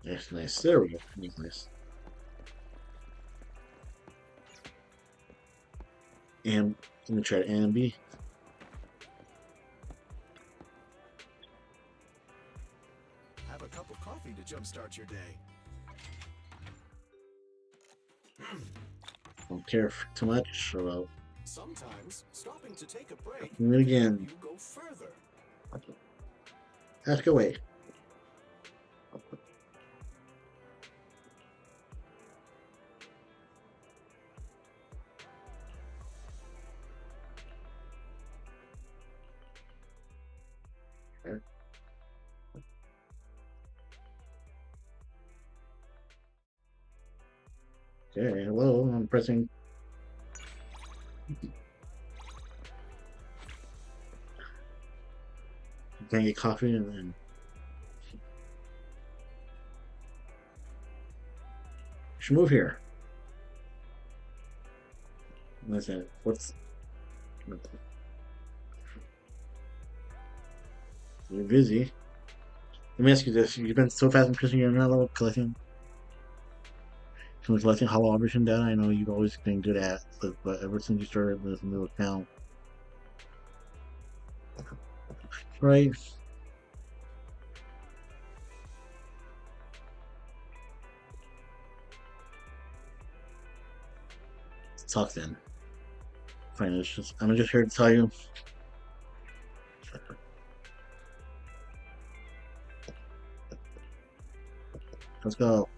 Nice, nice. There we go. Nice, nice. And let me try A and B. Have a cup of coffee to jumpstart your day. Don't care too much about Sometimes stopping to take a break doing it again. you go further. Ask away. Okay, hello, I'm pressing. Can I get coffee and then should move here. Listen, what's you're busy. Let me ask you this: you've been so fast increasing your level collecting, collecting hollow operation data. I know you've always been good at, but ever since you started this new account, right? Let's talk then. Fine, I'm just here to tell you. Let's go.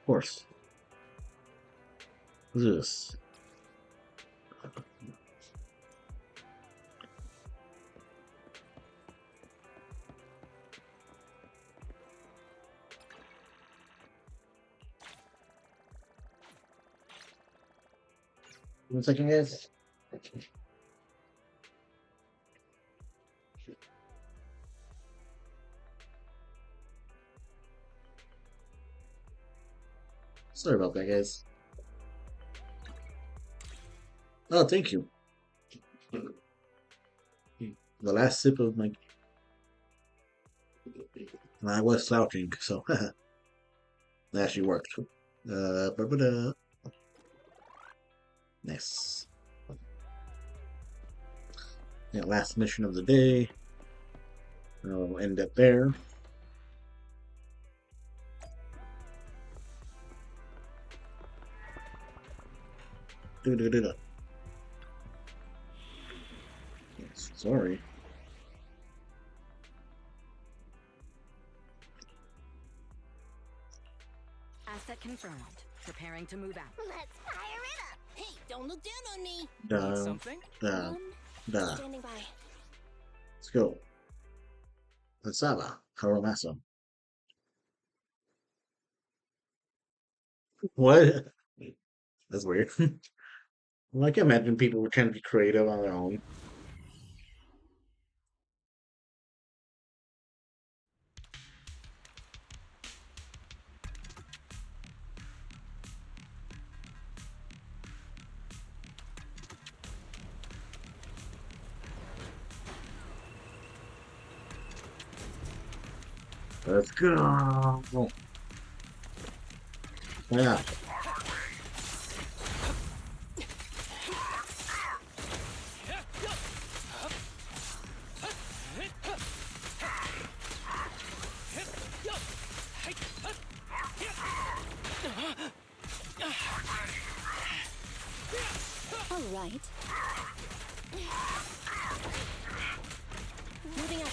Of course. What's this? One second, guys. Sorry about that, guys. Oh, thank you. The last sip of my. And I was slouching, so that actually worked. Nice. Yeah, last mission of the day. We'll end it there. Yes, sorry. Asset confirmed. Preparing to move out. Let's fire it up. Hey, don't look down on me. Something? Standing by. Let's go. Pensaba, Karamasa. What? That's weird. Well, I can imagine people were trying to be creative on their own. Let's go. Yeah. right. Moving up.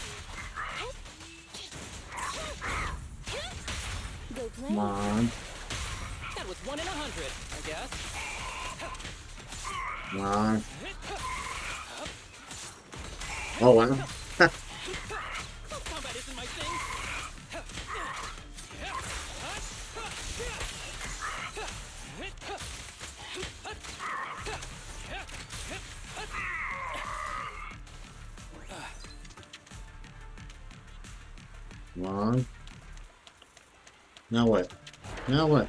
Go play. Come on. That was 1 in 100, I guess. Come on. Oh, wow. Combat isn't my thing. Come on. Now what? Now what?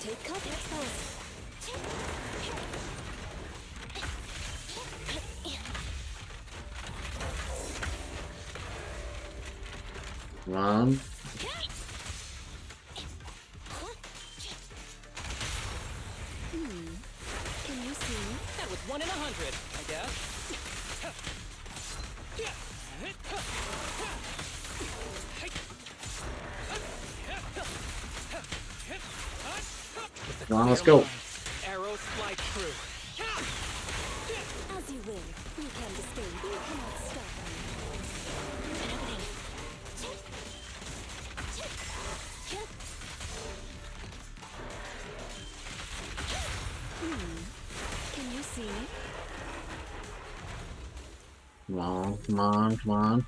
Take cover. Come on. Can you see me? That was 1 in 100, I guess. Come on, let's go. Arrows fly true. As you will. You can't escape. You cannot stop me. An opening. Can you see me? Come on, come on, come on.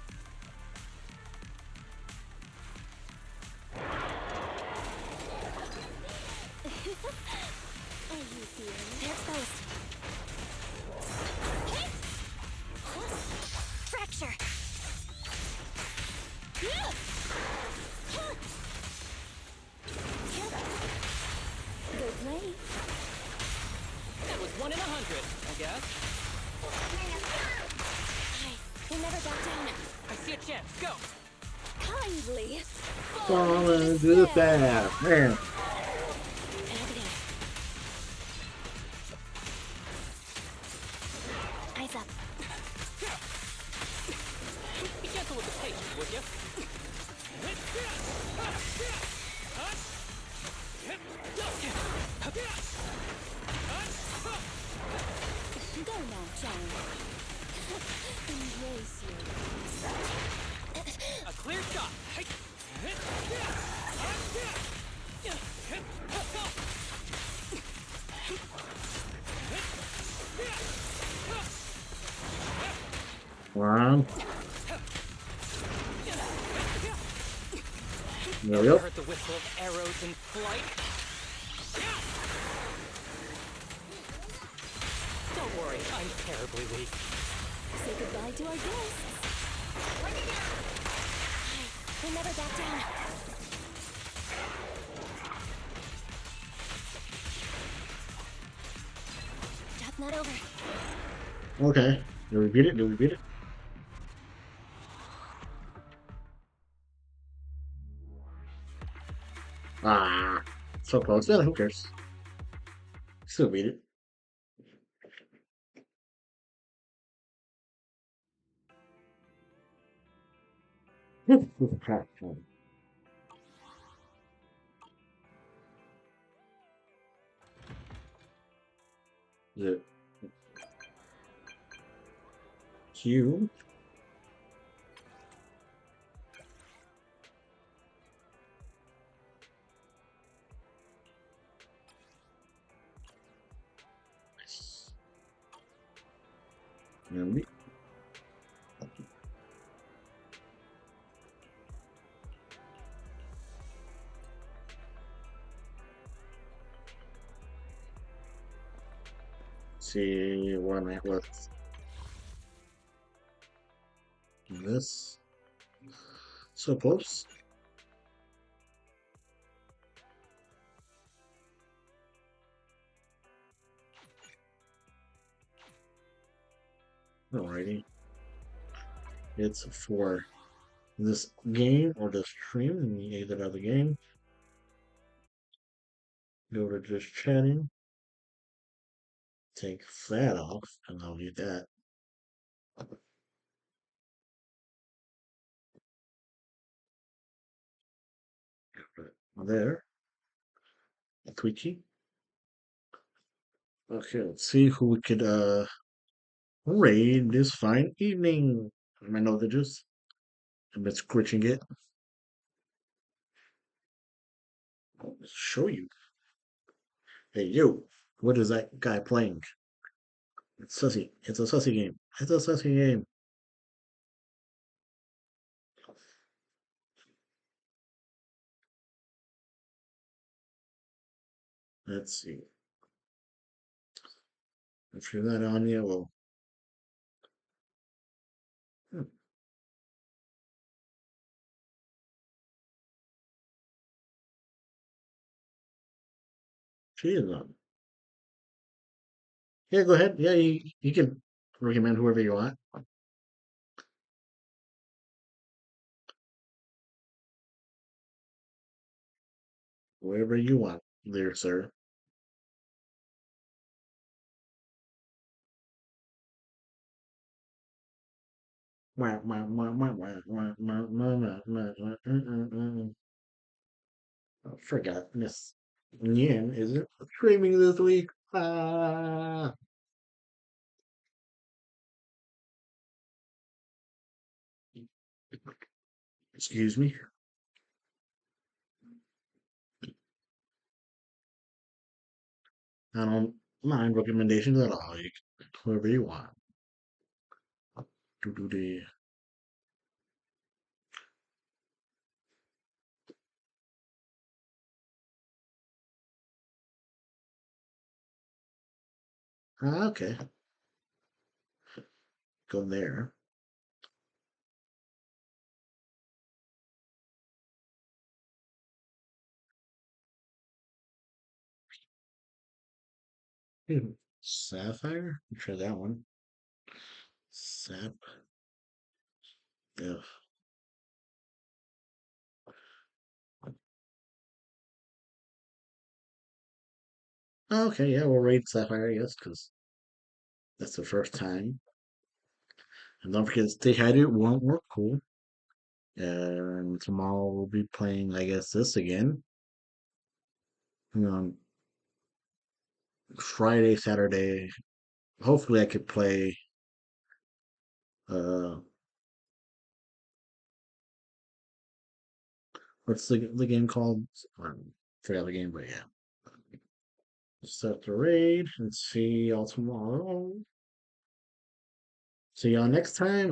Are you feeling? They're exposed. Fracture. Go play. That was 1 in 100, I guess. We'll never back down. I see a chance. Go. Kindly. Fall into the path. Man. Eyes up. Be gentle with the patience, would you? Go now, child. Embrace you. A clear shot. Come on. There we go. Heard the whistle of arrows in flight. Don't worry, I'm terribly weak. Say goodbye to our guests. We'll never back down. That's not over. Okay. Did we beat it? Did we beat it? Ah. So close. Yeah, who cares? Still beat it. Is it Q? Maybe. See what am I with this? So close. Alrighty. It's for this game or the stream, and you exit out of the game. Go to just chatting. Take that off, and I'll do that. There. A Twitchy. Okay, let's see who we could raid this fine evening. I know the juice. I've been squishing it. Let's show you. Hey, you. What is that guy playing? It's sussy. It's a sussy game. It's a sussy game. Let's see. If you're not on yet, well. Hmm, she is on. Yeah, go ahead. Yeah, you can recommend whoever you want. Whoever you want, there, sir. Wah, wah, wah, wah, wah, wah, wah, wah, wah, wah, wah, I forgot Miss Yin isn't streaming this week. Ah, excuse me. I don't mind recommendations at all. Whoever you want. Do. Ah, okay. Go there. Sapphire? Try that one. Sap. Yeah. Okay, yeah, we'll rate Sapphire, I guess, because that's the first time. And don't forget, stay hydrated, won't work cool. And tomorrow we'll be playing, I guess, this again. On Friday, Saturday. Hopefully, I could play. Uh, what's the game called? Forgot the game, but yeah. Set the raid and see y'all tomorrow. See y'all next time.